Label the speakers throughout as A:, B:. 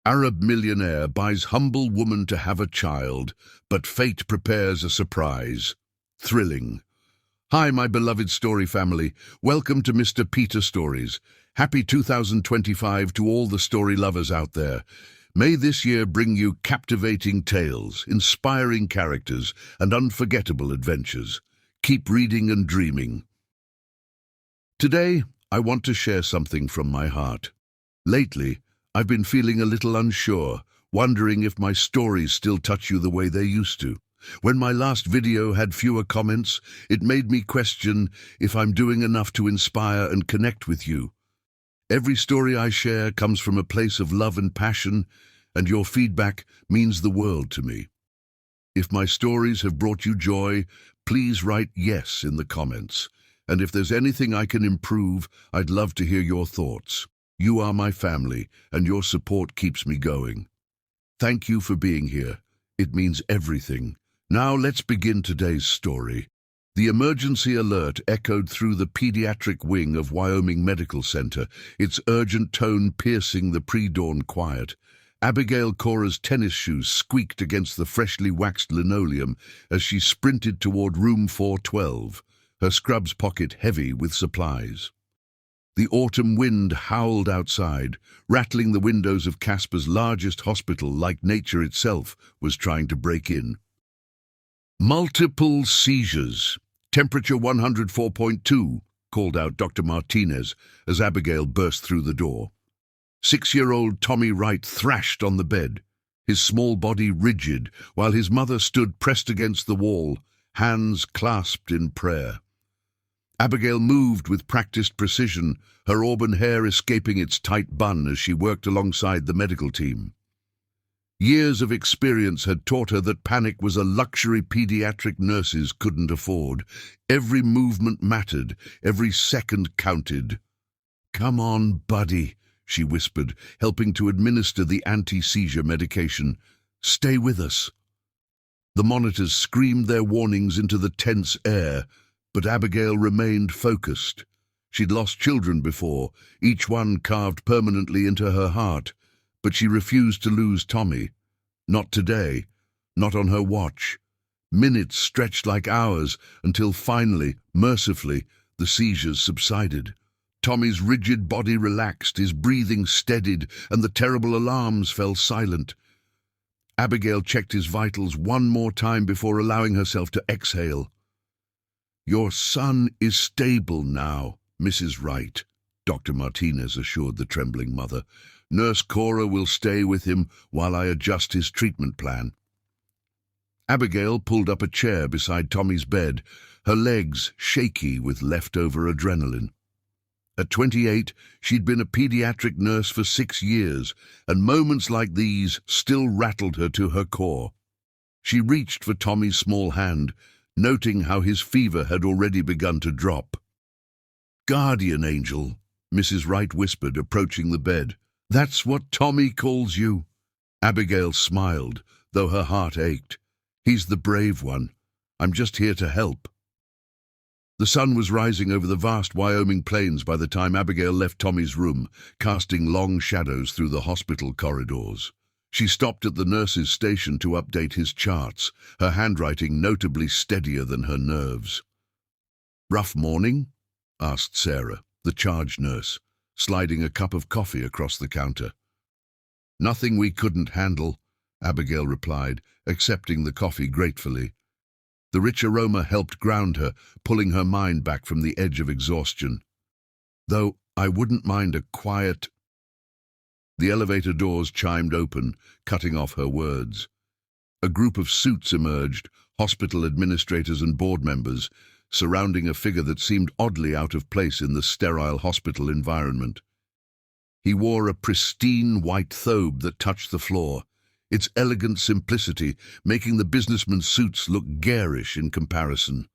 A: Arab millionaire buys humble woman to have a child, but fate prepares a surprise. Thrilling. Hi, my beloved story family. Welcome to Mr. Peter Stories. Happy 2025 to all the story lovers out there. May this year bring you captivating tales, inspiring characters, and unforgettable adventures. Keep reading and dreaming. Today, I want to share something from my heart. Lately, I've been feeling a little unsure, wondering if my stories still touch you the way they used to. When my last video had fewer comments, it made me question if I'm doing enough to inspire and connect with you. Every story I share comes from a place of love and passion, and your feedback means the world to me. If my stories have brought you joy, please write yes in the comments. And if there's anything I can improve, I'd love to hear your thoughts. You are my family, and your support keeps me going. Thank you for being here. It means everything. Now let's begin today's story. The emergency alert echoed through the pediatric wing of Wyoming Medical Center, its urgent tone piercing the pre-dawn quiet. Abigail Cora's tennis shoes squeaked against the freshly waxed linoleum as she sprinted toward room 412, her scrubs pocket heavy with supplies. The autumn wind howled outside, rattling the windows of Casper's largest hospital like nature itself was trying to break in. Multiple seizures. Temperature 104.2, called out Dr. Martinez as Abigail burst through the door. 6-year-old Tommy Wright thrashed on the bed, his small body rigid, while his mother stood pressed against the wall, hands clasped in prayer. Abigail moved with practiced precision, her auburn hair escaping its tight bun as she worked alongside the medical team. Years of experience had taught her that panic was a luxury pediatric nurses couldn't afford. Every movement mattered, every second counted. "Come on, buddy," she whispered, helping to administer the anti-seizure medication. "Stay with us." The monitors screamed their warnings into the tense air, but Abigail remained focused. She'd lost children before, each one carved permanently into her heart, but she refused to lose Tommy. Not today, not on her watch. Minutes stretched like hours until finally, mercifully, the seizures subsided. Tommy's rigid body relaxed, his breathing steadied, and the terrible alarms fell silent. Abigail checked his vitals one more time before allowing herself to exhale. "Your son is stable now, Mrs. Wright," Dr. Martinez assured the trembling mother. "Nurse Cora will stay with him while I adjust his treatment plan." Abigail pulled up a chair beside Tommy's bed, her legs shaky with leftover adrenaline. At 28, she'd been a pediatric nurse for 6 years, and moments like these still rattled her to her core. She reached for Tommy's small hand, noting how his fever had already begun to drop. "Guardian angel," Mrs. Wright whispered, approaching the bed. "That's what Tommy calls you." Abigail smiled, though her heart ached. "He's the brave one. I'm just here to help." The sun was rising over the vast Wyoming plains by the time Abigail left Tommy's room, casting long shadows through the hospital corridors. She stopped at the nurse's station to update his charts, her handwriting notably steadier than her nerves. "Rough morning?" asked Sarah, the charge nurse, sliding a cup of coffee across the counter. "Nothing we couldn't handle," Abigail replied, accepting the coffee gratefully. The rich aroma helped ground her, pulling her mind back from the edge of exhaustion. "Though I wouldn't mind a quiet—" The elevator doors chimed open, cutting off her words. A group of suits emerged, hospital administrators and board members, surrounding a figure that seemed oddly out of place in the sterile hospital environment. He wore a pristine white thobe that touched the floor, its elegant simplicity making the businessman's suits look garish in comparison.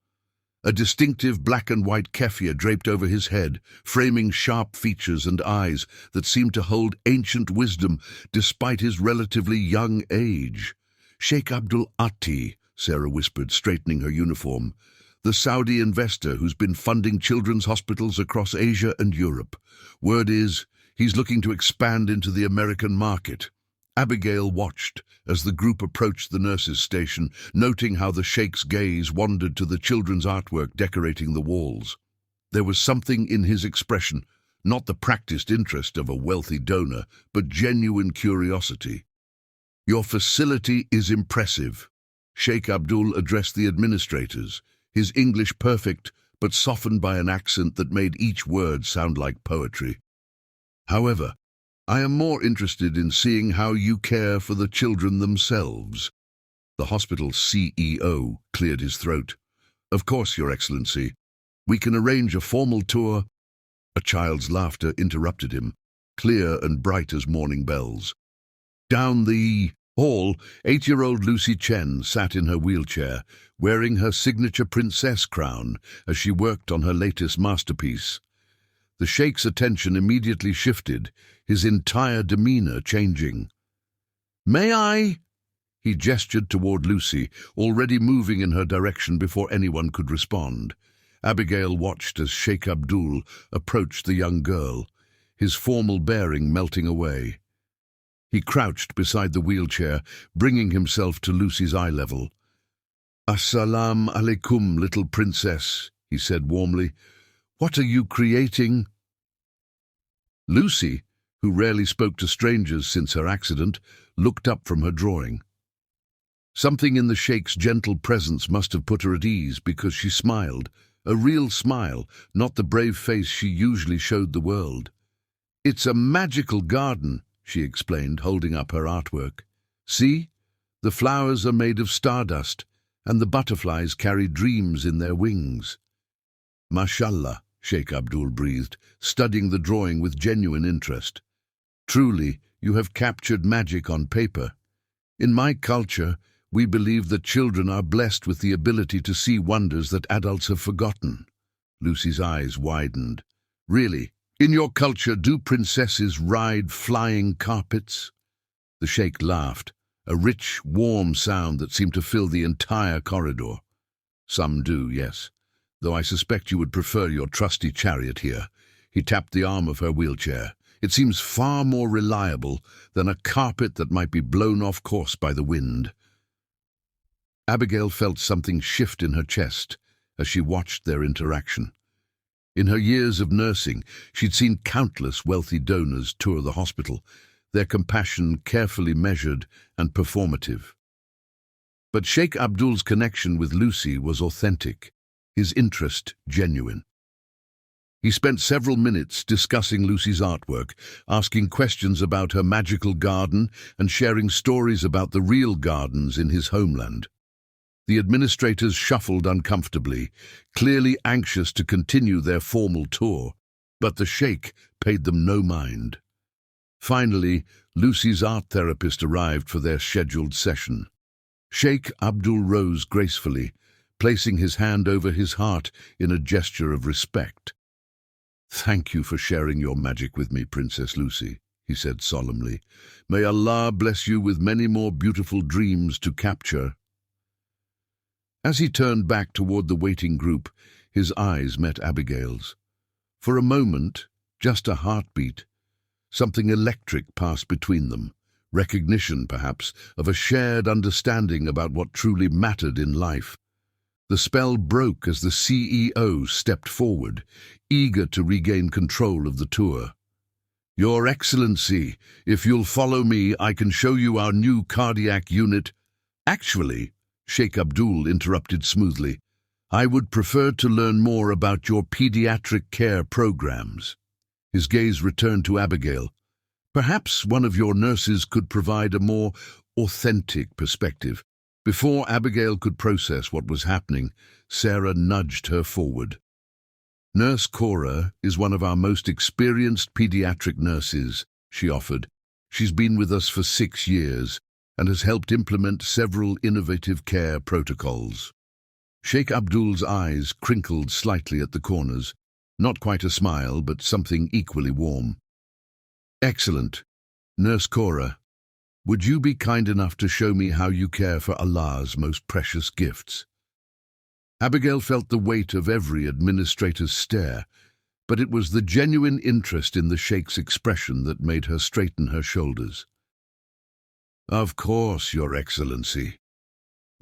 A: A distinctive black and white keffiyeh draped over his head, framing sharp features and eyes that seemed to hold ancient wisdom despite his relatively young age. "Sheikh Abdul Ati," Sarah whispered, straightening her uniform. "The Saudi investor who's been funding children's hospitals across Asia and Europe. Word is, he's looking to expand into the American market." Abigail watched as the group approached the nurse's station, noting how the Sheikh's gaze wandered to the children's artwork decorating the walls. There was something in his expression, not the practiced interest of a wealthy donor, but genuine curiosity. "Your facility is impressive." Sheikh Abdul addressed the administrators, his English perfect, but softened by an accent that made each word sound like poetry. "However, I am more interested in seeing how you care for the children themselves." The hospital's CEO cleared his throat. "Of course, Your Excellency. We can arrange a formal tour." A child's laughter interrupted him, clear and bright as morning bells. Down the hall, 8-year-old Lucy Chen sat in her wheelchair, wearing her signature princess crown as she worked on her latest masterpiece. The Sheikh's attention immediately shifted, his entire demeanor changing. "May I?" He gestured toward Lucy, already moving in her direction before anyone could respond. Abigail watched as Sheikh Abdul approached the young girl, his formal bearing melting away. He crouched beside the wheelchair, bringing himself to Lucy's eye level. "Assalamu alaikum, little princess," he said warmly. "What are you creating?" Lucy, who rarely spoke to strangers since her accident, looked up from her drawing. Something in the Sheikh's gentle presence must have put her at ease, because she smiled, a real smile, not the brave face she usually showed the world. "It's a magical garden," she explained, holding up her artwork. "See? The flowers are made of stardust, and the butterflies carry dreams in their wings." "Mashallah," Sheikh Abdul breathed, studying the drawing with genuine interest. "Truly, you have captured magic on paper. In my culture, we believe that children are blessed with the ability to see wonders that adults have forgotten." Lucy's eyes widened. "Really? In your culture, do princesses ride flying carpets?" The Sheikh laughed, a rich, warm sound that seemed to fill the entire corridor. "Some do, yes, though I suspect you would prefer your trusty chariot here." He tapped the arm of her wheelchair. "It seems far more reliable than a carpet that might be blown off course by the wind." Abigail felt something shift in her chest as she watched their interaction. In her years of nursing, she'd seen countless wealthy donors tour the hospital, their compassion carefully measured and performative. But Sheikh Abdul's connection with Lucy was authentic, his interest genuine. He spent several minutes discussing Lucy's artwork, asking questions about her magical garden and sharing stories about the real gardens in his homeland. The administrators shuffled uncomfortably, clearly anxious to continue their formal tour, but the Sheikh paid them no mind. Finally, Lucy's art therapist arrived for their scheduled session. Sheikh Abdul rose gracefully, placing his hand over his heart in a gesture of respect. "Thank you for sharing your magic with me, Princess Lucy," he said solemnly. "May Allah bless you with many more beautiful dreams to capture." As he turned back toward the waiting group, his eyes met Abigail's. For a moment, just a heartbeat, something electric passed between them, recognition, perhaps, of a shared understanding about what truly mattered in life. The spell broke as the CEO stepped forward, eager to regain control of the tour. "Your Excellency, if you'll follow me, I can show you our new cardiac unit." "Actually," Sheikh Abdul interrupted smoothly, "I would prefer to learn more about your pediatric care programs." His gaze returned to Abigail. "Perhaps one of your nurses could provide a more authentic perspective." Before Abigail could process what was happening, Sarah nudged her forward. "Nurse Cora is one of our most experienced pediatric nurses," she offered. "She's been with us for 6 years and has helped implement several innovative care protocols." Sheikh Abdul's eyes crinkled slightly at the corners, not quite a smile, but something equally warm. "Excellent. Nurse Cora, would you be kind enough to show me how you care for Allah's most precious gifts?" Abigail felt the weight of every administrator's stare, but it was the genuine interest in the Sheikh's expression that made her straighten her shoulders. Of course, Your Excellency.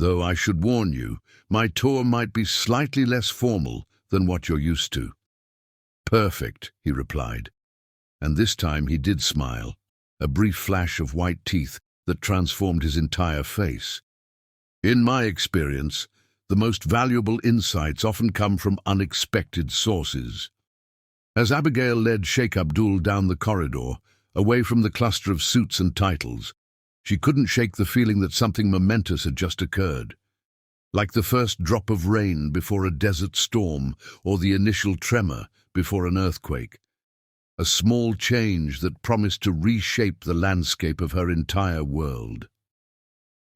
A: Though I should warn you, my tour might be slightly less formal than what you're used to. Perfect, he replied. And this time he did smile, a brief flash of white teeth that transformed his entire face. In my experience, the most valuable insights often come from unexpected sources. As Abigail led Sheikh Abdul down the corridor, away from the cluster of suits and titles, she couldn't shake the feeling that something momentous had just occurred. Like the first drop of rain before a desert storm or the initial tremor before an earthquake. A small change that promised to reshape the landscape of her entire world.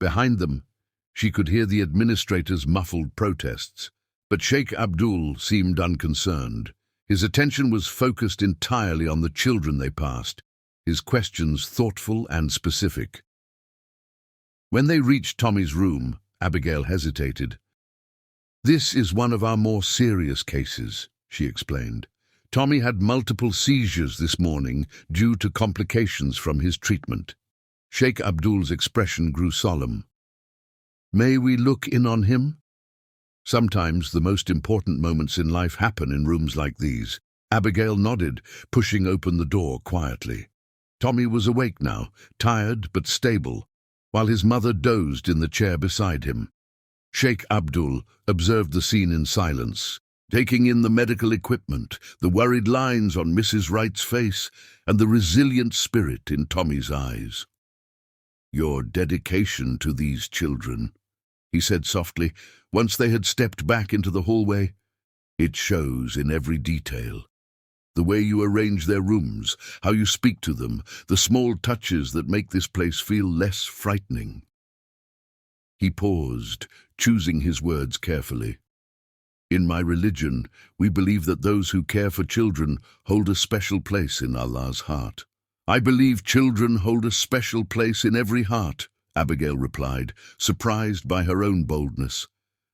A: Behind them, she could hear the administrator's muffled protests, but Sheikh Abdul seemed unconcerned. His attention was focused entirely on the children they passed, his questions thoughtful and specific. When they reached Tommy's room, Abigail hesitated. "This is one of our more serious cases," she explained. "Tommy had multiple seizures this morning due to complications from his treatment." Sheikh Abdul's expression grew solemn. "May we look in on him?" Sometimes the most important moments in life happen in rooms like these. Abigail nodded, pushing open the door quietly. Tommy was awake now, tired but stable, while his mother dozed in the chair beside him. Sheikh Abdul observed the scene in silence, taking in the medical equipment, the worried lines on Mrs. Wright's face, and the resilient spirit in Tommy's eyes. "Your dedication to these children," he said softly, once they had stepped back into the hallway. "It shows in every detail. The way you arrange their rooms, how you speak to them, the small touches that make this place feel less frightening." He paused, choosing his words carefully. "In my religion, we believe that those who care for children hold a special place in Allah's heart." "I believe children hold a special place in every heart," Abigail replied, surprised by her own boldness.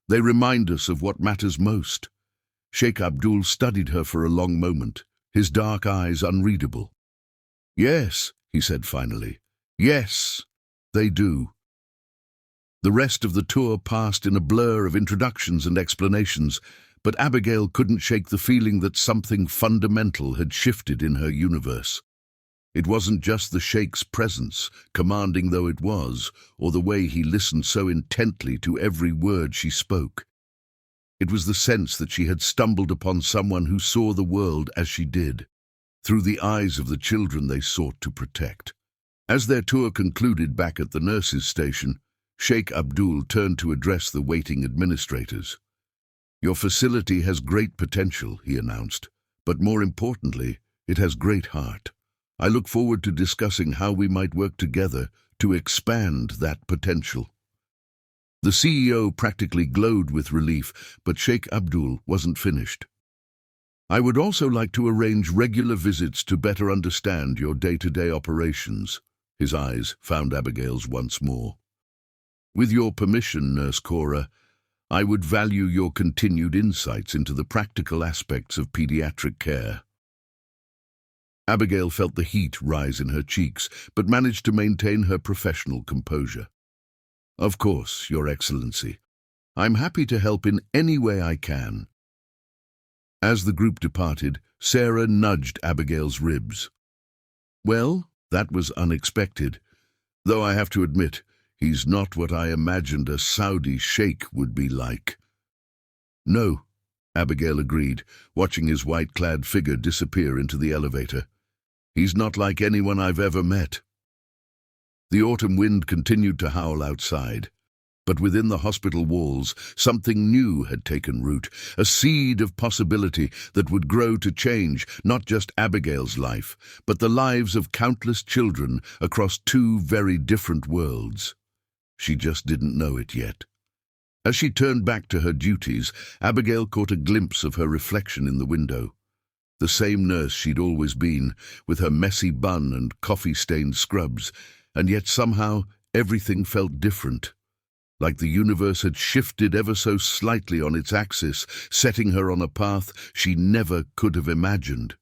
A: "They remind us of what matters most." Sheikh Abdul studied her for a long moment, his dark eyes unreadable. "Yes," he said finally. "Yes, they do." The rest of the tour passed in a blur of introductions and explanations, but Abigail couldn't shake the feeling that something fundamental had shifted in her universe. It wasn't just the Sheikh's presence, commanding though it was, or the way he listened so intently to every word she spoke. It was the sense that she had stumbled upon someone who saw the world as she did, through the eyes of the children they sought to protect. As their tour concluded back at the nurses' station, Sheikh Abdul turned to address the waiting administrators. "Your facility has great potential," he announced, "but more importantly, it has great heart. I look forward to discussing how we might work together to expand that potential." The CEO practically glowed with relief, but Sheikh Abdul wasn't finished. "I would also like to arrange regular visits to better understand your day-to-day operations." His eyes found Abigail's once more. "With your permission, Nurse Cora, I would value your continued insights into the practical aspects of pediatric care." Abigail felt the heat rise in her cheeks, but managed to maintain her professional composure. "Of course, Your Excellency. I'm happy to help in any way I can." As the group departed, Sarah nudged Abigail's ribs. "Well, that was unexpected, though I have to admit, he's not what I imagined a Saudi sheikh would be like." "No," Abigail agreed, watching his white-clad figure disappear into the elevator. "He's not like anyone I've ever met." The autumn wind continued to howl outside, but within the hospital walls, something new had taken root, a seed of possibility that would grow to change not just Abigail's life, but the lives of countless children across two very different worlds. She just didn't know it yet. As she turned back to her duties, Abigail caught a glimpse of her reflection in the window. The same nurse she'd always been, with her messy bun and coffee-stained scrubs, and yet somehow everything felt different. Like the universe had shifted ever so slightly on its axis, setting her on a path she never could have imagined.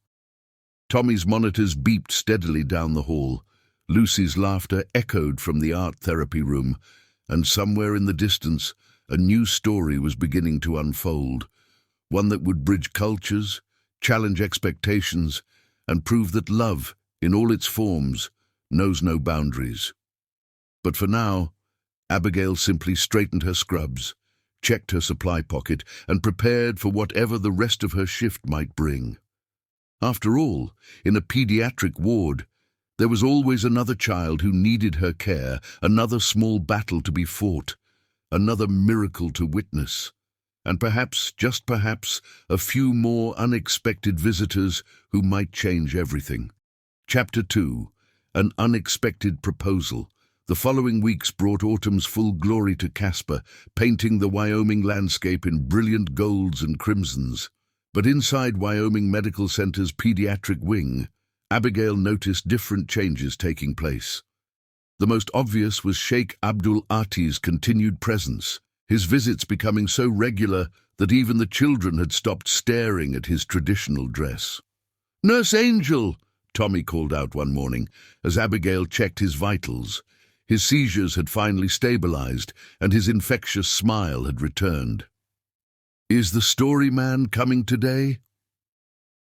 A: Tommy's monitors beeped steadily down the hall, Lucy's laughter echoed from the art therapy room, and somewhere in the distance, a new story was beginning to unfold, one that would bridge cultures, challenge expectations, and prove that love, in all its forms, knows no boundaries. But for now, Abigail simply straightened her scrubs, checked her supply pocket, and prepared for whatever the rest of her shift might bring. After all, in a pediatric ward, there was always another child who needed her care, another small battle to be fought, another miracle to witness, and perhaps, just perhaps, a few more unexpected visitors who might change everything. Chapter 2. An Unexpected Proposal. The following weeks brought autumn's full glory to Casper, painting the Wyoming landscape in brilliant golds and crimsons. But inside Wyoming Medical Center's pediatric wing, Abigail noticed different changes taking place. The most obvious was Sheikh Abdul Ati's continued presence, his visits becoming so regular that even the children had stopped staring at his traditional dress. "Nurse Angel!" Tommy called out one morning as Abigail checked his vitals. His seizures had finally stabilized, and his infectious smile had returned. "Is the story man coming today?"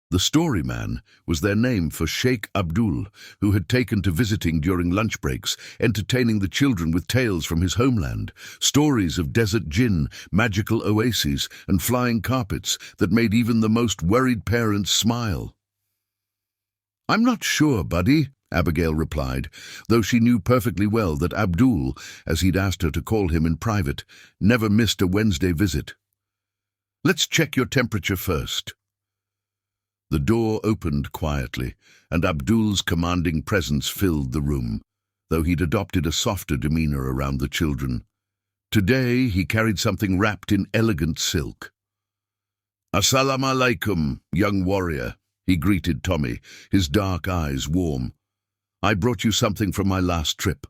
A: The story man was their name for Sheikh Abdul, who had taken to visiting during lunch breaks, entertaining the children with tales from his homeland, stories of desert jinn, magical oases, and flying carpets that made even the most worried parents smile. "I'm not sure, buddy," Abigail replied, though she knew perfectly well that Abdul, as he'd asked her to call him in private, never missed a Wednesday visit. "Let's check your temperature first." The door opened quietly, and Abdul's commanding presence filled the room, though he'd adopted a softer demeanor around the children. Today he carried something wrapped in elegant silk. "Assalamu alaikum, young warrior," he greeted Tommy, his dark eyes warm. "I brought you something from my last trip."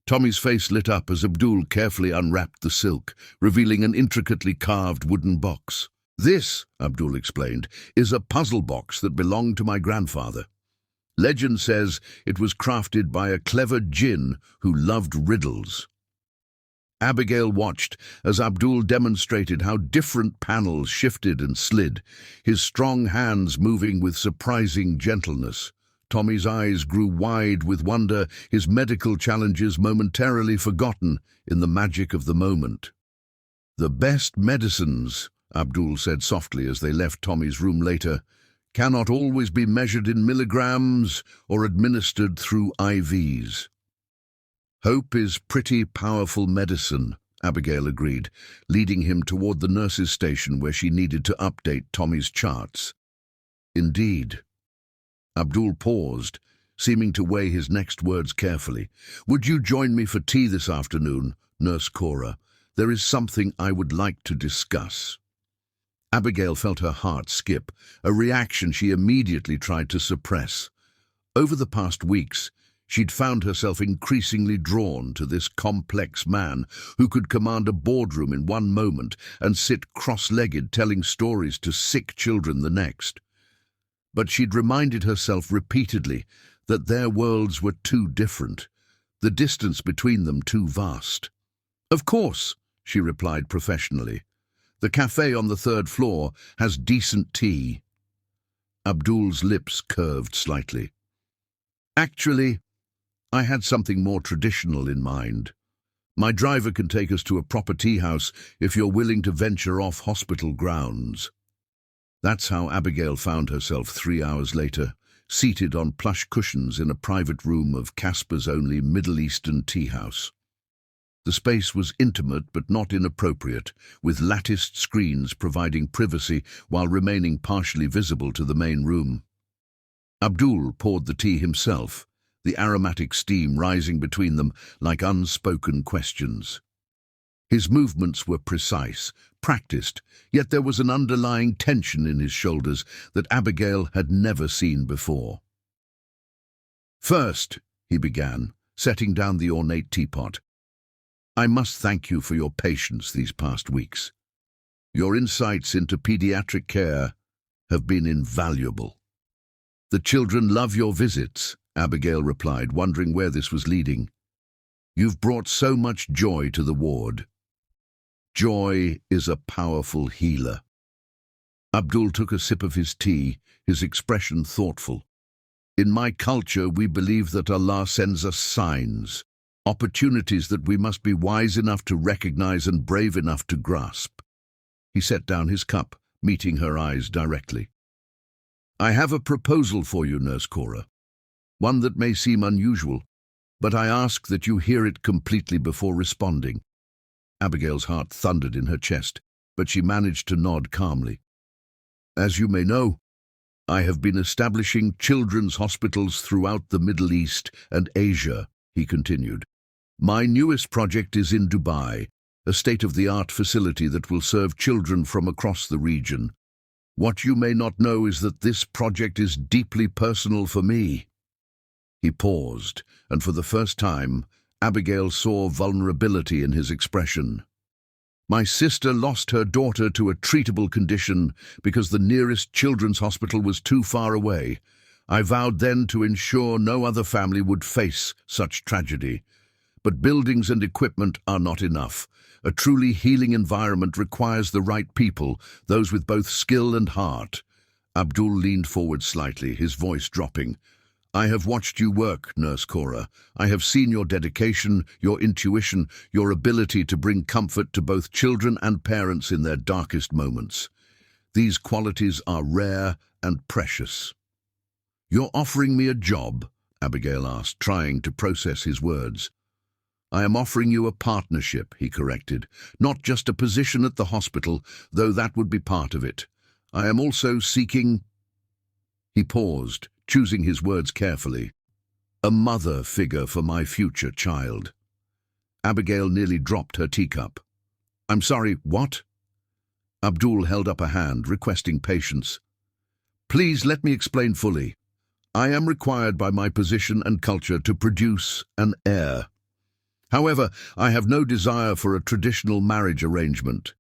A: Tommy's face lit up as Abdul carefully unwrapped the silk, revealing an intricately carved wooden box. "This," Abdul explained, "is a puzzle box that belonged to my grandfather. Legend says it was crafted by a clever jinn who loved riddles." Abigail watched as Abdul demonstrated how different panels shifted and slid, his strong hands moving with surprising gentleness. Tommy's eyes grew wide with wonder, his medical challenges momentarily forgotten in the magic of the moment. "The best medicines," Abdul said softly as they left Tommy's room later, "cannot always be measured in milligrams or administered through IVs." "Hope is pretty powerful medicine," Abigail agreed, leading him toward the nurse's station where she needed to update Tommy's charts. "Indeed." Abdul paused, seeming to weigh his next words carefully. "Would you join me for tea this afternoon, Nurse Cora? There is something I would like to discuss." Abigail felt her heart skip, a reaction she immediately tried to suppress. Over the past weeks, she'd found herself increasingly drawn to this complex man who could command a boardroom in one moment and sit cross-legged telling stories to sick children the next. But she'd reminded herself repeatedly that their worlds were too different, the distance between them too vast. "Of course," she replied professionally. "The cafe on the third floor has decent tea." Abdul's lips curved slightly. "Actually, I had something more traditional in mind. My driver can take us to a proper tea house if you're willing to venture off hospital grounds." That's how Abigail found herself 3 hours later, seated on plush cushions in a private room of Casper's only Middle Eastern tea house. The space was intimate but not inappropriate, with latticed screens providing privacy while remaining partially visible to the main room. Abdul poured the tea himself, the aromatic steam rising between them like unspoken questions. His movements were precise, practiced, yet there was an underlying tension in his shoulders that Abigail had never seen before. "First," he began, setting down the ornate teapot, "I must thank you for your patience these past weeks. Your insights into pediatric care have been invaluable. The children love your visits, Abigail replied, wondering where this was leading. You've brought so much joy to the ward. Joy is a powerful healer. Abdul took a sip of his tea, his expression thoughtful. In my culture, we believe that Allah sends us signs, opportunities that we must be wise enough to recognize and brave enough to grasp. He set down his cup, meeting her eyes directly. I have a proposal for you, Nurse Cora. One that may seem unusual, but I ask that you hear it completely before responding. Abigail's heart thundered in her chest, but she managed to nod calmly. As you may know, I have been establishing children's hospitals throughout the Middle East and Asia, he continued. My newest project is in Dubai, a state-of-the-art facility that will serve children from across the region. What you may not know is that this project is deeply personal for me. He paused, and for the first time, Abigail saw vulnerability in his expression. My sister lost her daughter to a treatable condition because the nearest children's hospital was too far away. I vowed then to ensure no other family would face such tragedy. But buildings and equipment are not enough. A truly healing environment requires the right people, those with both skill and heart. Abdul leaned forward slightly, his voice dropping. I have watched you work, Nurse Cora. I have seen your dedication, your intuition, your ability to bring comfort to both children and parents in their darkest moments. These qualities are rare and precious. You're offering me a job? Abigail asked, trying to process his words. I am offering you a partnership, he corrected. Not just a position at the hospital, though that would be part of it. I am also seeking... He paused, choosing his words carefully. A mother figure for my future child. Abigail nearly dropped her teacup. I'm sorry, what? Abdul held up a hand, requesting patience. Please let me explain fully. I am required by my position and culture to produce an heir. However, I have no desire for a traditional marriage arrangement.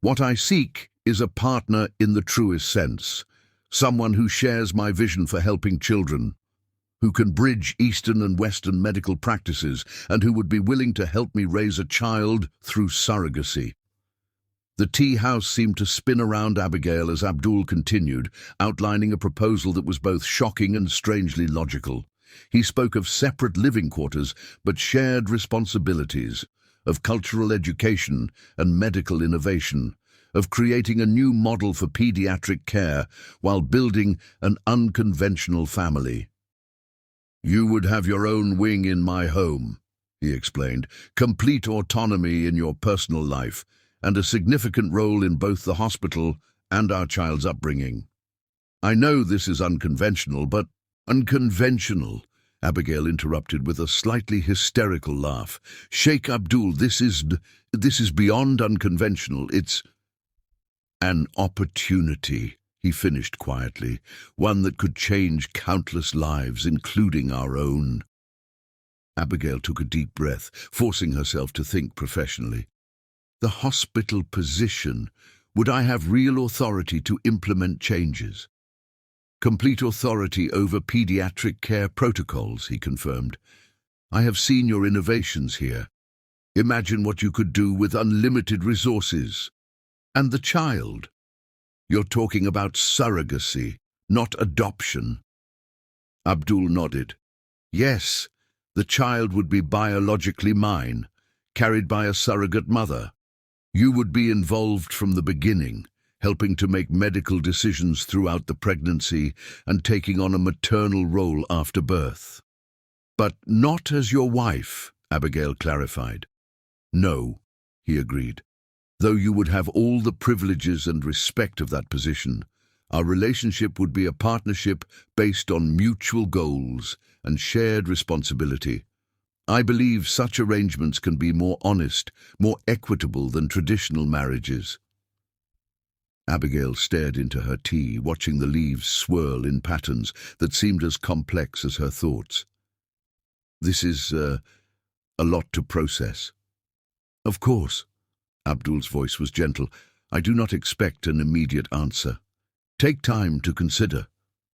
A: What I seek is a partner in the truest sense. Someone who shares my vision for helping children, who can bridge Eastern and Western medical practices, and who would be willing to help me raise a child through surrogacy. The tea house seemed to spin around Abigail as Abdul continued, outlining a proposal that was both shocking and strangely logical. He spoke of separate living quarters, but shared responsibilities, of cultural education and medical innovation, of creating a new model for pediatric care while building an unconventional family. You would have your own wing in my home, he explained, complete autonomy in your personal life, and a significant role in both the hospital and our child's upbringing. I know this is unconventional, but unconventional, Abigail interrupted with a slightly hysterical laugh. Sheikh Abdul, this is beyond unconventional. It's an opportunity, he finished quietly, one that could change countless lives, including our own. Abigail took a deep breath, forcing herself to think professionally. The hospital position, would I have real authority to implement changes? Complete authority over pediatric care protocols, he confirmed. I have seen your innovations here. Imagine what you could do with unlimited resources. And the child? You're talking about surrogacy, not adoption. Abdul nodded. Yes, the child would be biologically mine, carried by a surrogate mother. You would be involved from the beginning, helping to make medical decisions throughout the pregnancy and taking on a maternal role after birth. But not as your wife, Abigail clarified. No, he agreed. Though you would have all the privileges and respect of that position, our relationship would be a partnership based on mutual goals and shared responsibility. I believe such arrangements can be more honest, more equitable than traditional marriages. Abigail stared into her tea, watching the leaves swirl in patterns that seemed as complex as her thoughts. This is a lot to process. Of course. Abdul's voice was gentle. I do not expect an immediate answer. Take time to consider,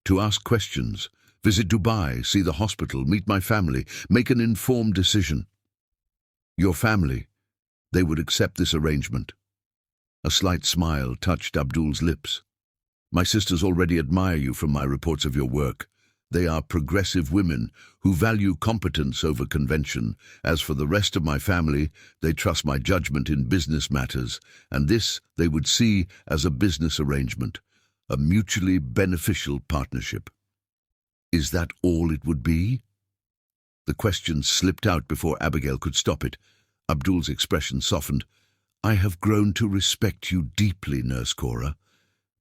A: to ask questions, Visit Dubai, see the hospital, meet my family, make an informed decision. Your family, they would accept this arrangement. A slight smile touched Abdul's lips. My sisters already admire you from my reports of your work. They are progressive women who value competence over convention. As for the rest of my family, they trust my judgment in business matters, and this they would see as a business arrangement, a mutually beneficial partnership. Is that all it would be? The question slipped out before Abigail could stop it. Abdul's expression softened. I have grown to respect you deeply, Nurse Cora.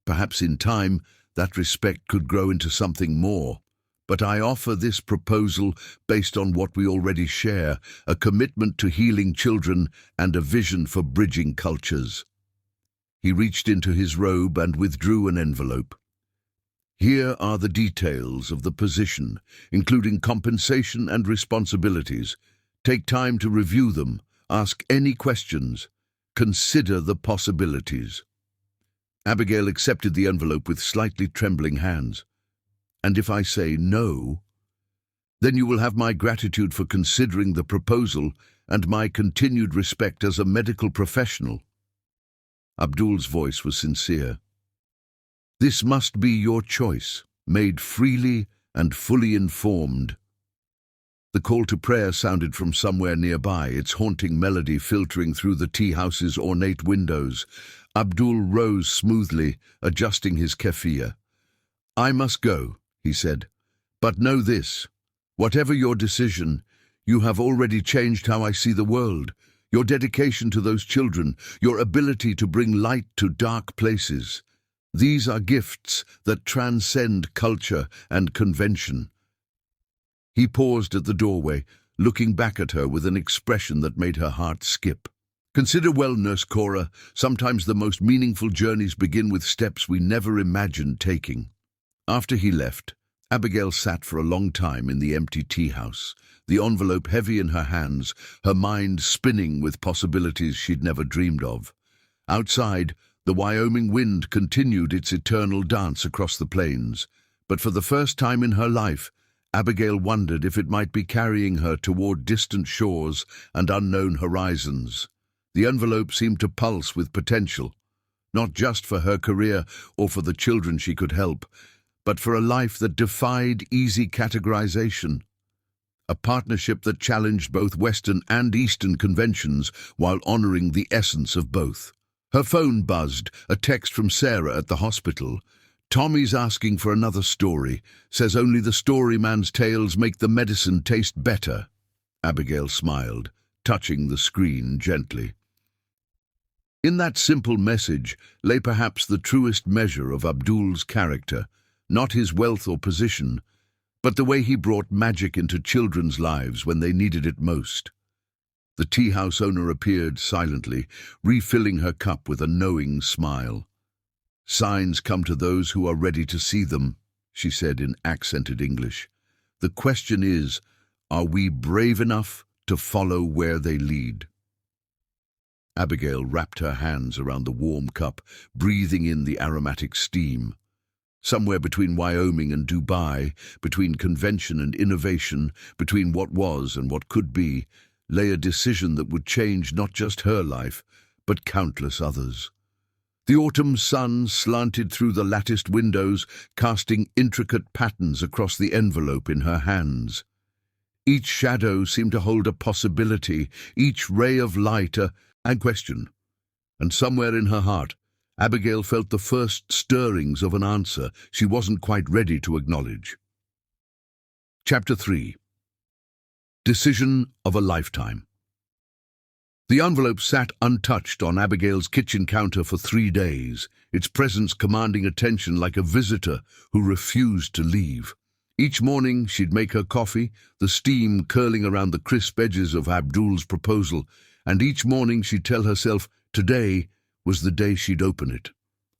A: Perhaps in time that respect could grow into something more. But I offer this proposal based on what we already share, a commitment to healing children and a vision for bridging cultures. He reached into his robe and withdrew an envelope. Here are the details of the position, including compensation and responsibilities. Take time to review them, ask any questions, consider the possibilities. Abigail accepted the envelope with slightly trembling hands. And if I say no, then you will have my gratitude for considering the proposal and my continued respect as a medical professional. Abdul's voice was sincere. This must be your choice, made freely and fully informed. The call to prayer sounded from somewhere nearby, its haunting melody filtering through the tea house's ornate windows. Abdul rose smoothly, adjusting his keffiyeh. I must go, he said, but know this. Whatever your decision, you have already changed how I see the world. Your dedication to those children, your ability to bring light to dark places. These are gifts that transcend culture and convention. He paused at the doorway, looking back at her with an expression that made her heart skip. Consider well, Nurse Cora, sometimes the most meaningful journeys begin with steps we never imagined taking. After he left, Abigail sat for a long time in the empty tea house, the envelope heavy in her hands, her mind spinning with possibilities she'd never dreamed of. Outside, the Wyoming wind continued its eternal dance across the plains, but for the first time in her life, Abigail wondered if it might be carrying her toward distant shores and unknown horizons. The envelope seemed to pulse with potential, not just for her career or for the children she could help, but for a life that defied easy categorization. A partnership that challenged both Western and Eastern conventions while honoring the essence of both. Her phone buzzed, a text from Sarah at the hospital. Tommy's asking for another story, says only the story man's tales make the medicine taste better. Abigail smiled, touching the screen gently. In that simple message lay perhaps the truest measure of Abdul's character, not his wealth or position, but the way he brought magic into children's lives when they needed it most. The tea house owner appeared silently, refilling her cup with a knowing smile. Signs come to those who are ready to see them, she said in accented English. The question is, are we brave enough to follow where they lead? Abigail wrapped her hands around the warm cup, breathing in the aromatic steam. Somewhere between Wyoming and Dubai, between convention and innovation, between what was and what could be, lay a decision that would change not just her life, but countless others. The autumn sun slanted through the latticed windows, casting intricate patterns across the envelope in her hands. Each shadow seemed to hold a possibility, each ray of light a question. And somewhere in her heart, Abigail felt the first stirrings of an answer she wasn't quite ready to acknowledge. Chapter 3. Decision of a Lifetime. The envelope sat untouched on Abigail's kitchen counter for 3 days, its presence commanding attention like a visitor who refused to leave. Each morning she'd make her coffee, the steam curling around the crisp edges of Abdul's proposal, and each morning she'd tell herself today was the day she'd open it.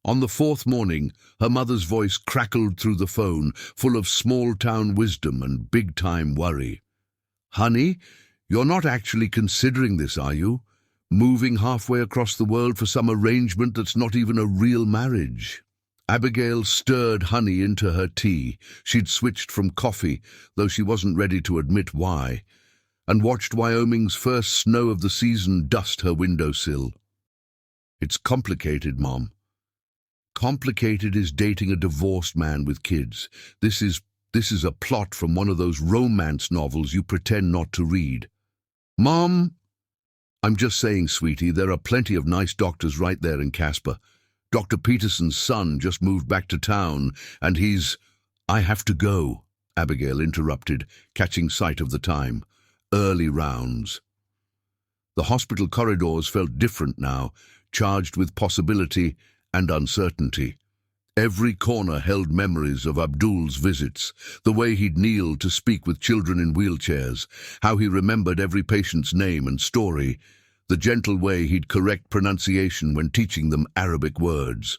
A: On the 4th morning, her mother's voice crackled through the phone, full of small-town wisdom and big-time worry. Honey, you're not actually considering this, are you? Moving halfway across the world for some arrangement that's not even a real marriage? Abigail stirred honey into her tea. She'd switched from coffee, though she wasn't ready to admit why, and watched Wyoming's first snow of the season dust her windowsill. "It's complicated, Mom. Complicated is dating a divorced man with kids. This is a plot from one of those romance novels you pretend not to read." "Mom, I'm just saying, sweetie, there are plenty of nice doctors right there in Casper. Dr. Peterson's son just moved back to town, and he's—" "I have to go," Abigail interrupted, catching sight of the time. "Early rounds." The hospital corridors felt different now, charged with possibility and uncertainty. Every corner held memories of Abdul's visits, the way he'd kneel to speak with children in wheelchairs, how he remembered every patient's name and story, the gentle way he'd correct pronunciation when teaching them Arabic words.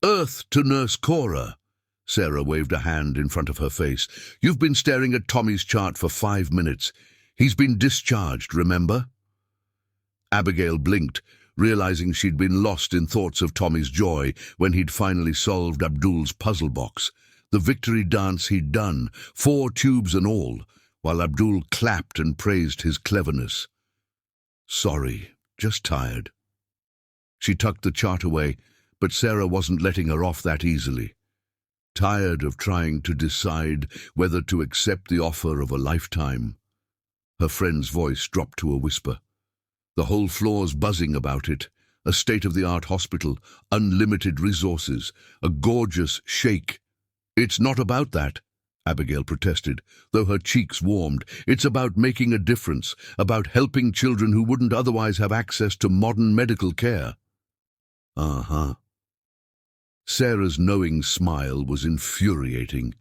A: "Earth to Nurse Cora." Sarah waved a hand in front of her face. "You've been staring at Tommy's chart for 5 minutes. He's been discharged, remember?" Abigail blinked, realizing she'd been lost in thoughts of Tommy's joy when he'd finally solved Abdul's puzzle box. The victory dance he'd done, 4 tubes and all, while Abdul clapped and praised his cleverness. "Sorry, just tired." She tucked the chart away, but Sarah wasn't letting her off that easily. Tired of trying to decide whether to accept the offer of a lifetime. Her friend's voice dropped to a whisper. "The whole floor's buzzing about it. A state-of-the-art hospital, unlimited resources, a gorgeous Sheikh." "It's not about that," Abigail protested, though her cheeks warmed. "It's about making a difference, about helping children who wouldn't otherwise have access to modern medical care." "Uh-huh." Sarah's knowing smile was infuriating.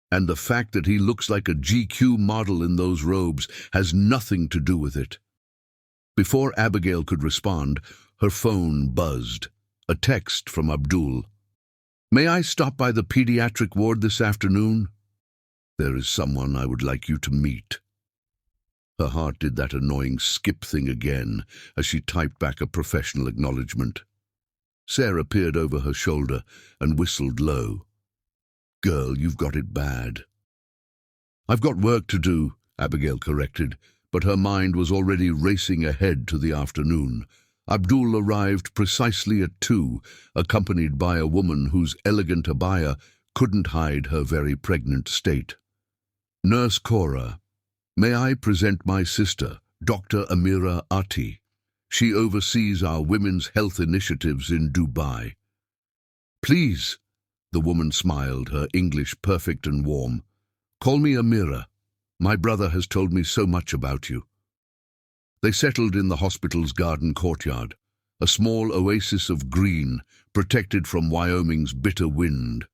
A: "And the fact that he looks like a GQ model in those robes has nothing to do with it." Before Abigail could respond, her phone buzzed. A text from Abdul. "May I stop by the pediatric ward this afternoon? There is someone I would like you to meet." Her heart did that annoying skip thing again as she typed back a professional acknowledgement. Sarah peered over her shoulder and whistled low. "Girl, you've got it bad." "I've got work to do," Abigail corrected, but her mind was already racing ahead to the afternoon. Abdul arrived precisely at 2, accompanied by a woman whose elegant abaya couldn't hide her very pregnant state. "Nurse Cora, may I present my sister, Dr. Amira Ati. She oversees our women's health initiatives in Dubai." "Please," the woman smiled, her English perfect and warm. "Call me Amira. My brother has told me so much about you." They settled in the hospital's garden courtyard, a small oasis of green, protected from Wyoming's bitter wind.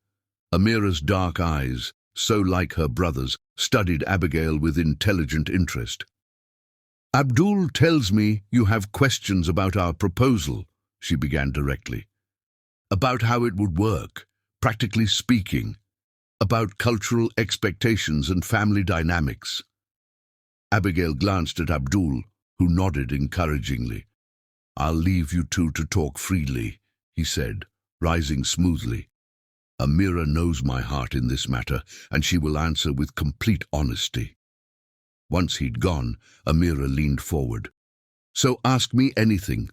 A: Amira's dark eyes, so like her brother's, studied Abigail with intelligent interest. "Abdul tells me you have questions about our proposal," she began directly. "About how it would work, practically speaking. About cultural expectations and family dynamics." Abigail glanced at Abdul, who nodded encouragingly. "I'll leave you two to talk freely," he said, rising smoothly. "Amira knows my heart in this matter, and she will answer with complete honesty." Once he'd gone, Amira leaned forward. "So ask me anything.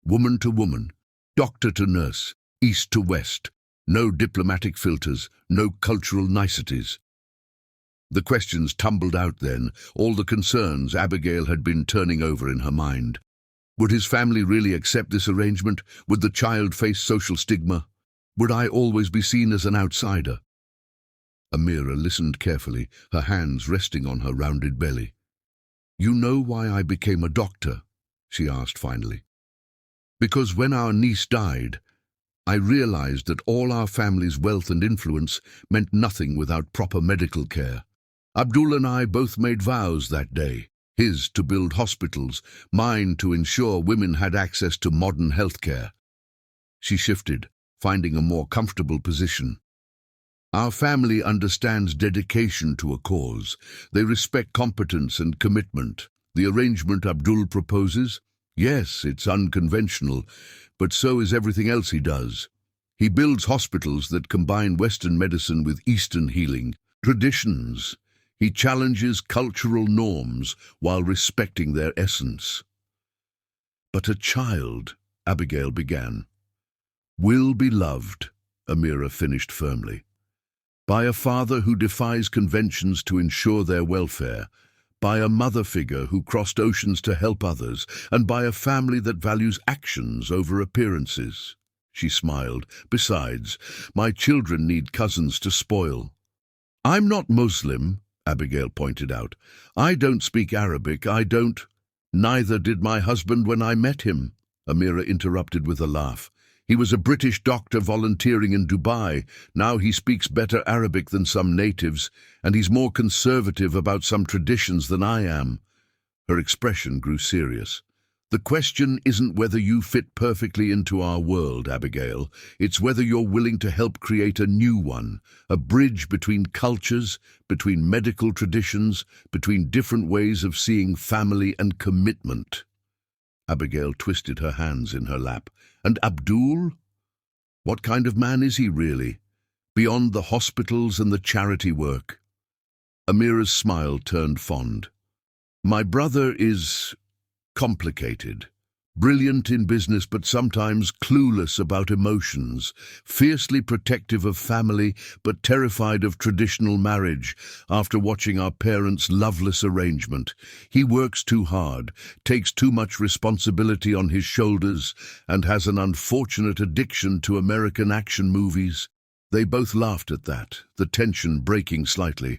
A: Woman to woman, doctor to nurse, east to west. No diplomatic filters, no cultural niceties." The questions tumbled out then, all the concerns Abigail had been turning over in her mind. Would his family really accept this arrangement? Would the child face social stigma? Would I always be seen as an outsider? Amira listened carefully, her hands resting on her rounded belly. "You know why I became a doctor?" she asked finally. "Because when our niece died, I realized that all our family's wealth and influence meant nothing without proper medical care. Abdul and I both made vows that day, his to build hospitals, mine to ensure women had access to modern health care." She shifted, finding a more comfortable position. "Our family understands dedication to a cause. They respect competence and commitment. The arrangement Abdul proposes, yes, it's unconventional, but so is everything else he does. He builds hospitals that combine Western medicine with Eastern healing traditions. He challenges cultural norms while respecting their essence. But a child, Abigail began, will be loved, Amira finished firmly, by a father who defies conventions to ensure their welfare, by a mother figure who crossed oceans to help others, and by a family that values actions over appearances. She smiled. Besides, my children need cousins to spoil. I'm not Muslim, Abigail pointed out. I don't speak Arabic, Neither did my husband when I met him, Amira interrupted with a laugh. He was a British doctor volunteering in Dubai. Now he speaks better Arabic than some natives, and he's more conservative about some traditions than I am. Her expression grew serious. The question isn't whether you fit perfectly into our world, Abigail. It's whether you're willing to help create a new one, a bridge between cultures, between medical traditions, between different ways of seeing family and commitment. Abigail twisted her hands in her lap. And Abdul? What kind of man is he really, beyond the hospitals and the charity work? Amira's smile turned fond. My brother is complicated, brilliant in business but sometimes clueless about emotions, fiercely protective of family but terrified of traditional marriage after watching our parents' loveless arrangement. He works too hard, takes too much responsibility on his shoulders, and has an unfortunate addiction to American action movies. They both laughed at that, the tension breaking slightly.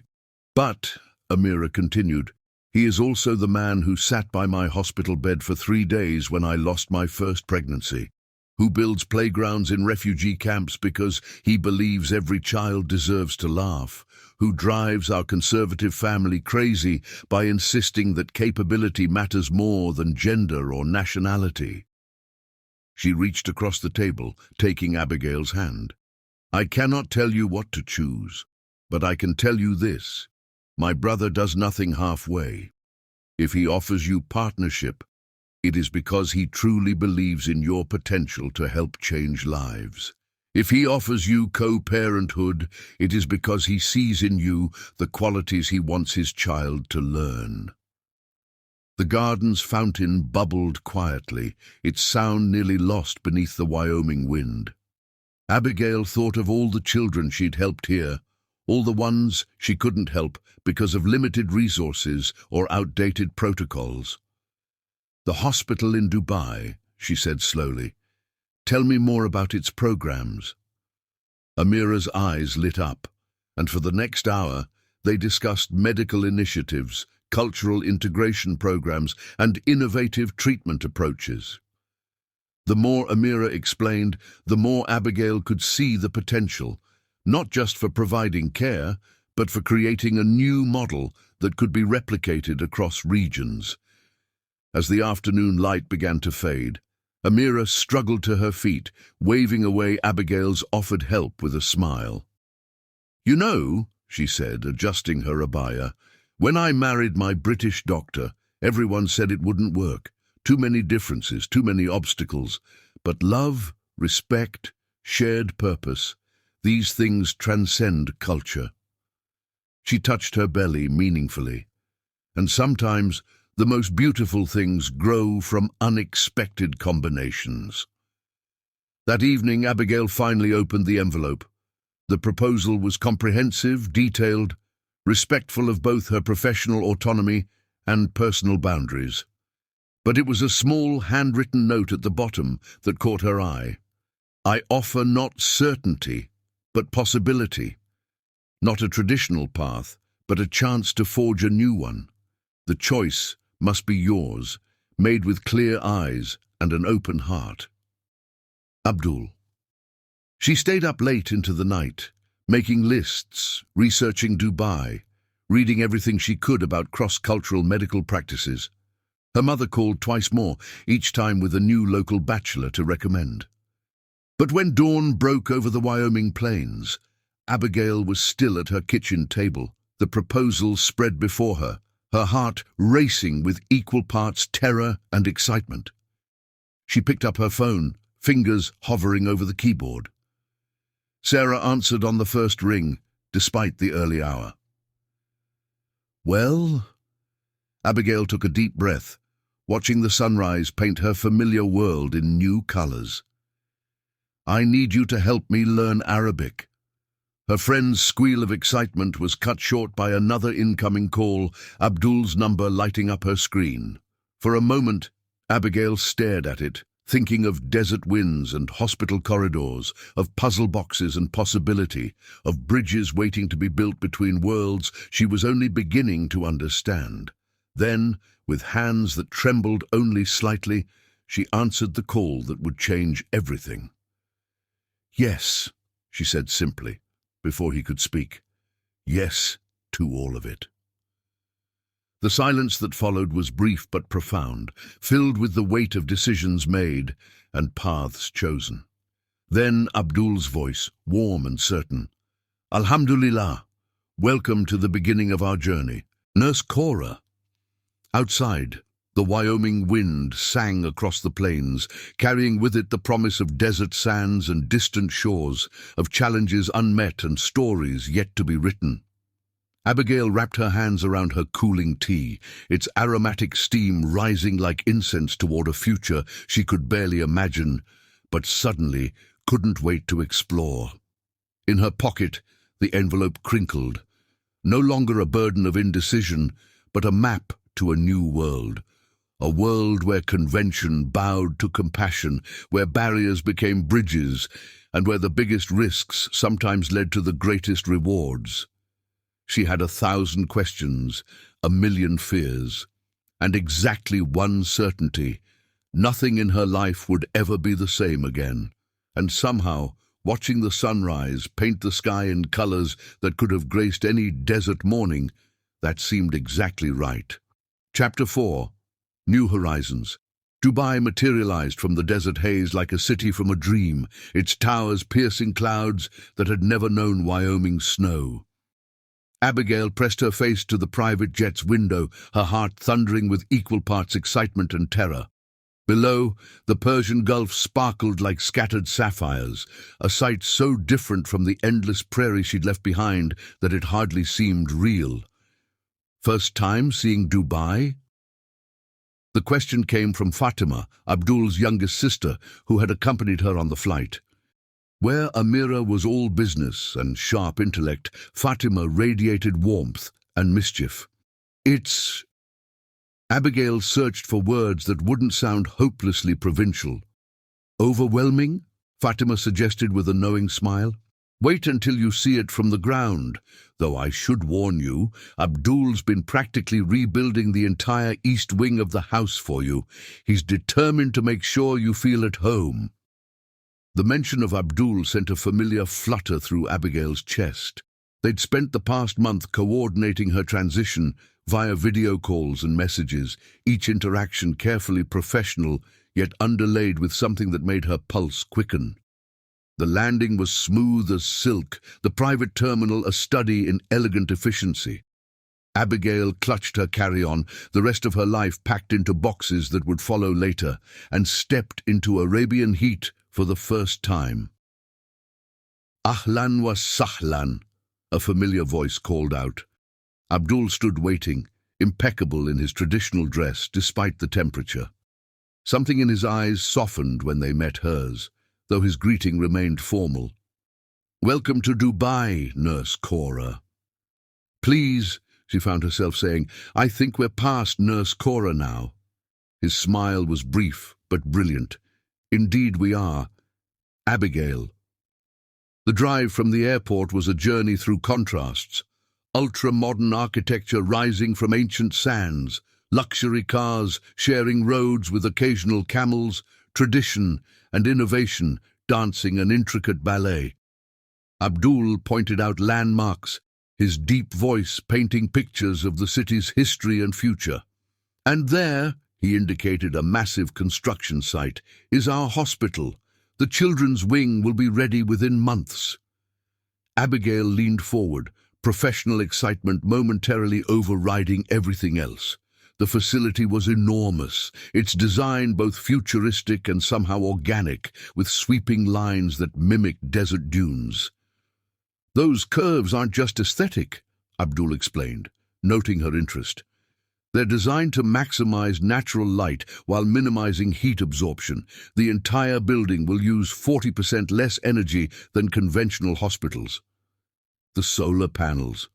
A: But, Amira continued, he is also the man who sat by my hospital bed for 3 days when I lost my first pregnancy, who builds playgrounds in refugee camps because he believes every child deserves to laugh, who drives our conservative family crazy by insisting that capability matters more than gender or nationality. She reached across the table, taking Abigail's hand. I cannot tell you what to choose, but I can tell you this. My brother does nothing halfway. If he offers you partnership, it is because he truly believes in your potential to help change lives. If he offers you co-parenthood, it is because he sees in you the qualities he wants his child to learn. The garden's fountain bubbled quietly, its sound nearly lost beneath the Wyoming wind. Abigail thought of all the children she'd helped here, all the ones she couldn't help because of limited resources or outdated protocols. The hospital in Dubai, she said slowly. Tell me more about its programs. Amira's eyes lit up, and for the next hour they discussed medical initiatives, cultural integration programs, and innovative treatment approaches. The more Amira explained, the more Abigail could see the potential, not just for providing care, but for creating a new model that could be replicated across regions. As the afternoon light began to fade, Amira struggled to her feet, waving away Abigail's offered help with a smile. You know, she said, adjusting her abaya, when I married my British doctor, everyone said it wouldn't work. Too many differences, too many obstacles. But love, respect, shared purpose, these things transcend culture. She touched her belly meaningfully. And sometimes the most beautiful things grow from unexpected combinations. That evening, Abigail finally opened the envelope. The proposal was comprehensive, detailed, respectful of both her professional autonomy and personal boundaries. But it was a small, handwritten note at the bottom that caught her eye. I offer not certainty, but possibility. Not a traditional path, but a chance to forge a new one. The choice must be yours, made with clear eyes and an open heart. Abdul. She stayed up late into the night, making lists, researching Dubai, reading everything she could about cross-cultural medical practices. Her mother called twice more, each time with a new local bachelor to recommend. But when dawn broke over the Wyoming plains, Abigail was still at her kitchen table, the proposal spread before her, her heart racing with equal parts terror and excitement. She picked up her phone, fingers hovering over the keyboard. Sarah answered on the first ring, despite the early hour. "Well?" Abigail took a deep breath, watching the sunrise paint her familiar world in new colors. "I need you to help me learn Arabic." Her friend's squeal of excitement was cut short by another incoming call, Abdul's number lighting up her screen. For a moment, Abigail stared at it, thinking of desert winds and hospital corridors, of puzzle boxes and possibility, of bridges waiting to be built between worlds she was only beginning to understand. Then, with hands that trembled only slightly, she answered the call that would change everything. "Yes," she said simply, before he could speak. "Yes to all of it." The silence that followed was brief but profound, filled with the weight of decisions made and paths chosen. Then Abdul's voice, warm and certain. "Alhamdulillah, welcome to the beginning of our journey. Nurse Cora." Outside, the Wyoming wind sang across the plains, carrying with it the promise of desert sands and distant shores, of challenges unmet and stories yet to be written. Abigail wrapped her hands around her cooling tea, its aromatic steam rising like incense toward a future she could barely imagine, but suddenly couldn't wait to explore. In her pocket, the envelope crinkled, no longer a burden of indecision, but a map to a new world. A world where convention bowed to compassion, where barriers became bridges, and where the biggest risks sometimes led to the greatest rewards. She had 1,000 questions, 1,000,000 fears, and exactly one certainty: nothing in her life would ever be the same again. And somehow, watching the sunrise paint the sky in colors that could have graced any desert morning, that seemed exactly right. Chapter 4. New Horizons. Dubai materialized from the desert haze like a city from a dream, its towers piercing clouds that had never known Wyoming snow. Abigail pressed her face to the private jet's window, her heart thundering with equal parts excitement and terror. Below, the Persian Gulf sparkled like scattered sapphires, a sight so different from the endless prairie she'd left behind that it hardly seemed real. First time seeing Dubai? The question came from Fatima, Abdul's youngest sister, who had accompanied her on the flight. Where Amira was all business and sharp intellect, Fatima radiated warmth and mischief. "It's—" Abigail searched for words that wouldn't sound hopelessly provincial. "Overwhelming?" Fatima suggested with a knowing smile. "Wait until you see it from the ground. Though I should warn you, Abdul's been practically rebuilding the entire east wing of the house for you. He's determined to make sure you feel at home." The mention of Abdul sent a familiar flutter through Abigail's chest. They'd spent the past month coordinating her transition via video calls and messages, each interaction carefully professional, yet underlaid with something that made her pulse quicken. The landing was smooth as silk, the private terminal a study in elegant efficiency. Abigail clutched her carry-on, the rest of her life packed into boxes that would follow later, and stepped into Arabian heat for the first time. "Ahlan wa sahlan," a familiar voice called out. Abdul stood waiting, impeccable in his traditional dress despite the temperature. Something in his eyes softened when they met hers, though his greeting remained formal. "Welcome to Dubai, Nurse Cora." "Please," she found herself saying, "I think we're past Nurse Cora now." His smile was brief but brilliant. "Indeed we are. Abigail." The drive from the airport was a journey through contrasts. Ultra-modern architecture rising from ancient sands, luxury cars sharing roads with occasional camels, tradition and innovation dancing an intricate ballet. Abdul pointed out landmarks, his deep voice painting pictures of the city's history and future. "And there," he indicated a massive construction site, "is our hospital. The children's wing will be ready within months." Abigail leaned forward, professional excitement momentarily overriding everything else. The facility was enormous, its design both futuristic and somehow organic, with sweeping lines that mimicked desert dunes. "Those curves aren't just aesthetic," Abdul explained, noting her interest. "They're designed to maximize natural light while minimizing heat absorption. The entire building will use 40% less energy than conventional hospitals." "The solar panels."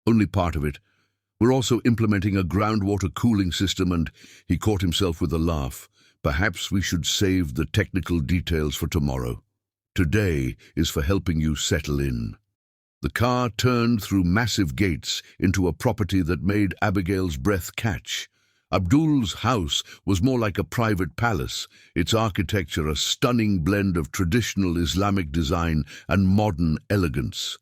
A: "Only part of it. We're also implementing a groundwater cooling system," and he caught himself with a laugh. "Perhaps we should save the technical details for tomorrow. Today is for helping you settle in." The car turned through massive gates into a property that made Abigail's breath catch. Abdul's house was more like a private palace, its architecture a stunning blend of traditional Islamic design and modern elegance.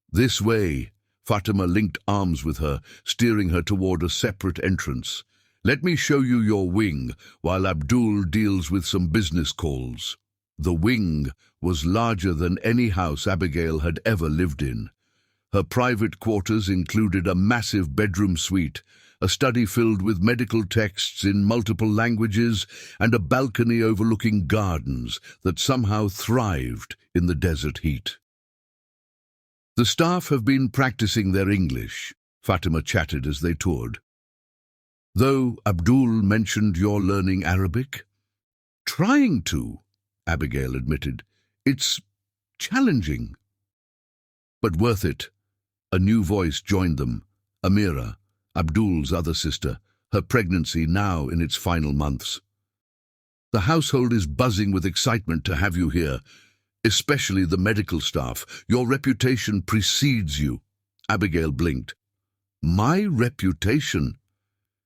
A: "This way." Fatima linked arms with her, steering her toward a separate entrance. "Let me show you your wing, while Abdul deals with some business calls." The wing was larger than any house Abigail had ever lived in. Her private quarters included a massive bedroom suite, a study filled with medical texts in multiple languages, and a balcony overlooking gardens that somehow thrived in the desert heat. "The staff have been practicing their English," Fatima chatted as they toured. "Though Abdul mentioned you're learning Arabic?" "Trying to," Abigail admitted. "It's challenging." "But worth it." A new voice joined them, Amira, Abdul's other sister, her pregnancy now in its final months. "The household is buzzing with excitement to have you here, especially the medical staff. Your reputation precedes you." Abigail blinked. "My reputation?"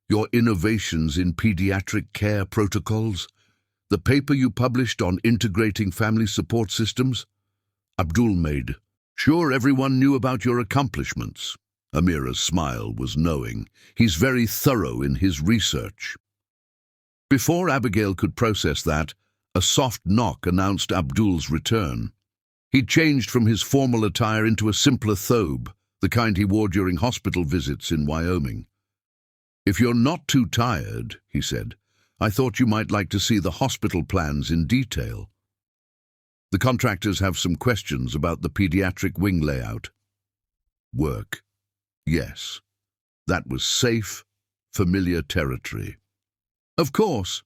A: "Your innovations in pediatric care protocols? The paper you published on integrating family support systems?" Abdul made. "Sure, everyone knew about your accomplishments." Amira's smile was knowing. "He's very thorough in his research." Before Abigail could process that, a soft knock announced Abdul's return. He'd changed from his formal attire into a simpler thobe, the kind he wore during hospital visits in Wyoming. "If you're not too tired," he said, "I thought you might like to see the hospital plans in detail. The contractors have some questions about the pediatric wing layout." Work. Yes. That was safe, familiar territory. "Of course."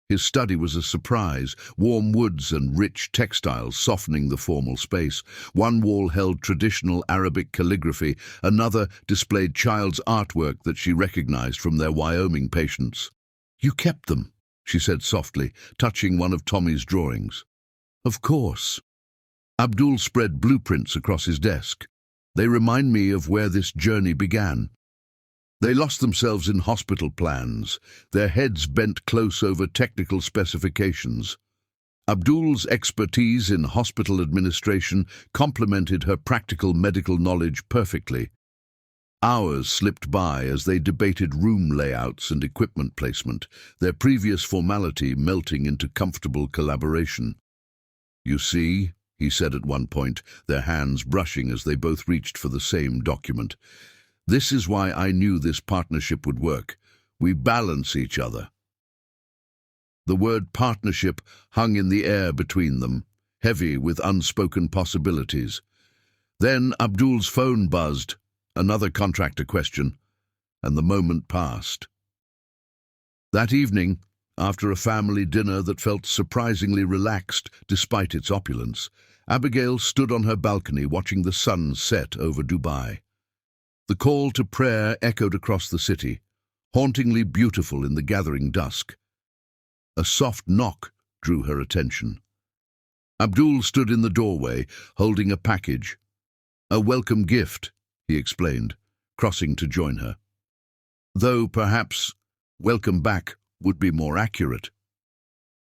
A: His study was a surprise, warm woods and rich textiles softening the formal space. One wall held traditional Arabic calligraphy, another displayed child's artwork that she recognized from their Wyoming patients. "You kept them," she said softly, touching one of Tommy's drawings. "Of course." Abdul spread blueprints across his desk. "They remind me of where this journey began." They lost themselves in hospital plans, their heads bent close over technical specifications. Abdul's expertise in hospital administration complemented her practical medical knowledge perfectly. Hours slipped by as they debated room layouts and equipment placement, their previous formality melting into comfortable collaboration. "You see," he said at one point, their hands brushing as they both reached for the same document. "This is why I knew this partnership would work. We balance each other." The word partnership hung in the air between them, heavy with unspoken possibilities. Then Abdul's phone buzzed, another contractor question, and the moment passed. That evening, after a family dinner that felt surprisingly relaxed despite its opulence, Abigail stood on her balcony watching the sun set over Dubai. The call to prayer echoed across the city, hauntingly beautiful in the gathering dusk. A soft knock drew her attention. Abdul stood in the doorway, holding a package. "A welcome gift," he explained, crossing to join her. Though perhaps "welcome back" would be more accurate.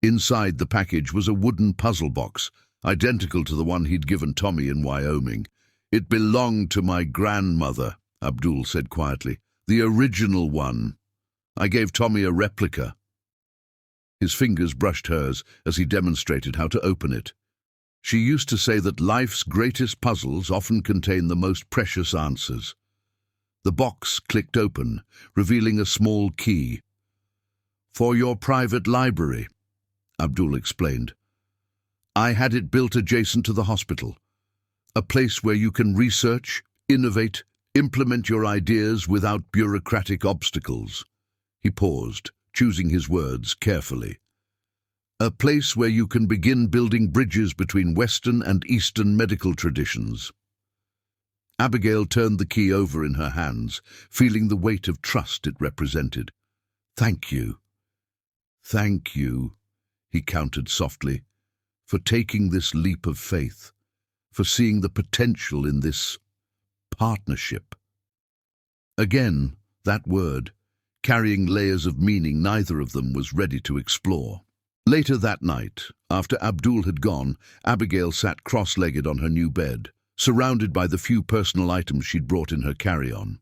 A: Inside the package was a wooden puzzle box, identical to the one he'd given Tommy in Wyoming. "It belonged to my grandmother," Abdul said quietly. "The original one. I gave Tommy a replica." His fingers brushed hers as he demonstrated how to open it. "She used to say that life's greatest puzzles often contain the most precious answers." The box clicked open, revealing a small key. "For your private library," Abdul explained. "I had it built adjacent to the hospital. A place where you can research, innovate, implement your ideas without bureaucratic obstacles." He paused, choosing his words carefully. "A place where you can begin building bridges between Western and Eastern medical traditions." Abigail turned the key over in her hands, feeling the weight of trust it represented. "Thank you. Thank you," he countered softly, "for taking this leap of faith, for seeing the potential in this partnership." Again, that word, carrying layers of meaning neither of them was ready to explore. Later that night, after Abdul had gone, Abigail sat cross-legged on her new bed, surrounded by the few personal items she'd brought in her carry-on.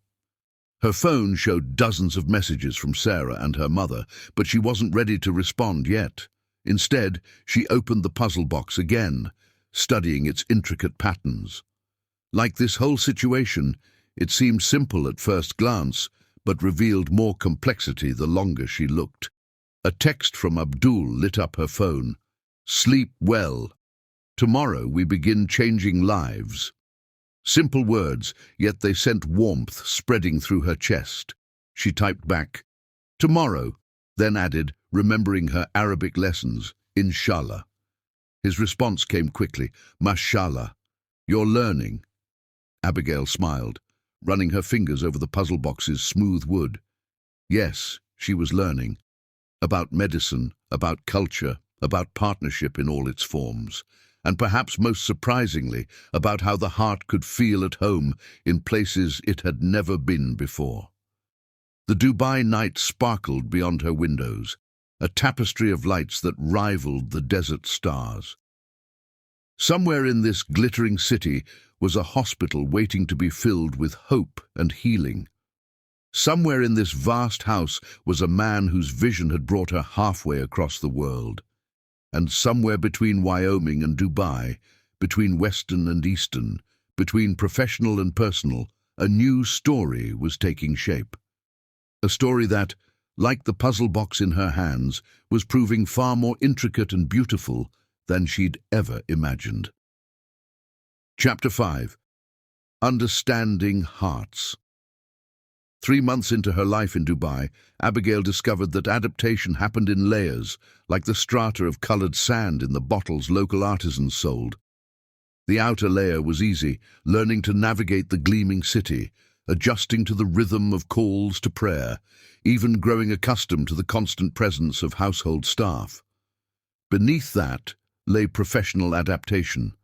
A: Her phone showed dozens of messages from Sarah and her mother, but she wasn't ready to respond yet. Instead, she opened the puzzle box again, studying its intricate patterns. Like this whole situation, it seemed simple at first glance, but revealed more complexity the longer she looked. A text from Abdul lit up her phone. "Sleep well. Tomorrow we begin changing lives." Simple words, yet they sent warmth spreading through her chest. She typed back, "Tomorrow," then added, remembering her Arabic lessons, "Inshallah." His response came quickly, "Mashallah. You're learning." Abigail smiled, running her fingers over the puzzle box's smooth wood. Yes, she was learning. About medicine, about culture, about partnership in all its forms. And perhaps most surprisingly, about how the heart could feel at home in places it had never been before. The Dubai night sparkled beyond her windows, a tapestry of lights that rivaled the desert stars. Somewhere in this glittering city was a hospital waiting to be filled with hope and healing. Somewhere in this vast house was a man whose vision had brought her halfway across the world. And somewhere between Wyoming and Dubai, between Western and Eastern, between professional and personal, a new story was taking shape. A story that, like the puzzle box in her hands, was proving far more intricate and beautiful than she'd ever imagined. Chapter 5. Understanding Hearts. 3 months into her life in Dubai, Abigail discovered that adaptation happened in layers, like the strata of colored sand in the bottles local artisans sold. The outer layer was easy, learning to navigate the gleaming city, adjusting to the rhythm of calls to prayer, even growing accustomed to the constant presence of household staff. Beneath that lay professional adaptation,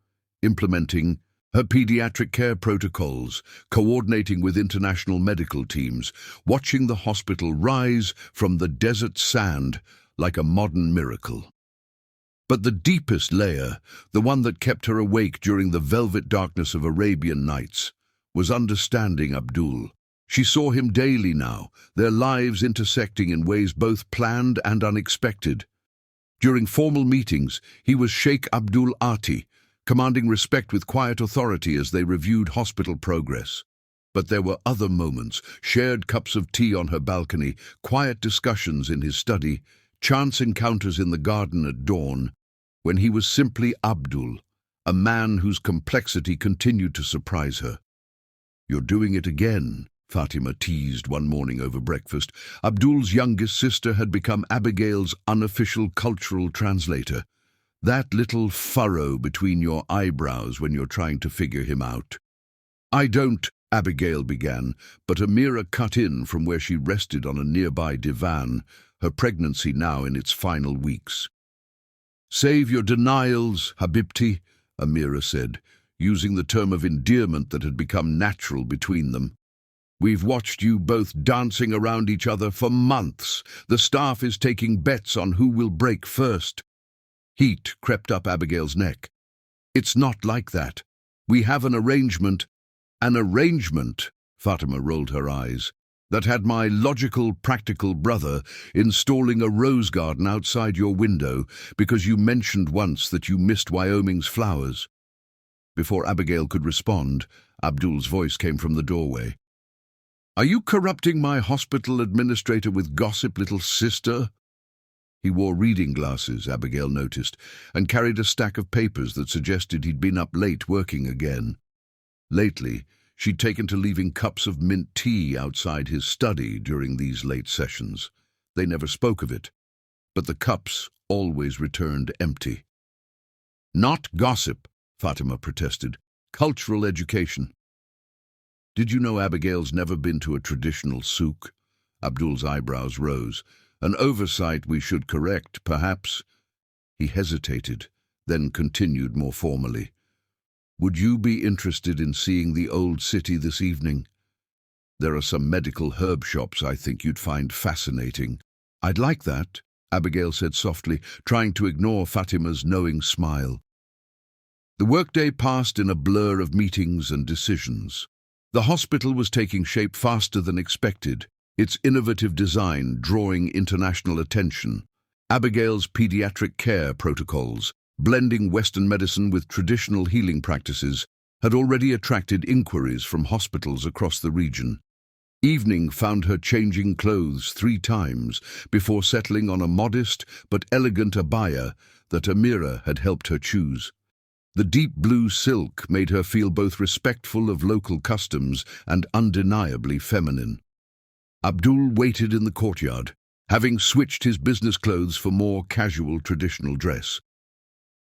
A: implementing her pediatric care protocols, coordinating with international medical teams, watching the hospital rise from the desert sand like a modern miracle. But the deepest layer, the one that kept her awake during the velvet darkness of Arabian nights, was understanding Abdul. She saw him daily now, their lives intersecting in ways both planned and unexpected. During formal meetings, he was Sheikh Abdul Ati, commanding respect with quiet authority as they reviewed hospital progress. But there were other moments, shared cups of tea on her balcony, quiet discussions in his study, chance encounters in the garden at dawn, when he was simply Abdul, a man whose complexity continued to surprise her. "You're doing it again," Fatima teased one morning over breakfast. Abdul's youngest sister had become Abigail's unofficial cultural translator. "That little furrow between your eyebrows when you're trying to figure him out." "I don't," Abigail began, but Amira cut in from where she rested on a nearby divan, her pregnancy now in its final weeks. "Save your denials, Habibti," Amira said, using the term of endearment that had become natural between them. "We've watched you both dancing around each other for months. The staff is taking bets on who will break first." Heat crept up Abigail's neck. "It's not like that. We have an arrangement." "An arrangement," Fatima rolled her eyes, "that had my logical, practical brother installing a rose garden outside your window because you mentioned once that you missed Wyoming's flowers." Before Abigail could respond, Abdul's voice came from the doorway. Are you corrupting my hospital administrator with gossip, little sister? He wore reading glasses, Abigail noticed, and carried a stack of papers that suggested he'd been up late working again. Lately, she'd taken to leaving cups of mint tea outside his study during these late sessions. They never spoke of it, but the cups always returned empty. Not gossip, Fatima protested. Cultural education. Did you know Abigail's never been to a traditional souk? Abdul's eyebrows rose. An oversight we should correct, perhaps. He hesitated, then continued more formally. Would you be interested in seeing the old city this evening? There are some medical herb shops I think you'd find fascinating. I'd like that, Abigail said softly, trying to ignore Fatima's knowing smile. The workday passed in a blur of meetings and decisions. The hospital was taking shape faster than expected, its innovative design drawing international attention. Abigail's pediatric care protocols, blending Western medicine with traditional healing practices, had already attracted inquiries from hospitals across the region. Evening found her changing clothes 3 times before settling on a modest but elegant abaya that Amira had helped her choose. The deep blue silk made her feel both respectful of local customs and undeniably feminine. Abdul waited in the courtyard, having switched his business clothes for more casual traditional dress.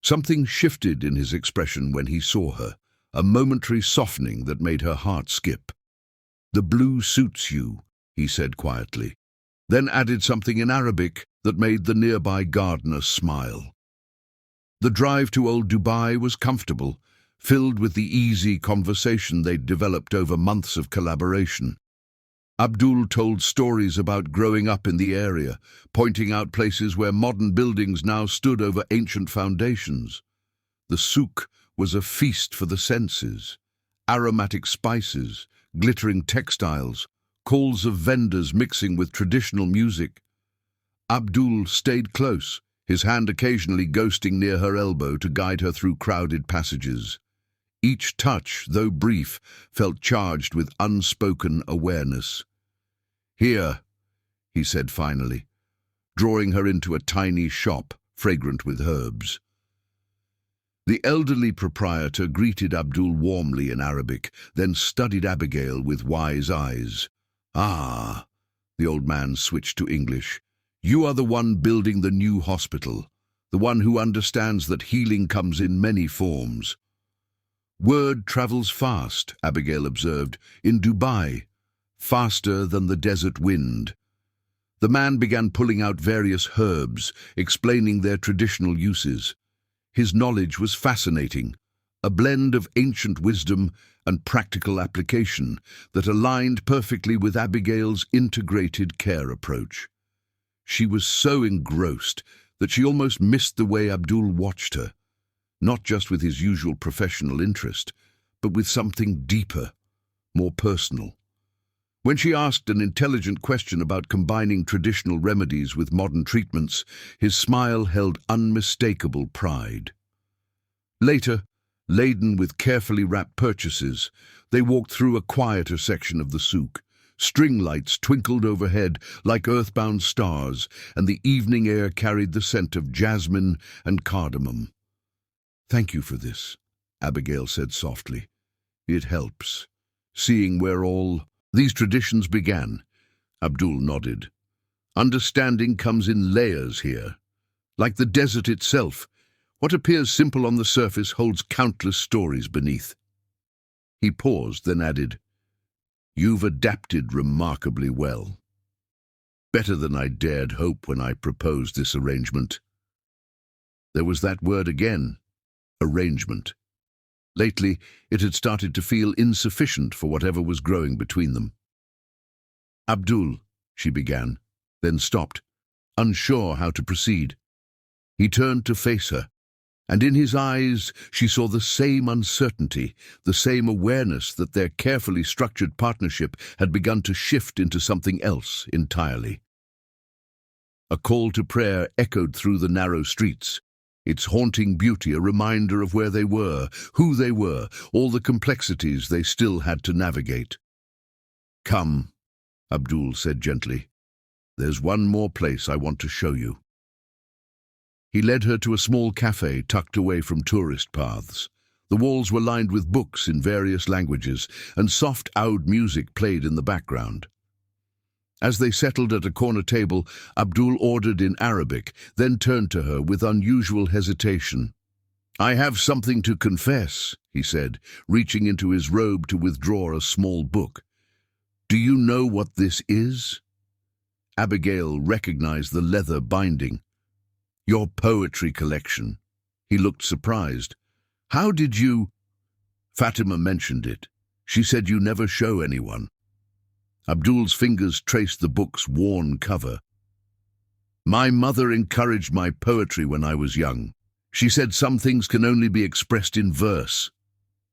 A: Something shifted in his expression when he saw her, a momentary softening that made her heart skip. "The blue suits you," he said quietly, then added something in Arabic that made the nearby gardener smile. The drive to Old Dubai was comfortable, filled with the easy conversation they'd developed over months of collaboration. Abdul told stories about growing up in the area, pointing out places where modern buildings now stood over ancient foundations. The souk was a feast for the senses. Aromatic spices, glittering textiles, calls of vendors mixing with traditional music. Abdul stayed close, his hand occasionally ghosting near her elbow to guide her through crowded passages. Each touch, though brief, felt charged with unspoken awareness. "Here," he said finally, drawing her into a tiny shop fragrant with herbs. The elderly proprietor greeted Abdul warmly in Arabic, then studied Abigail with wise eyes. "Ah," the old man switched to English. "You are the one building the new hospital, the one who understands that healing comes in many forms." "Word travels fast," Abigail observed, "in Dubai, faster than the desert wind." The man began pulling out various herbs, explaining their traditional uses. His knowledge was fascinating, a blend of ancient wisdom and practical application that aligned perfectly with Abigail's integrated care approach. She was so engrossed that she almost missed the way Abdul watched her, not just with his usual professional interest, but with something deeper, more personal. When she asked an intelligent question about combining traditional remedies with modern treatments, his smile held unmistakable pride. Later, laden with carefully wrapped purchases, they walked through a quieter section of the souk. String lights twinkled overhead like earthbound stars, and the evening air carried the scent of jasmine and cardamom. "Thank you for this," Abigail said softly. "It helps. Seeing where all these traditions began." Abdul nodded. "Understanding comes in layers here. Like the desert itself, what appears simple on the surface holds countless stories beneath." He paused, then added, "You've adapted remarkably well. Better than I dared hope when I proposed this arrangement." There was that word again, arrangement. Lately, it had started to feel insufficient for whatever was growing between them. "Abdul," she began, then stopped, unsure how to proceed. He turned to face her, and in his eyes she saw the same uncertainty, the same awareness that their carefully structured partnership had begun to shift into something else entirely. A call to prayer echoed through the narrow streets, its haunting beauty a reminder of where they were, who they were, all the complexities they still had to navigate. "Come," Abdul said gently. "There's one more place I want to show you." He led her to a small cafe tucked away from tourist paths. The walls were lined with books in various languages, and soft oud music played in the background. As they settled at a corner table, Abdul ordered in Arabic, then turned to her with unusual hesitation. "I have something to confess," he said, reaching into his robe to withdraw a small book. "Do you know what this is?" Abigail recognized the leather binding. "Your poetry collection." He looked surprised. "How did you—" "Fatima mentioned it. She said you never show anyone." Abdul's fingers traced the book's worn cover. "My mother encouraged my poetry when I was young. She said some things can only be expressed in verse."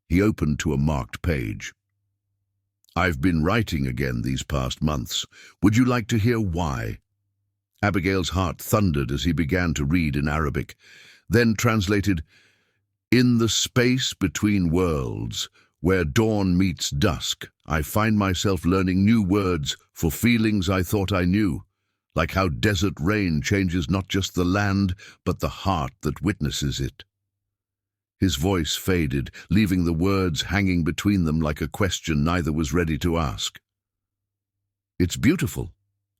A: He opened to a marked page. "I've been writing again these past months. Would you like to hear why?" Abigail's heart thundered as he began to read in Arabic, then translated, "In the space between worlds, where dawn meets dusk, I find myself learning new words for feelings I thought I knew, like how desert rain changes not just the land, but the heart that witnesses it." His voice faded, leaving the words hanging between them like a question neither was ready to ask. "It's beautiful,"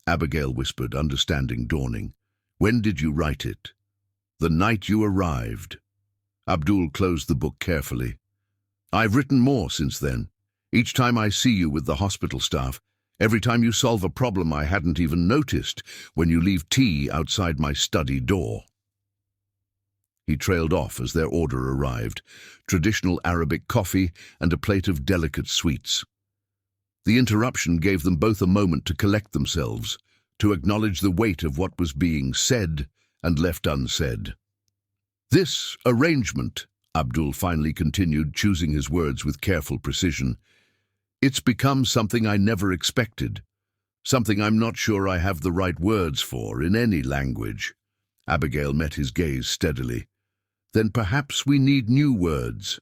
A: Abigail whispered, understanding dawning. "When did you write it?" "The night you arrived." Abdul closed the book carefully. "I've written more since then. Each time I see you with the hospital staff, every time you solve a problem I hadn't even noticed, when you leave tea outside my study door." He trailed off as their order arrived, traditional Arabic coffee and a plate of delicate sweets. The interruption gave them both a moment to collect themselves, to acknowledge the weight of what was being said and left unsaid. "This arrangement," Abdul finally continued, choosing his words with careful precision, "it's become something I never expected, something I'm not sure I have the right words for in any language." Abigail met his gaze steadily. "Then perhaps we need new words."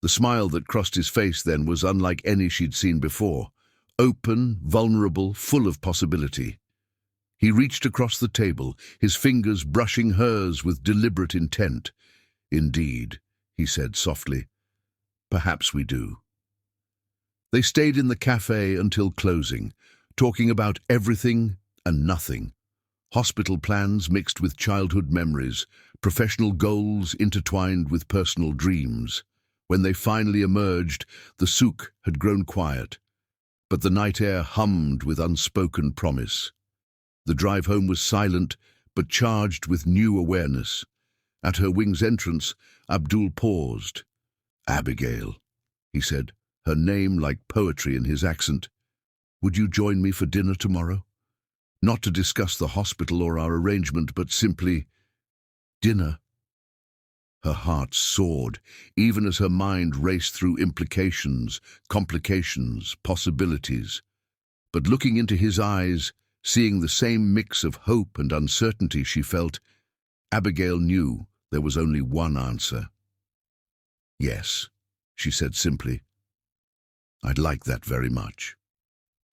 A: The smile that crossed his face then was unlike any she'd seen before, open, vulnerable, full of possibility. He reached across the table, his fingers brushing hers with deliberate intent. "Indeed," he said softly, "perhaps we do." They stayed in the cafe until closing, talking about everything and nothing. Hospital plans mixed with childhood memories, professional goals intertwined with personal dreams. When they finally emerged, the souk had grown quiet, but the night air hummed with unspoken promise. The drive home was silent, but charged with new awareness. At her wing's entrance, Abdul paused. "Abigail," he said, her name like poetry in his accent. "Would you join me for dinner tomorrow? Not to discuss the hospital or our arrangement, but simply dinner." Her heart soared, even as her mind raced through implications, complications, possibilities. But looking into his eyes, seeing the same mix of hope and uncertainty she felt, Abigail knew there was only one answer. "Yes," she said simply. "I'd like that very much."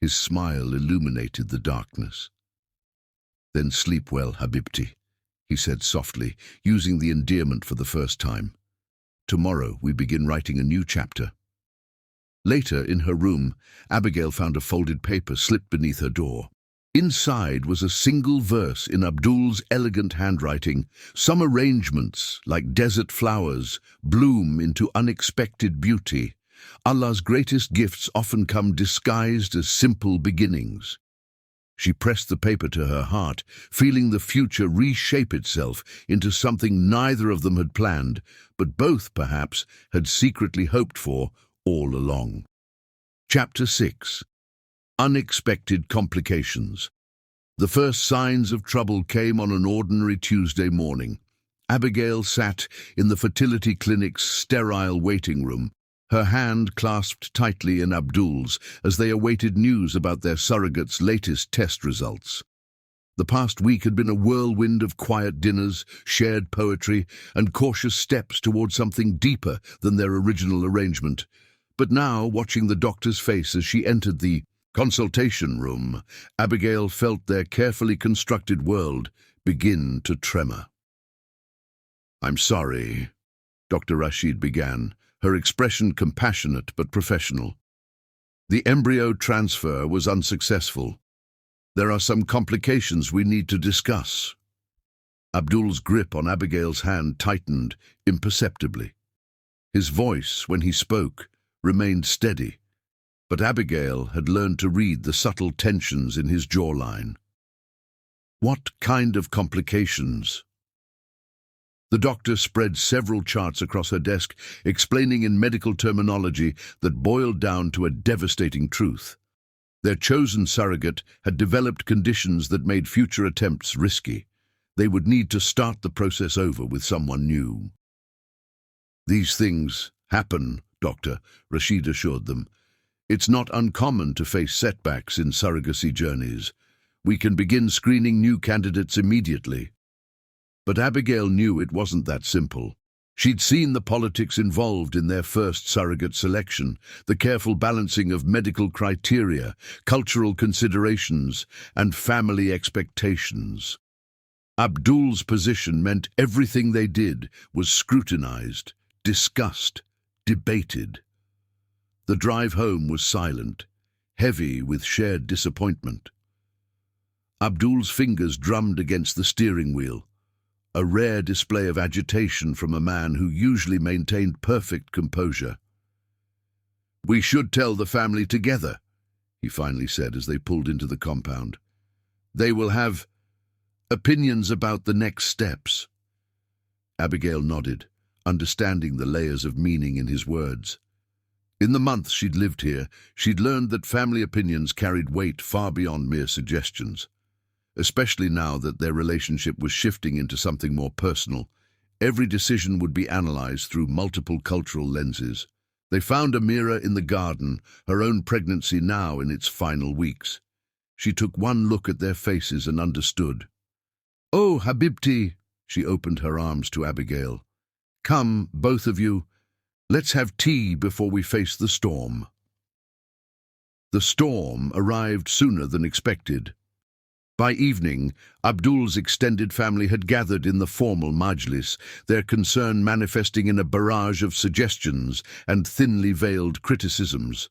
A: His smile illuminated the darkness. "Then sleep well, Habibti," he said softly, using the endearment for the first time. "Tomorrow we begin writing a new chapter." Later, in her room, Abigail found a folded paper slipped beneath her door. Inside was a single verse in Abdul's elegant handwriting. "Some arrangements, like desert flowers, bloom into unexpected beauty. Allah's greatest gifts often come disguised as simple beginnings." She pressed the paper to her heart, feeling the future reshape itself into something neither of them had planned, but both, perhaps, had secretly hoped for all along. Chapter 6. Unexpected Complications. The first signs of trouble came on an ordinary Tuesday morning. Abigail sat in the fertility clinic's sterile waiting room, her hand clasped tightly in Abdul's as they awaited news about their surrogate's latest test results. The past week had been a whirlwind of quiet dinners, shared poetry, and cautious steps toward something deeper than their original arrangement. But now, watching the doctor's face as she entered the Consultation room. Abigail felt their carefully constructed world begin to tremor. "I'm sorry," Dr. Rashid began, her expression compassionate but professional. "The embryo transfer was unsuccessful. There are some complications we need to discuss." Abdul's grip on Abigail's hand tightened imperceptibly. His voice, when he spoke, remained steady, but Abigail had learned to read the subtle tensions in his jawline. "What kind of complications?" The doctor spread several charts across her desk, explaining in medical terminology that boiled down to a devastating truth. Their chosen surrogate had developed conditions that made future attempts risky. They would need to start the process over with someone new. "These things happen, Doctor," Rashid assured them. "It's not uncommon to face setbacks in surrogacy journeys. We can begin screening new candidates immediately." But Abigail knew it wasn't that simple. She'd seen the politics involved in their first surrogate selection, the careful balancing of medical criteria, cultural considerations, and family expectations. Abdul's position meant everything they did was scrutinized, discussed, debated. The drive home was silent, heavy with shared disappointment. Abdul's fingers drummed against the steering wheel, a rare display of agitation from a man who usually maintained perfect composure. "We should tell the family together," he finally said as they pulled into the compound. "They will have opinions about the next steps." Abigail nodded, understanding the layers of meaning in his words. In the months she'd lived here, she'd learned that family opinions carried weight far beyond mere suggestions. Especially now that their relationship was shifting into something more personal, every decision would be analyzed through multiple cultural lenses. They found Amira in the garden, her own pregnancy now in its final weeks. She took one look at their faces and understood. "Oh, Habibti," she opened her arms to Abigail. "Come, both of you. Let's have tea before we face the storm." The storm arrived sooner than expected. By evening, Abdul's extended family had gathered in the formal majlis, their concern manifesting in a barrage of suggestions and thinly veiled criticisms.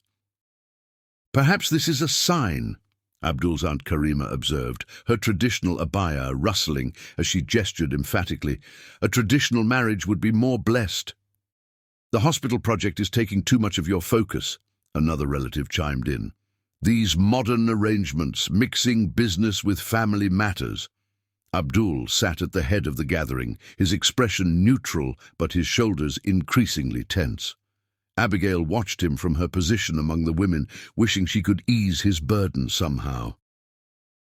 A: "Perhaps this is a sign," Abdul's Aunt Karima observed, her traditional abaya rustling as she gestured emphatically. "A traditional marriage would be more blessed." "The hospital project is taking too much of your focus," another relative chimed in. "These modern arrangements, mixing business with family matters." Abdul sat at the head of the gathering, his expression neutral but his shoulders increasingly tense. Abigail watched him from her position among the women, wishing she could ease his burden somehow.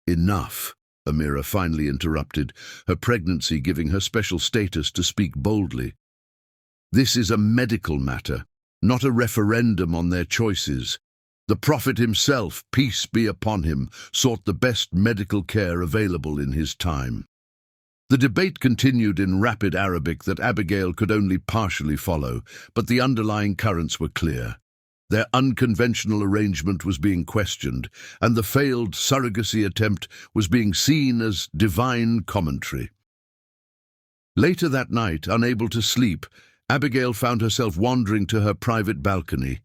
A: "Enough," Amira finally interrupted, her pregnancy giving her special status to speak boldly. "This is a medical matter, not a referendum on their choices. The Prophet himself, peace be upon him, sought the best medical care available in his time." The debate continued in rapid Arabic that Abigail could only partially follow, but the underlying currents were clear. Their unconventional arrangement was being questioned, and the failed surrogacy attempt was being seen as divine commentary. Later that night, unable to sleep, Abigail found herself wandering to her private balcony.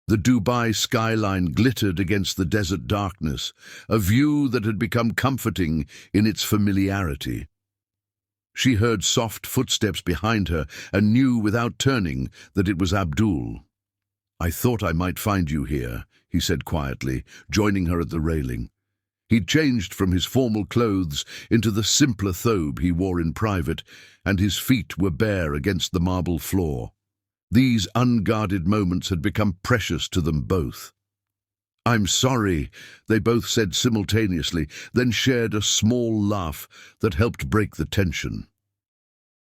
A: The Dubai skyline glittered against the desert darkness, a view that had become comforting in its familiarity. She heard soft footsteps behind her and knew without turning that it was Abdul. "I thought I might find you here," he said quietly, joining her at the railing. He'd changed from his formal clothes into the simpler thobe he wore in private, and his feet were bare against the marble floor. These unguarded moments had become precious to them both. "I'm sorry," they both said simultaneously, then shared a small laugh that helped break the tension.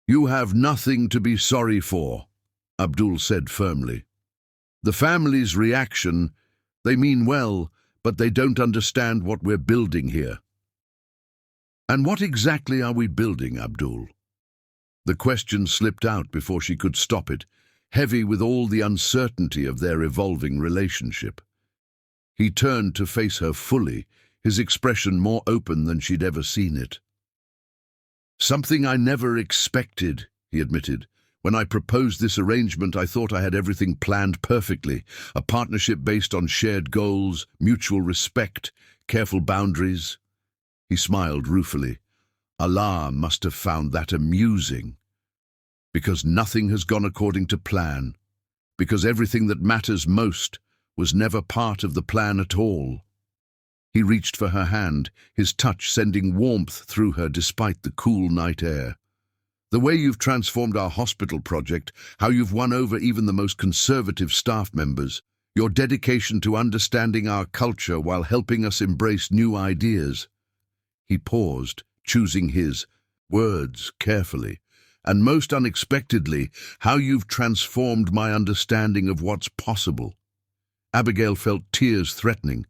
A: "You have nothing to be sorry for," Abdul said firmly. "The family's reaction, they mean well, but they don't understand what we're building here." "And what exactly are we building, Abdul?" The question slipped out before she could stop it, heavy with all the uncertainty of their evolving relationship. He turned to face her fully, his expression more open than she'd ever seen it. "Something I never expected," he admitted. "When I proposed this arrangement, I thought I had everything planned perfectly. A partnership based on shared goals, mutual respect, careful boundaries." He smiled ruefully. "Allah must have found that amusing. Because nothing has gone according to plan. Because everything that matters most was never part of the plan at all." He reached for her hand, his touch sending warmth through her despite the cool night air. "The way you've transformed our hospital project, how you've won over even the most conservative staff members, your dedication to understanding our culture while helping us embrace new ideas." He paused, choosing his words carefully. "And most unexpectedly, how you've transformed my understanding of what's possible." Abigail felt tears threatening.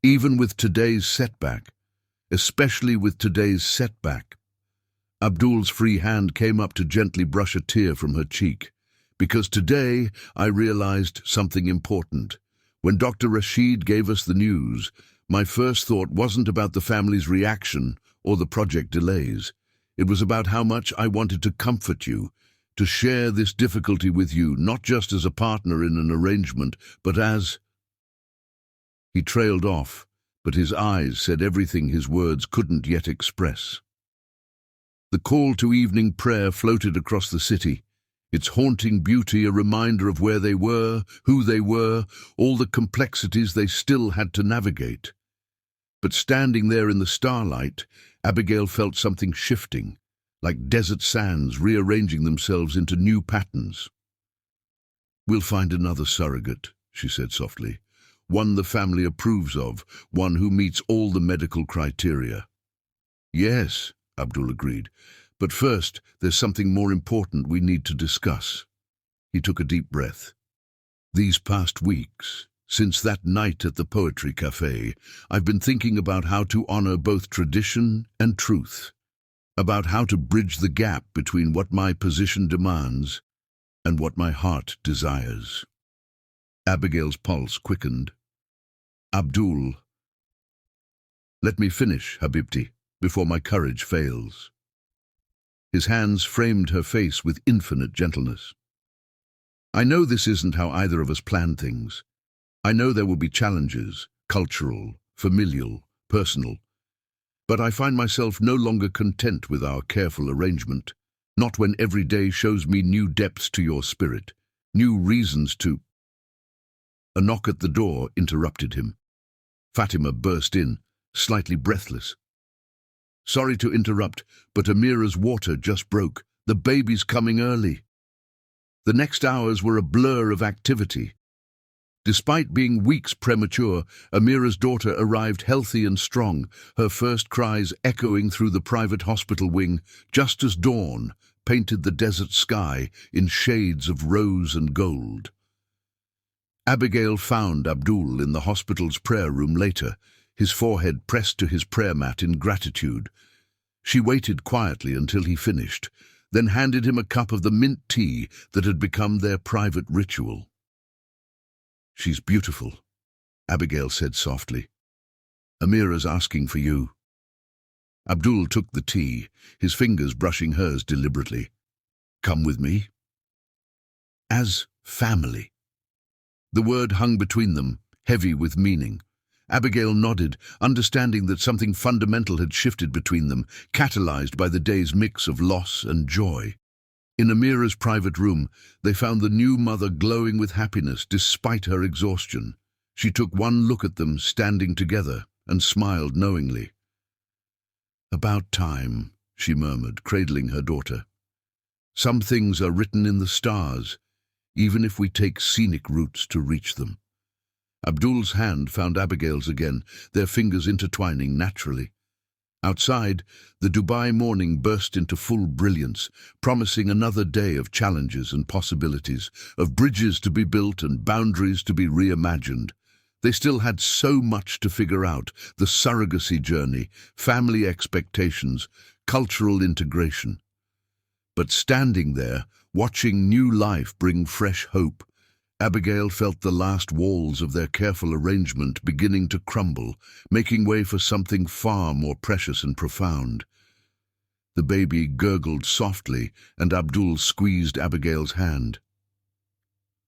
A: Even with today's setback, especially with today's setback. Abdul's free hand came up to gently brush a tear from her cheek. "Because today I realized something important. When Dr. Rashid gave us the news, my first thought wasn't about the family's reaction or the project delays. It was about how much I wanted to comfort you, to share this difficulty with you, not just as a partner in an arrangement, but as—" He trailed off, but his eyes said everything his words couldn't yet express. The call to evening prayer floated across the city, its haunting beauty a reminder of where they were, who they were, all the complexities they still had to navigate. But standing there in the starlight, Abigail felt something shifting, like desert sands rearranging themselves into new patterns. "We'll find another surrogate," she said softly. "One the family approves of, one who meets all the medical criteria." "Yes," Abdul agreed. "But first, there's something more important we need to discuss." He took a deep breath. "These past weeks, since that night at the Poetry Cafe, I've been thinking about how to honor both tradition and truth, about how to bridge the gap between what my position demands and what my heart desires." Abigail's pulse quickened. "Abdul, let me finish, Habibti, before my courage fails." His hands framed her face with infinite gentleness. "I know this isn't how either of us planned things. I know there will be challenges, cultural, familial, personal. But I find myself no longer content with our careful arrangement, not when every day shows me new depths to your spirit, new reasons to—" A knock at the door interrupted him. Fatima burst in, slightly breathless. "Sorry to interrupt, but Amira's water just broke. The baby's coming early." The next hours were a blur of activity. Despite being weeks premature, Amira's daughter arrived healthy and strong, her first cries echoing through the private hospital wing, just as dawn painted the desert sky in shades of rose and gold. Abigail found Abdul in the hospital's prayer room later, his forehead pressed to his prayer mat in gratitude. She waited quietly until he finished, then handed him a cup of the mint tea that had become their private ritual. "She's beautiful," Abigail said softly. "Amira's asking for you." Abdul took the tea, his fingers brushing hers deliberately. "Come with me?" "As family." The word hung between them, heavy with meaning. Abigail nodded, understanding that something fundamental had shifted between them, catalyzed by the day's mix of loss and joy. In Amira's private room, they found the new mother glowing with happiness despite her exhaustion. She took one look at them standing together and smiled knowingly. "About time," she murmured, cradling her daughter. "Some things are written in the stars, even if we take scenic routes to reach them." Abdul's hand found Abigail's again, their fingers intertwining naturally. Outside, the Dubai morning burst into full brilliance, promising another day of challenges and possibilities, of bridges to be built and boundaries to be reimagined. They still had so much to figure out: the surrogacy journey, family expectations, cultural integration. But standing there, watching new life bring fresh hope, Abigail felt the last walls of their careful arrangement beginning to crumble, making way for something far more precious and profound. The baby gurgled softly, and Abdul squeezed Abigail's hand.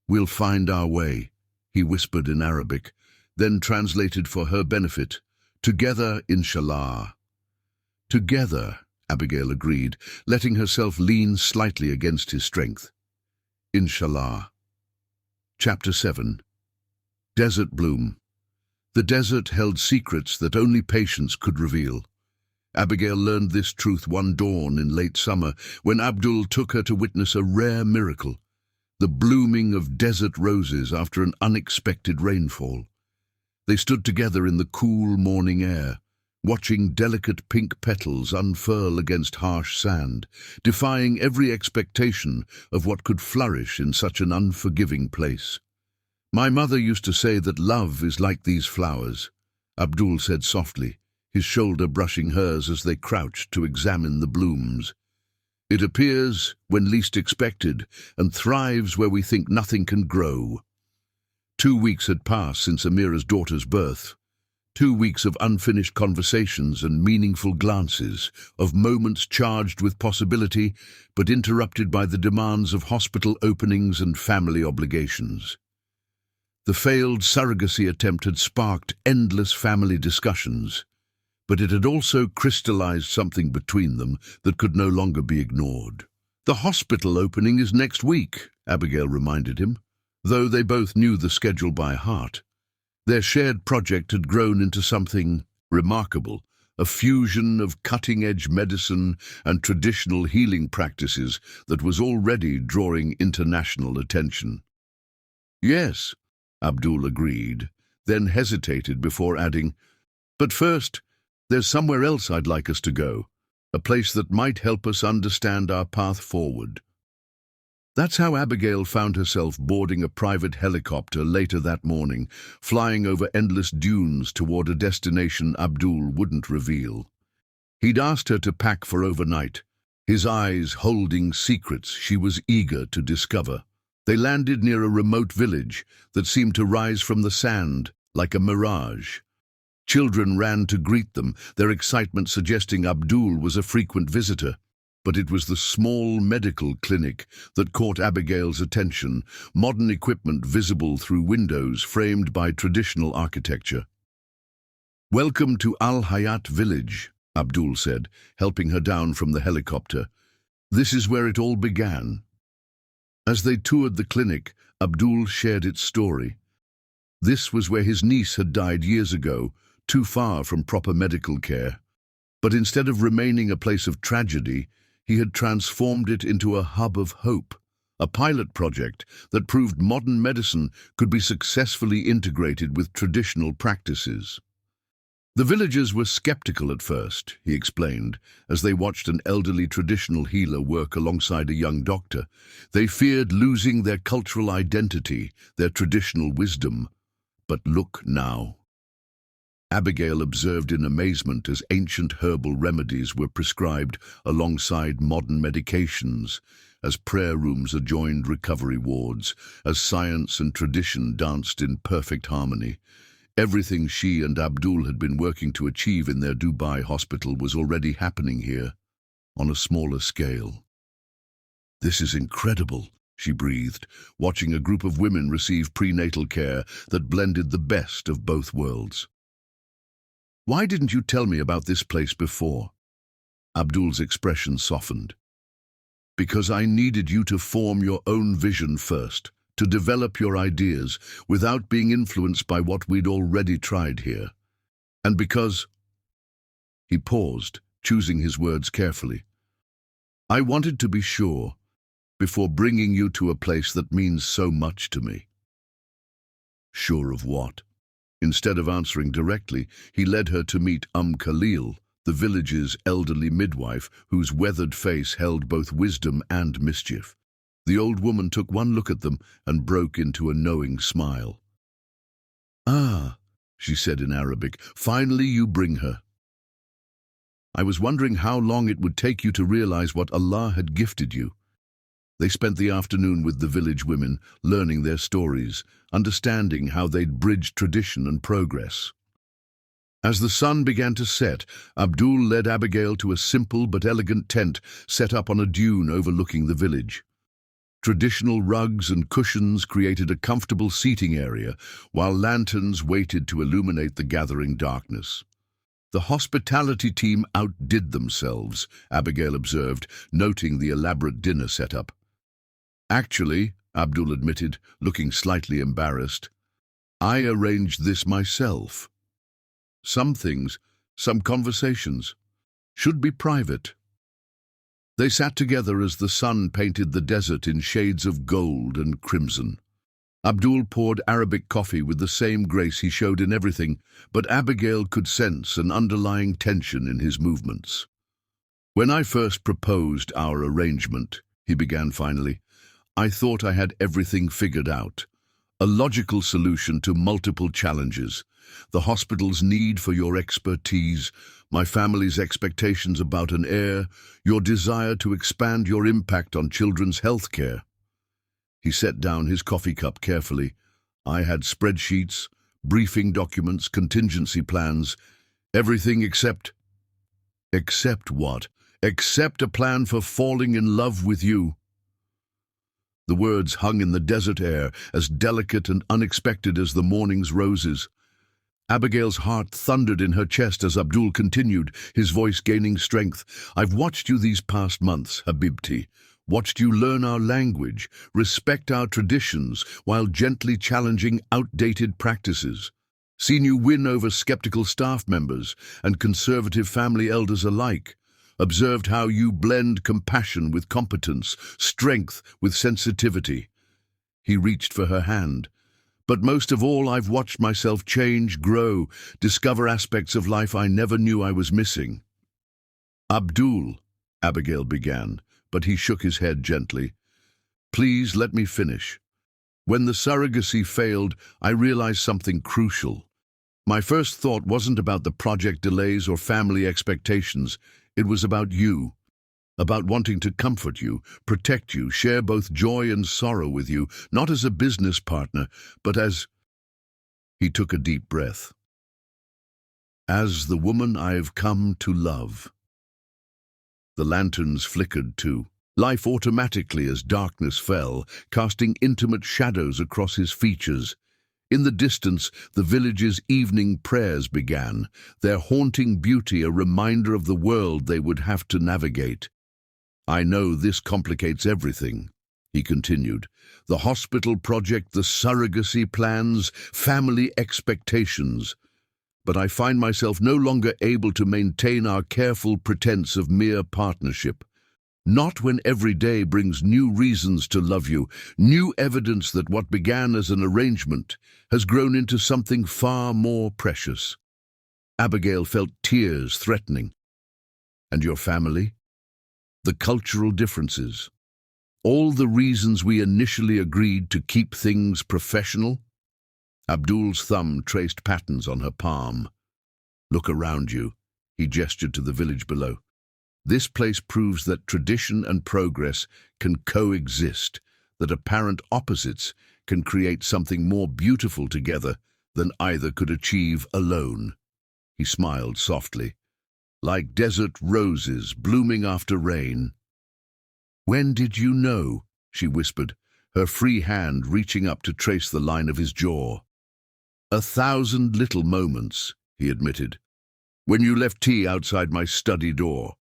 A: "We'll find our way," he whispered in Arabic, then translated for her benefit. "Together, inshallah." "Together," Abigail agreed, letting herself lean slightly against his strength. "Inshallah." Chapter 7. Desert Bloom. The desert held secrets that only patience could reveal. Abigail learned this truth one dawn in late summer when Abdul took her to witness a rare miracle, the blooming of desert roses after an unexpected rainfall. They stood together in the cool morning air, watching delicate pink petals unfurl against harsh sand, defying every expectation of what could flourish in such an unforgiving place. "My mother used to say that love is like these flowers," Abdul said softly, his shoulder brushing hers as they crouched to examine the blooms. "It appears when least expected and thrives where we think nothing can grow." 2 weeks had passed since Amira's daughter's birth. 2 weeks of unfinished conversations and meaningful glances, of moments charged with possibility, but interrupted by the demands of hospital openings and family obligations. The failed surrogacy attempt had sparked endless family discussions, but it had also crystallized something between them that could no longer be ignored. "The hospital opening is next week," Abigail reminded him, though they both knew the schedule by heart. Their shared project had grown into something remarkable, a fusion of cutting-edge medicine and traditional healing practices that was already drawing international attention. "Yes," Abdul agreed, then hesitated before adding, "But first, there's somewhere else I'd like us to go, a place that might help us understand our path forward." That's how Abigail found herself boarding a private helicopter later that morning, flying over endless dunes toward a destination Abdul wouldn't reveal. He'd asked her to pack for overnight, his eyes holding secrets she was eager to discover. They landed near a remote village that seemed to rise from the sand like a mirage. Children ran to greet them, their excitement suggesting Abdul was a frequent visitor. But it was the small medical clinic that caught Abigail's attention, modern equipment visible through windows framed by traditional architecture. "Welcome to Al Hayat village," Abdul said, helping her down from the helicopter. "This is where it all began." As they toured the clinic, Abdul shared its story. This was where his niece had died years ago, too far from proper medical care. But instead of remaining a place of tragedy, he had transformed it into a hub of hope, a pilot project that proved modern medicine could be successfully integrated with traditional practices. The villagers were skeptical at first, he explained, as they watched an elderly traditional healer work alongside a young doctor. They feared losing their cultural identity, their traditional wisdom. But look now. Abigail observed in amazement as ancient herbal remedies were prescribed alongside modern medications, as prayer rooms adjoined recovery wards, as science and tradition danced in perfect harmony. Everything she and Abdul had been working to achieve in their Dubai hospital was already happening here, on a smaller scale. "This is incredible," she breathed, watching a group of women receive prenatal care that blended the best of both worlds. "Why didn't you tell me about this place before?" Abdul's expression softened. "Because I needed you to form your own vision first, to develop your ideas without being influenced by what we'd already tried here. And because—" He paused, choosing his words carefully. "I wanted to be sure, before bringing you to a place that means so much to me." Sure of what? Instead of answering directly, he led her to meet Khalil, the village's elderly midwife, whose weathered face held both wisdom and mischief. The old woman took one look at them and broke into a knowing smile. "Ah," she said in Arabic, "finally you bring her. I was wondering how long it would take you to realize what Allah had gifted you." They spent the afternoon with the village women, learning their stories, understanding how they'd bridged tradition and progress. As the sun began to set, Abdul led Abigail to a simple but elegant tent set up on a dune overlooking the village. Traditional rugs and cushions created a comfortable seating area, while lanterns waited to illuminate the gathering darkness. The hospitality team outdid themselves, Abigail observed, noting the elaborate dinner setup. Actually, Abdul admitted, looking slightly embarrassed, I arranged this myself. Some things, some conversations, should be private. They sat together as the sun painted the desert in shades of gold and crimson. Abdul poured Arabic coffee with the same grace he showed in everything, but Abigail could sense an underlying tension in his movements. When I first proposed our arrangement, he began finally, I thought I had everything figured out. A logical solution to multiple challenges. The hospital's need for your expertise, my family's expectations about an heir, your desire to expand your impact on children's health care. He set down his coffee cup carefully. I had spreadsheets, briefing documents, contingency plans, everything except... Except what? Except a plan for falling in love with you. The words hung in the desert air, as delicate and unexpected as the morning's roses. Abigail's heart thundered in her chest as Abdul continued, his voice gaining strength. I've watched you these past months, Habibti. Watched you learn our language, respect our traditions, while gently challenging outdated practices. Seen you win over skeptical staff members and conservative family elders alike. Observed how you blend compassion with competence, strength with sensitivity. He reached for her hand. But most of all, I've watched myself change, grow, discover aspects of life I never knew I was missing. Abdul, Abigail began, but he shook his head gently. Please let me finish. When the surrogacy failed, I realized something crucial. My first thought wasn't about the project delays or family expectations. It was about you. About wanting to comfort you, protect you, share both joy and sorrow with you, not as a business partner, but as... He took a deep breath. As the woman I've come to love. The lanterns flickered too, life automatically as darkness fell, casting intimate shadows across his features. In the distance, the village's evening prayers began, their haunting beauty a reminder of the world they would have to navigate. I know this complicates everything, he continued. The hospital project, the surrogacy plans, family expectations. But I find myself no longer able to maintain our careful pretense of mere partnership. Not when every day brings new reasons to love you, new evidence that what began as an arrangement has grown into something far more precious. Abigail felt tears threatening. And your family? The cultural differences. All the reasons we initially agreed to keep things professional? Abdul's thumb traced patterns on her palm. Look around you, he gestured to the village below. This place proves that tradition and progress can coexist, that apparent opposites can create something more beautiful together than either could achieve alone. He smiled softly. Like desert roses blooming after rain. When did you know? She whispered, her free hand reaching up to trace the line of his jaw. 1,000 little moments, he admitted. When you left tea outside my study door.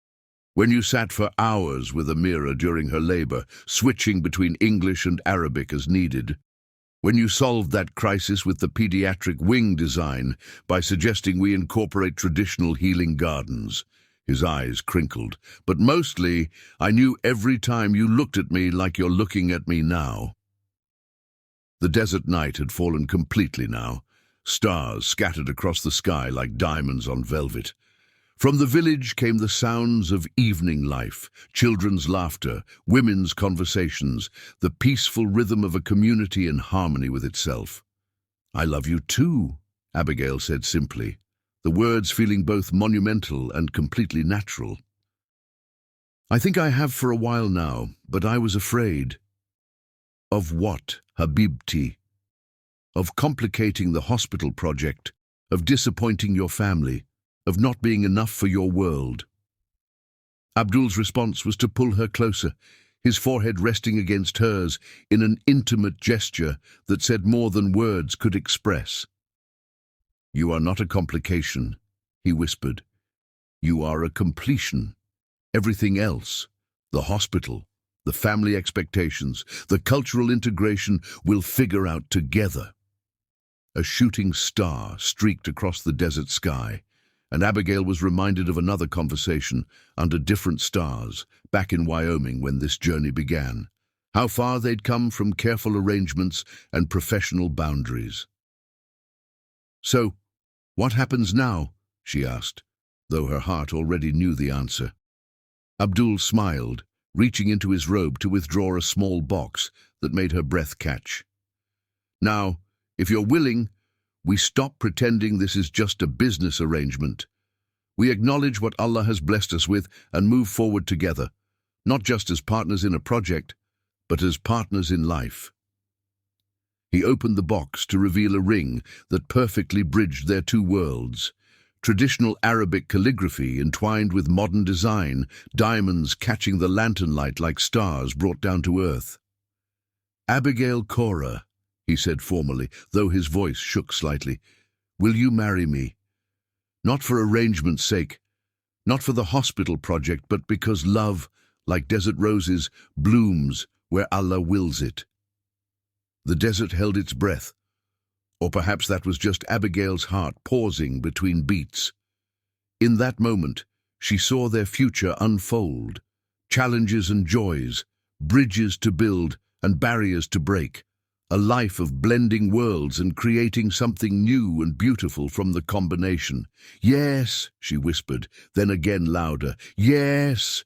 A: When you sat for hours with Amira during her labor, switching between English and Arabic as needed. When you solved that crisis with the pediatric wing design by suggesting we incorporate traditional healing gardens. His eyes crinkled. But mostly, I knew every time you looked at me like you're looking at me now. The desert night had fallen completely now. Stars scattered across the sky like diamonds on velvet. From the village came the sounds of evening life, children's laughter, women's conversations, the peaceful rhythm of a community in harmony with itself. I love you too, Abigail said simply, the words feeling both monumental and completely natural. I think I have for a while now, but I was afraid. Of what, Habibti? Of complicating the hospital project, of disappointing your family, of not being enough for your world. Abdul's response was to pull her closer, his forehead resting against hers in an intimate gesture that said more than words could express. "You are not a complication," he whispered. "You are a completion. Everything else, the hospital, the family expectations, the cultural integration, will figure out together." A shooting star streaked across the desert sky, and Abigail was reminded of another conversation under different stars back in Wyoming when this journey began. How far they'd come from careful arrangements and professional boundaries. "So, what happens now?" she asked, though her heart already knew the answer. Abdul smiled, reaching into his robe to withdraw a small box that made her breath catch. "Now, if you're willing, we stop pretending this is just a business arrangement. We acknowledge what Allah has blessed us with and move forward together, not just as partners in a project, but as partners in life." He opened the box to reveal a ring that perfectly bridged their two worlds. Traditional Arabic calligraphy entwined with modern design, diamonds catching the lantern light like stars brought down to earth. "Abigail Cora," he said formally, though his voice shook slightly, "will you marry me? Not for arrangement's sake, not for the hospital project, but because love, like desert roses, blooms where Allah wills it." The desert held its breath. Or perhaps that was just Abigail's heart pausing between beats. In that moment, she saw their future unfold. Challenges and joys, bridges to build and barriers to break. A life of blending worlds and creating something new and beautiful from the combination. "Yes," she whispered, then again louder, "Yes."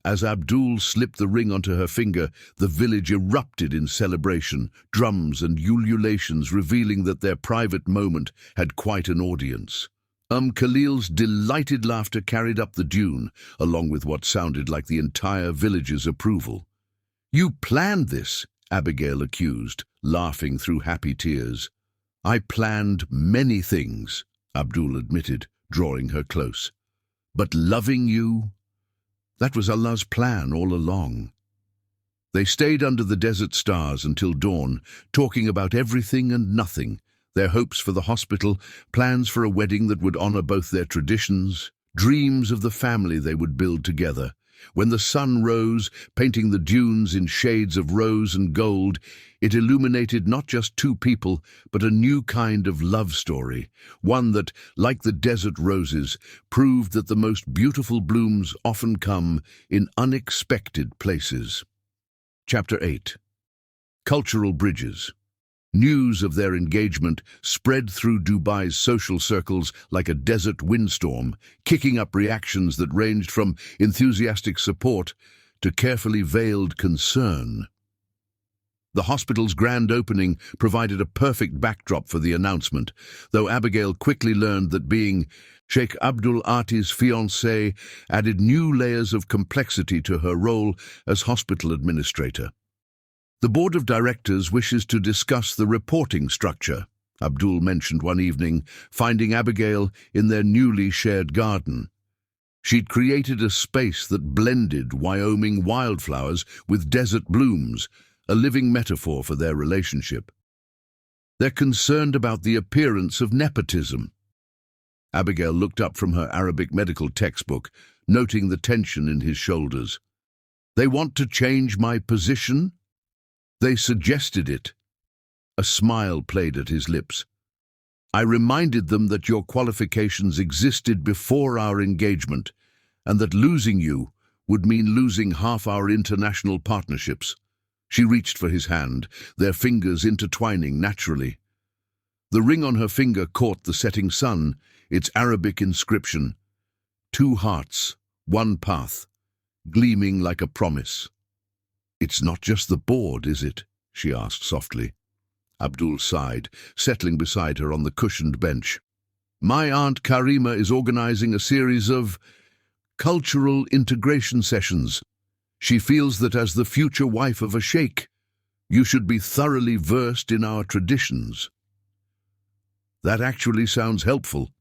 A: As Abdul slipped the ring onto her finger, the village erupted in celebration, drums and ululations revealing that their private moment had quite an audience. Khalil's delighted laughter carried up the dune, along with what sounded like the entire village's approval. "You planned this," Abigail accused, laughing through happy tears. "I planned many things," Abdul admitted, drawing her close. "But loving you? That was Allah's plan all along." They stayed under the desert stars until dawn, talking about everything and nothing, their hopes for the hospital, plans for a wedding that would honor both their traditions, dreams of the family they would build together. When the sun rose, painting the dunes in shades of rose and gold, it illuminated not just two people, but a new kind of love story, one that, like the desert roses, proved that the most beautiful blooms often come in unexpected places. Chapter 8. Cultural Bridges. News of their engagement spread through Dubai's social circles like a desert windstorm, kicking up reactions that ranged from enthusiastic support to carefully veiled concern. The hospital's grand opening provided a perfect backdrop for the announcement, though Abigail quickly learned that being Sheikh Abdul Ati's fiancée added new layers of complexity to her role as hospital administrator. "The board of directors wishes to discuss the reporting structure," Abdul mentioned one evening, finding Abigail in their newly shared garden. She'd created a space that blended Wyoming wildflowers with desert blooms, a living metaphor for their relationship. "They're concerned about the appearance of nepotism." Abigail looked up from her Arabic medical textbook, noting the tension in his shoulders. "They want to change my position? They suggested it." A smile played at his lips. "I reminded them that your qualifications existed before our engagement, and that losing you would mean losing half our international partnerships." She reached for his hand, their fingers intertwining naturally. The ring on her finger caught the setting sun, its Arabic inscription, "Two hearts, one path," gleaming like a promise. "It's not just the board, is it?" she asked softly. Abdul sighed, settling beside her on the cushioned bench. "My Aunt Karima is organizing a series of cultural integration sessions. She feels that as the future wife of a sheikh, you should be thoroughly versed in our traditions. That actually sounds helpful,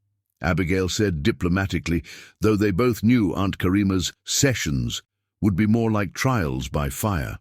A: Abigail said diplomatically, though they both knew Aunt Karima's sessions would be more like trials by fire.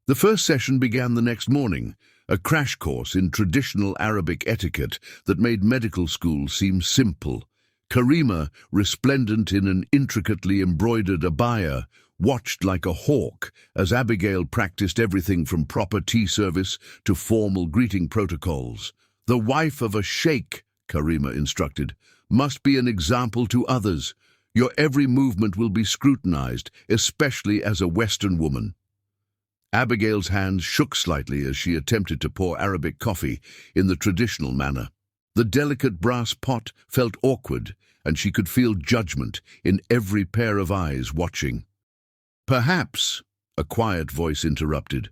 A: The first session began the next morning, a crash course in traditional Arabic etiquette that made medical school seem simple. Karima, resplendent in an intricately embroidered abaya, watched like a hawk as Abigail practiced everything from proper tea service to formal greeting protocols. The wife of a sheikh, Karima instructed, must be an example to others. Your every movement will be scrutinized, especially as a Western woman. Abigail's hands shook slightly as she attempted to pour Arabic coffee in the traditional manner. The delicate brass pot felt awkward, and she could feel judgment in every pair of eyes watching. Perhaps, a quiet voice interrupted,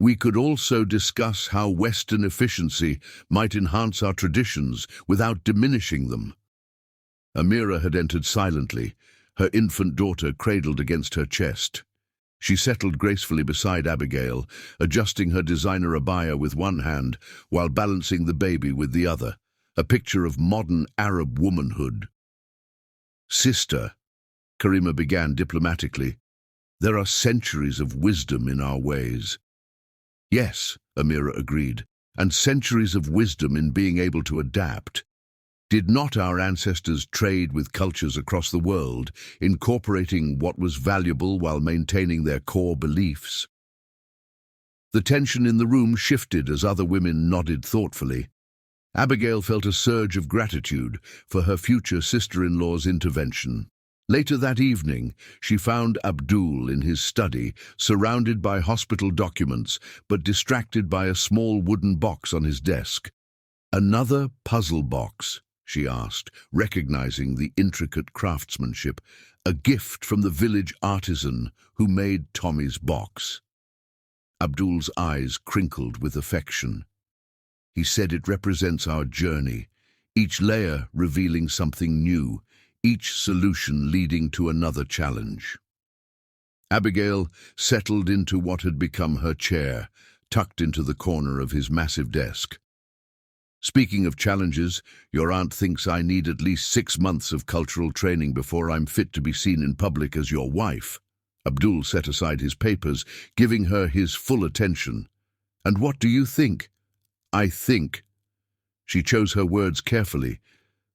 A: we could also discuss how Western efficiency might enhance our traditions without diminishing them. Amira had entered silently, her infant daughter cradled against her chest. She settled gracefully beside Abigail, adjusting her designer abaya with one hand while balancing the baby with the other, a picture of modern Arab womanhood. Sister, Karima began diplomatically, there are centuries of wisdom in our ways. Yes, Amira agreed, and centuries of wisdom in being able to adapt. Did not our ancestors trade with cultures across the world, incorporating what was valuable while maintaining their core beliefs? The tension in the room shifted as other women nodded thoughtfully. Abigail felt a surge of gratitude for her future sister-in-law's intervention. Later that evening, she found Abdul in his study, surrounded by hospital documents, but distracted by a small wooden box on his desk. Another puzzle box, she asked, recognizing the intricate craftsmanship, a gift from the village artisan who made Tommy's box. Abdul's eyes crinkled with affection. He said it represents our journey, each layer revealing something new, each solution leading to another challenge. Abigail settled into what had become her chair, tucked into the corner of his massive desk. Speaking of challenges, your aunt thinks I need at least 6 months of cultural training before I'm fit to be seen in public as your wife. Abdul set aside his papers, giving her his full attention. And what do you think? I think, she chose her words carefully,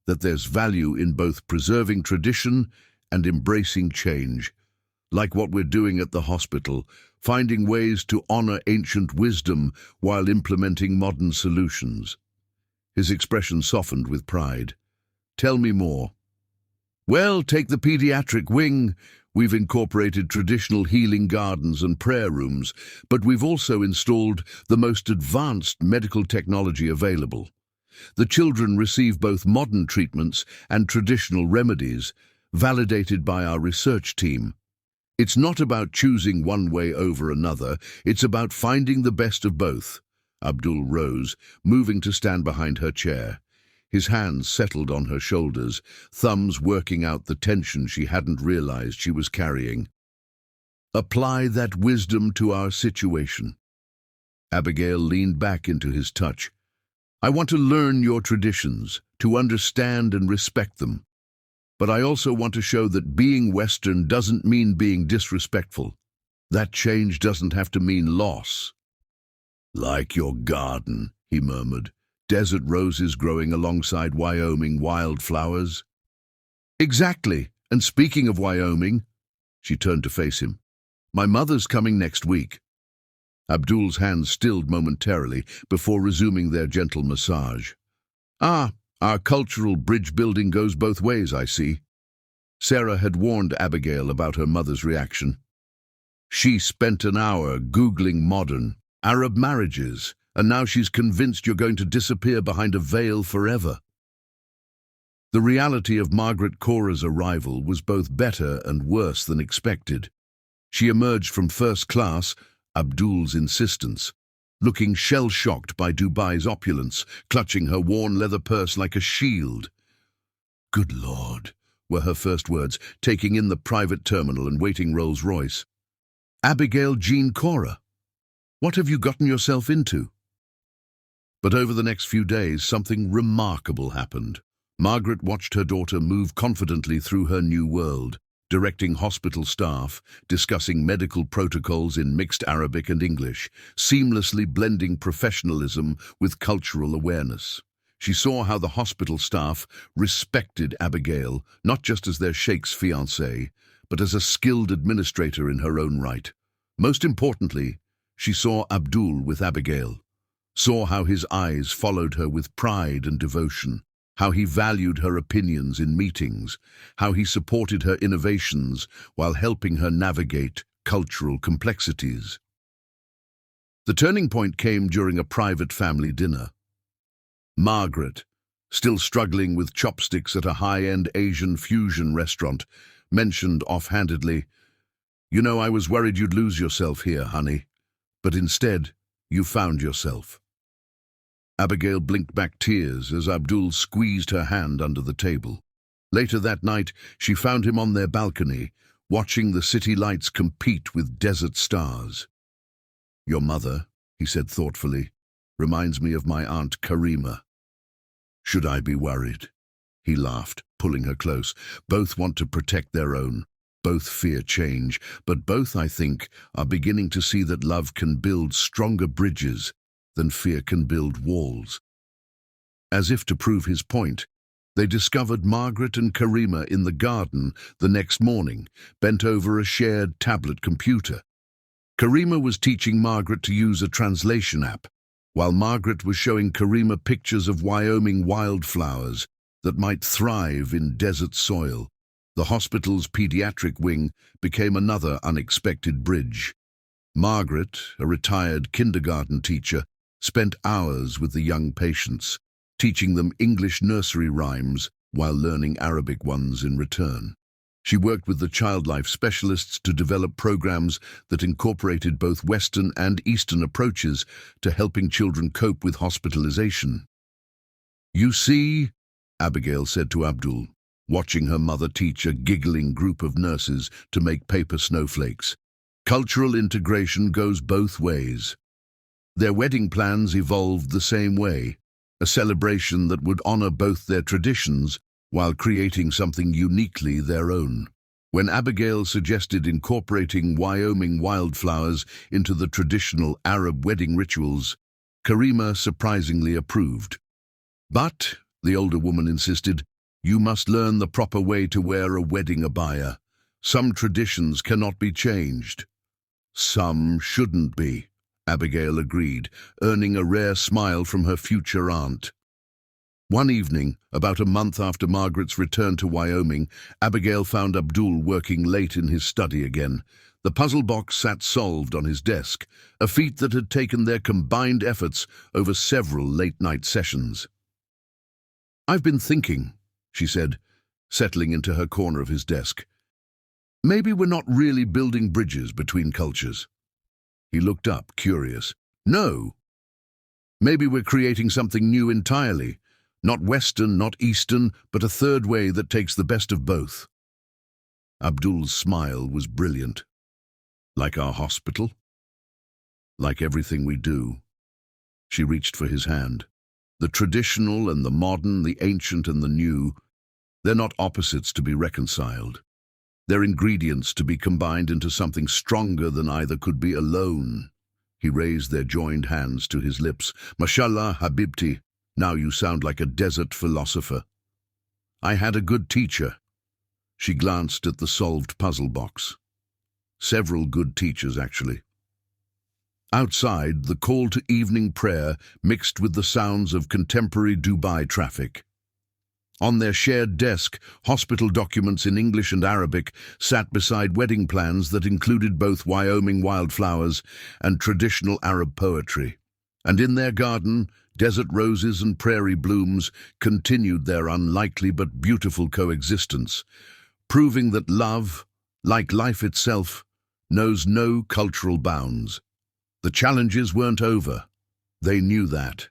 A: that there's value in both preserving tradition and embracing change, like what we're doing at the hospital, finding ways to honor ancient wisdom while implementing modern solutions. His expression softened with pride. Tell me more. Well, take the pediatric wing. We've incorporated traditional healing gardens and prayer rooms, but we've also installed the most advanced medical technology available. The children receive both modern treatments and traditional remedies, validated by our research team. It's not about choosing one way over another, it's about finding the best of both. Abdul rose, moving to stand behind her chair. His hands settled on her shoulders, thumbs working out the tension she hadn't realized she was carrying. Apply that wisdom to our situation. Abigail leaned back into his touch. I want to learn your traditions, to understand and respect them. But I also want to show that being Western doesn't mean being disrespectful. That change doesn't have to mean loss. Like your garden, he murmured, desert roses growing alongside Wyoming wildflowers. Exactly, and speaking of Wyoming, she turned to face him, my mother's coming next week. Abdul's hands stilled momentarily before resuming their gentle massage. Ah, our cultural bridge building goes both ways, I see. Sarah had warned Abigail about her mother's reaction. She spent an hour Googling modern Arab marriages, and now she's convinced you're going to disappear behind a veil forever. The reality of Margaret Cora's arrival was both better and worse than expected. She emerged from first class, Abdul's insistence, looking shell-shocked by Dubai's opulence, clutching her worn leather purse like a shield. Good Lord, were her first words, taking in the private terminal and waiting Rolls-Royce. Abigail Jean Cora, what have you gotten yourself into? But over the next few days, something remarkable happened. Margaret watched her daughter move confidently through her new world, directing hospital staff, discussing medical protocols in mixed Arabic and English, seamlessly blending professionalism with cultural awareness. She saw how the hospital staff respected Abigail, not just as their Sheikh's fiancée, but as a skilled administrator in her own right. Most importantly, she saw Abdul with Abigail, saw how his eyes followed her with pride and devotion, how he valued her opinions in meetings, how he supported her innovations while helping her navigate cultural complexities. The turning point came during a private family dinner. Margaret, still struggling with chopsticks at a high-end Asian fusion restaurant, mentioned offhandedly, "You know, I was worried you'd lose yourself here, honey, but instead, you found yourself." Abigail blinked back tears as Abdul squeezed her hand under the table. Later that night, she found him on their balcony, watching the city lights compete with desert stars. "Your mother," he said thoughtfully, "reminds me of my Aunt Karima." "Should I be worried?" He laughed, pulling her close. "Both want to protect their own. Both fear change, but both, I think, are beginning to see that love can build stronger bridges than fear can build walls." As if to prove his point, they discovered Margaret and Karima in the garden the next morning, bent over a shared tablet computer. Karima was teaching Margaret to use a translation app, while Margaret was showing Karima pictures of Wyoming wildflowers that might thrive in desert soil. The hospital's pediatric wing became another unexpected bridge. Margaret, a retired kindergarten teacher, spent hours with the young patients, teaching them English nursery rhymes while learning Arabic ones in return. She worked with the child life specialists to develop programs that incorporated both Western and Eastern approaches to helping children cope with hospitalization. "You see," Abigail said to Abdul, watching her mother teach a giggling group of nurses to make paper snowflakes, "cultural integration goes both ways." Their wedding plans evolved the same way, a celebration that would honor both their traditions while creating something uniquely their own. When Abigail suggested incorporating Wyoming wildflowers into the traditional Arab wedding rituals, Karima surprisingly approved. "But," the older woman insisted, "you must learn the proper way to wear a wedding abaya. Some traditions cannot be changed." "Some shouldn't be," Abigail agreed, earning a rare smile from her future aunt. One evening, about a month after Margaret's return to Wyoming, Abigail found Abdul working late in his study again. The puzzle box sat solved on his desk, a feat that had taken their combined efforts over several late-night sessions. "I've been thinking," she said, settling into her corner of his desk. "Maybe we're not really building bridges between cultures." He looked up, curious. "No. Maybe we're creating something new entirely. Not Western, not Eastern, but a third way that takes the best of both." Abdul's smile was brilliant. "Like our hospital? Like everything we do." She reached for his hand. "The traditional and the modern, the ancient and the new, they're not opposites to be reconciled. They're ingredients to be combined into something stronger than either could be alone." He raised their joined hands to his lips. "Mashallah, Habibti, now you sound like a desert philosopher." "I had a good teacher." She glanced at the solved puzzle box. "Several good teachers, actually." Outside, the call to evening prayer mixed with the sounds of contemporary Dubai traffic. On their shared desk, hospital documents in English and Arabic sat beside wedding plans that included both Wyoming wildflowers and traditional Arab poetry. And in their garden, desert roses and prairie blooms continued their unlikely but beautiful coexistence, proving that love, like life itself, knows no cultural bounds. The challenges weren't over. They knew that.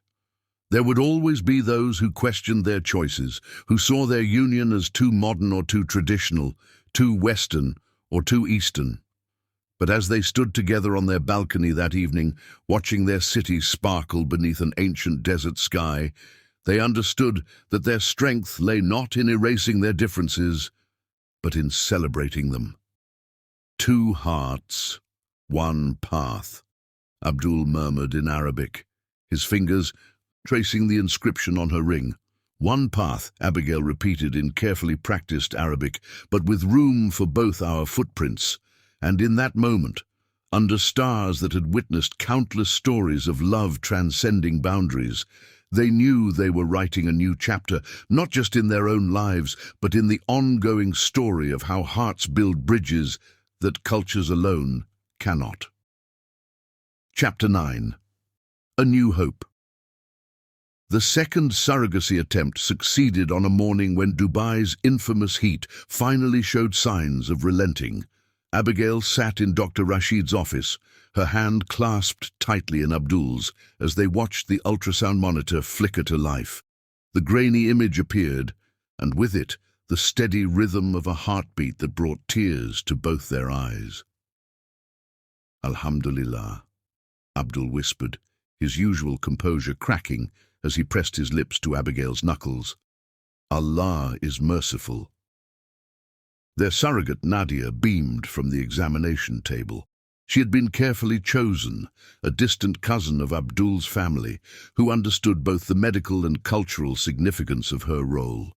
A: There would always be those who questioned their choices, who saw their union as too modern or too traditional, too Western or too Eastern. But as they stood together on their balcony that evening, watching their city sparkle beneath an ancient desert sky, they understood that their strength lay not in erasing their differences, but in celebrating them. Two hearts, one path, Abdul murmured in Arabic, his fingers tracing the inscription on her ring. One path, Abigail repeated in carefully practiced Arabic, but with room for both our footprints. And in that moment, under stars that had witnessed countless stories of love transcending boundaries, they knew they were writing a new chapter, not just in their own lives, but in the ongoing story of how hearts build bridges that cultures alone cannot. Chapter 9. A New Hope. The second surrogacy attempt succeeded on a morning when Dubai's infamous heat finally showed signs of relenting. Abigail sat in Dr. Rashid's office, her hand clasped tightly in Abdul's, as they watched the ultrasound monitor flicker to life. The grainy image appeared, and with it, the steady rhythm of a heartbeat that brought tears to both their eyes. "Alhamdulillah," Abdul whispered, his usual composure cracking as he pressed his lips to Abigail's knuckles. "Allah is merciful." Their surrogate, Nadia, beamed from the examination table. She had been carefully chosen, a distant cousin of Abdul's family, who understood both the medical and cultural significance of her role.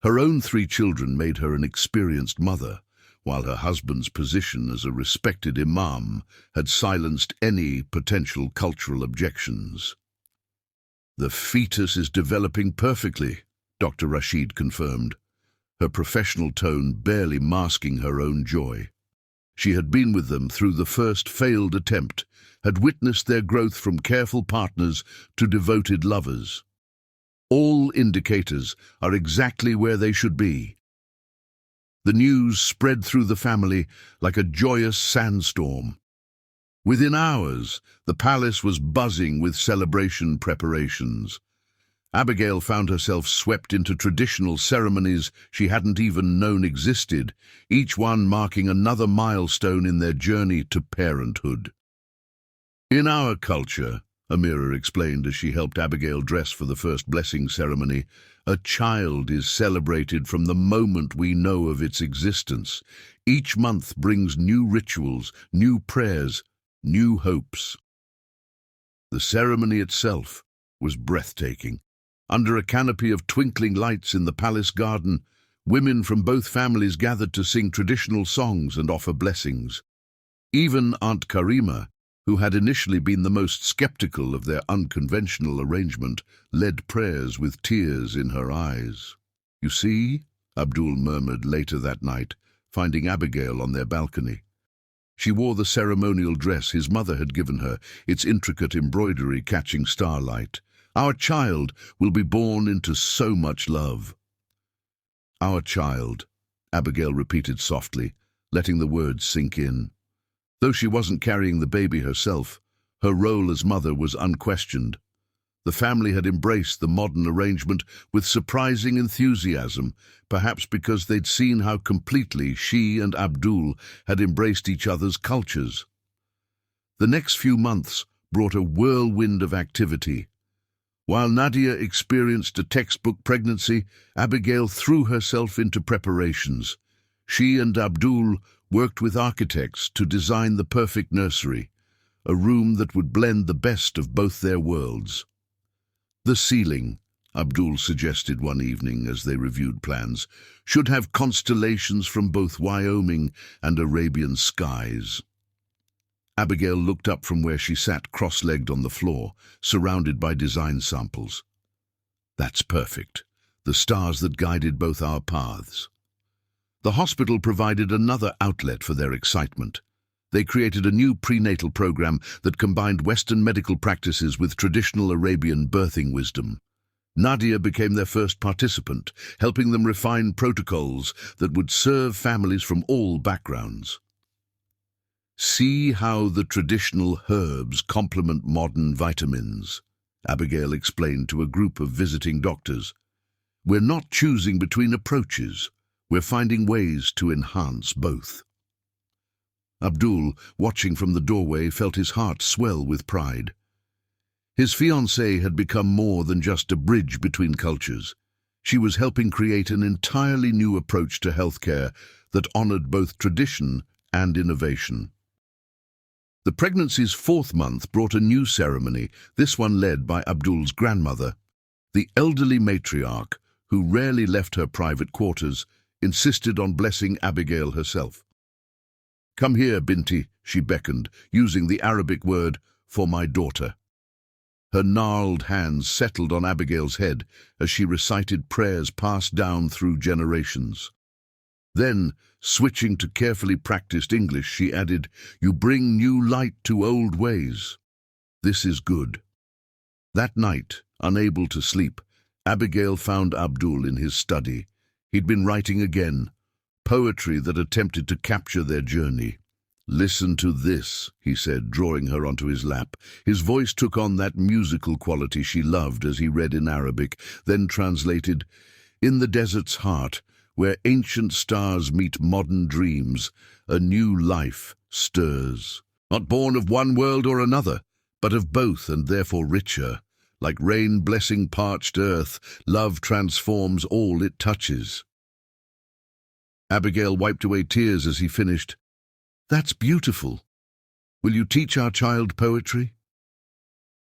A: Her own 3 children made her an experienced mother, while her husband's position as a respected imam had silenced any potential cultural objections. "The fetus is developing perfectly," Dr. Rashid confirmed, her professional tone barely masking her own joy. She had been with them through the first failed attempt, had witnessed their growth from careful partners to devoted lovers. All indicators are exactly where they should be. The news spread through the family like a joyous sandstorm. Within hours, the palace was buzzing with celebration preparations. Abigail found herself swept into traditional ceremonies she hadn't even known existed, each one marking another milestone in their journey to parenthood. "In our culture," Amira explained as she helped Abigail dress for the first blessing ceremony, "a child is celebrated from the moment we know of its existence. Each month brings new rituals, new prayers, new hopes." The ceremony itself was breathtaking. Under a canopy of twinkling lights in the palace garden, women from both families gathered to sing traditional songs and offer blessings. Even Aunt Karima, who had initially been the most skeptical of their unconventional arrangement, led prayers with tears in her eyes. "You see," Abdul murmured later that night, finding Abigail on their balcony. She wore the ceremonial dress his mother had given her, its intricate embroidery catching starlight. "Our child will be born into so much love." "Our child," Abigail repeated softly, letting the words sink in. Though she wasn't carrying the baby herself, her role as mother was unquestioned. The family had embraced the modern arrangement with surprising enthusiasm, perhaps because they'd seen how completely she and Abdul had embraced each other's cultures. The next few months brought a whirlwind of activity. While Nadia experienced a textbook pregnancy, Abigail threw herself into preparations. She and Abdul worked with architects to design the perfect nursery, a room that would blend the best of both their worlds. "The ceiling," Abdul suggested one evening as they reviewed plans, "should have constellations from both Wyoming and Arabian skies." Abigail looked up from where she sat cross-legged on the floor, surrounded by design samples. "That's perfect. The stars that guided both our paths." The hospital provided another outlet for their excitement. They created a new prenatal program that combined Western medical practices with traditional Arabian birthing wisdom. Nadia became their first participant, helping them refine protocols that would serve families from all backgrounds. "See how the traditional herbs complement modern vitamins," Abigail explained to a group of visiting doctors. "We're not choosing between approaches. We're finding ways to enhance both." Abdul, watching from the doorway, felt his heart swell with pride. His fiancée had become more than just a bridge between cultures. She was helping create an entirely new approach to healthcare that honored both tradition and innovation. The pregnancy's 4th month brought a new ceremony, this one led by Abdul's grandmother. The elderly matriarch, who rarely left her private quarters, insisted on blessing Abigail herself. "Come here, Binti," she beckoned, using the Arabic word for my daughter. Her gnarled hands settled on Abigail's head as she recited prayers passed down through generations. Then, switching to carefully practiced English, she added, "You bring new light to old ways. This is good." That night, unable to sleep, Abigail found Abdul in his study. He'd been writing again, poetry that attempted to capture their journey. "Listen to this," he said, drawing her onto his lap. His voice took on that musical quality she loved as he read in Arabic, then translated, "In the desert's heart, where ancient stars meet modern dreams, a new life stirs. Not born of one world or another, but of both and therefore richer. Like rain blessing parched earth, love transforms all it touches." Abigail wiped away tears as he finished. "That's beautiful. Will you teach our child poetry?"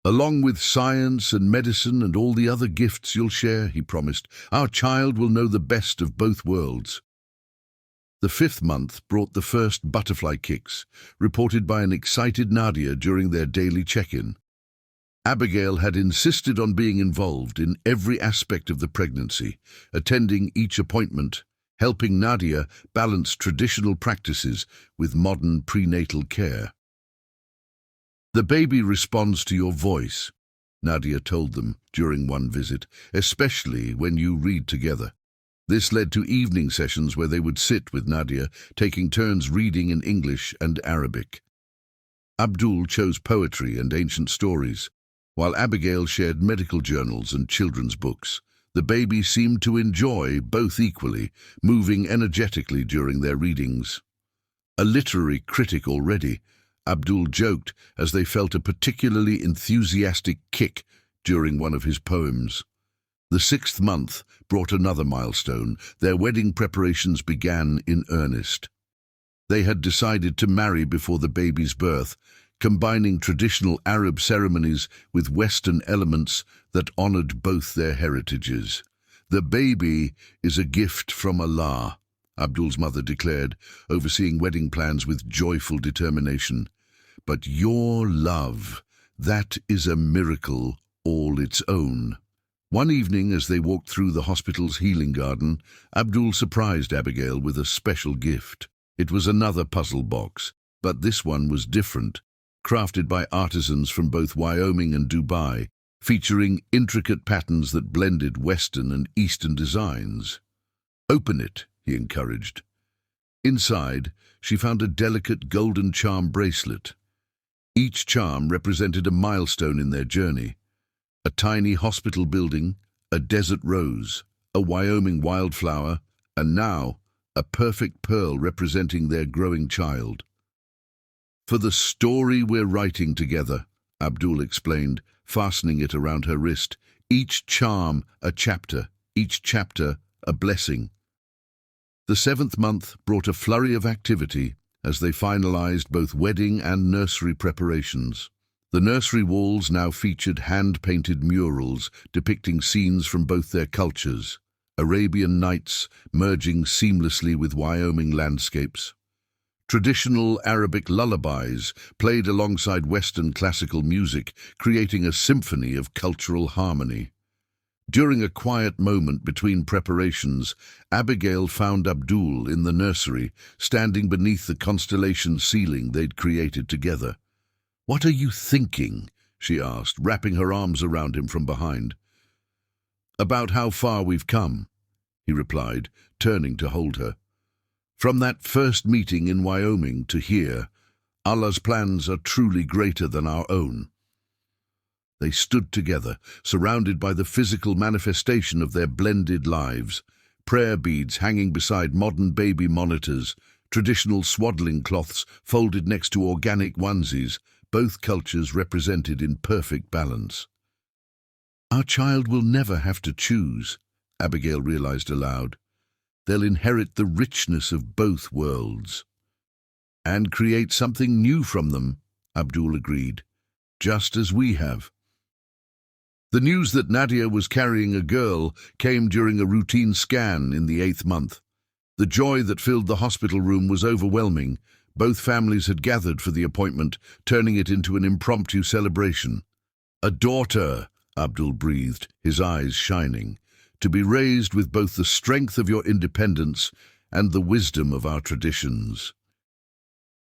A: "Along with science and medicine and all the other gifts you'll share," he promised, "our child will know the best of both worlds." The 5th month brought the first butterfly kicks, reported by an excited Nadia during their daily check-in. Abigail had insisted on being involved in every aspect of the pregnancy, attending each appointment, helping Nadia balance traditional practices with modern prenatal care. "The baby responds to your voice," Nadia told them during one visit, "especially when you read together." This led to evening sessions where they would sit with Nadia, taking turns reading in English and Arabic. Abdul chose poetry and ancient stories, while Abigail shared medical journals and children's books. The baby seemed to enjoy both equally, moving energetically during their readings. A literary critic already, Abdul joked as they felt a particularly enthusiastic kick during one of his poems. The 6th month brought another milestone. Their wedding preparations began in earnest. They had decided to marry before the baby's birth, combining traditional Arab ceremonies with Western elements that honored both their heritages. "The baby is a gift from Allah," Abdul's mother declared, overseeing wedding plans with joyful determination. "But your love, that is a miracle all its own." One evening, as they walked through the hospital's healing garden, Abdul surprised Abigail with a special gift. It was another puzzle box, but this one was different, crafted by artisans from both Wyoming and Dubai, featuring intricate patterns that blended Western and Eastern designs. "Open it," he encouraged. Inside, she found a delicate golden charm bracelet. Each charm represented a milestone in their journey: a tiny hospital building, a desert rose, a Wyoming wildflower, and now a perfect pearl representing their growing child. "For the story we're writing together," Abdul explained, fastening it around her wrist. "Each charm a chapter, each chapter a blessing." The 7th month brought a flurry of activity as they finalized both wedding and nursery preparations. The nursery walls now featured hand-painted murals depicting scenes from both their cultures, Arabian Nights merging seamlessly with Wyoming landscapes. Traditional Arabic lullabies played alongside Western classical music, creating a symphony of cultural harmony. During a quiet moment between preparations, Abigail found Abdul in the nursery, standing beneath the constellation ceiling they'd created together. "What are you thinking?" she asked, wrapping her arms around him from behind. "About how far we've come," he replied, turning to hold her. "From that first meeting in Wyoming to here, Allah's plans are truly greater than our own." They stood together, surrounded by the physical manifestation of their blended lives. Prayer beads hanging beside modern baby monitors, traditional swaddling cloths folded next to organic onesies, both cultures represented in perfect balance. Our child will never have to choose, Abigail realized aloud. They'll inherit the richness of both worlds. And create something new from them, Abdul agreed, just as we have. The news that Nadia was carrying a girl came during a routine scan in the 8th month. The joy that filled the hospital room was overwhelming. Both families had gathered for the appointment, turning it into an impromptu celebration. "A daughter," Abdul breathed, his eyes shining, "to be raised with both the strength of your independence and the wisdom of our traditions."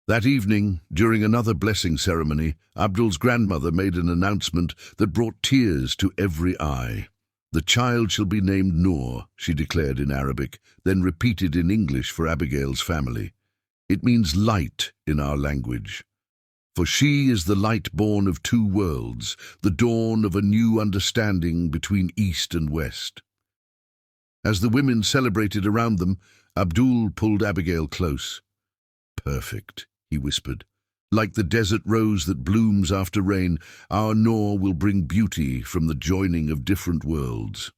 A: That evening, during another blessing ceremony, Abdul's grandmother made an announcement that brought tears to every eye. "The child shall be named Noor," she declared in Arabic, then repeated in English for Abigail's family. "It means light in our language. For she is the light born of two worlds, the dawn of a new understanding between East and West." As the women celebrated around them, Abdul pulled Abigail close. "Perfect," he whispered. "Like the desert rose that blooms after rain, our Noor will bring beauty from the joining of different worlds."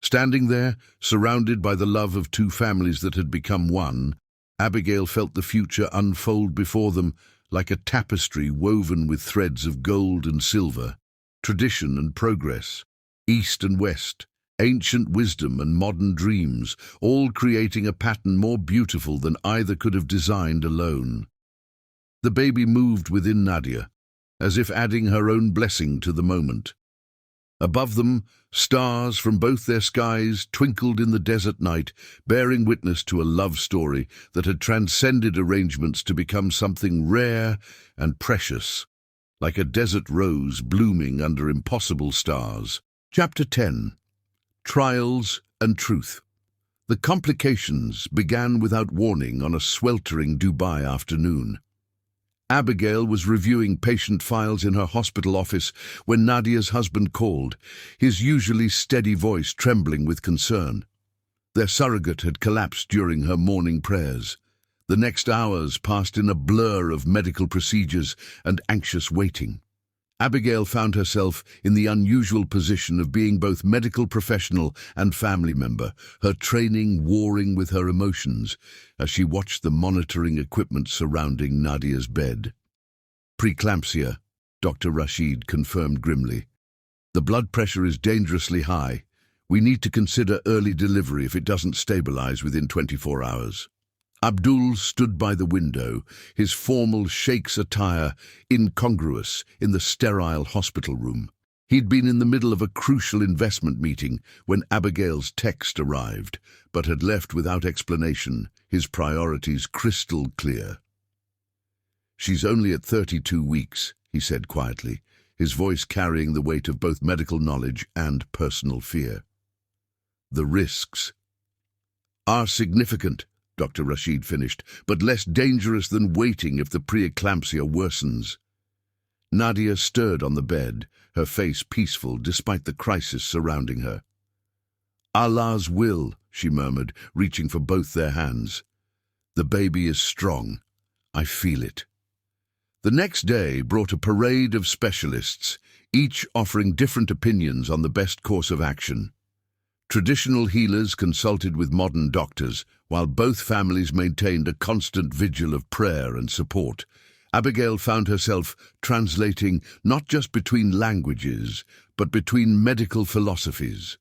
A: Standing there, surrounded by the love of two families that had become one, Abigail felt the future unfold before them like a tapestry woven with threads of gold and silver, tradition and progress, East and West, ancient wisdom and modern dreams, all creating a pattern more beautiful than either could have designed alone. The baby moved within Nadia, as if adding her own blessing to the moment. Above them, stars from both their skies twinkled in the desert night, bearing witness to a love story that had transcended arrangements to become something rare and precious, like a desert rose blooming under impossible stars. Chapter 10. Trials and Truth. The complications began without warning on a sweltering Dubai afternoon. Abigail was reviewing patient files in her hospital office when Nadia's husband called, his usually steady voice trembling with concern. Their surrogate had collapsed during her morning prayers. The next hours passed in a blur of medical procedures and anxious waiting. Abigail found herself in the unusual position of being both medical professional and family member, her training warring with her emotions as she watched the monitoring equipment surrounding Nadia's bed. "Preeclampsia," Dr. Rashid confirmed grimly. "The blood pressure is dangerously high. We need to consider early delivery if it doesn't stabilize within 24 hours. Abdul stood by the window, his formal Sheikh's attire incongruous in the sterile hospital room. He'd been in the middle of a crucial investment meeting when Abigail's text arrived, but had left without explanation, his priorities crystal clear. "She's only at 32 weeks, he said quietly, his voice carrying the weight of both medical knowledge and personal fear. "The risks are significant," Dr. Rashid finished, "but less dangerous than waiting if the preeclampsia worsens." Nadia stirred on the bed, her face peaceful despite the crisis surrounding her. "Allah's will," she murmured, reaching for both their hands. "The baby is strong. I feel it." The next day brought a parade of specialists, each offering different opinions on the best course of action. Traditional healers consulted with modern doctors, while both families maintained a constant vigil of prayer and support. Abigail found herself translating not just between languages, but between medical philosophies.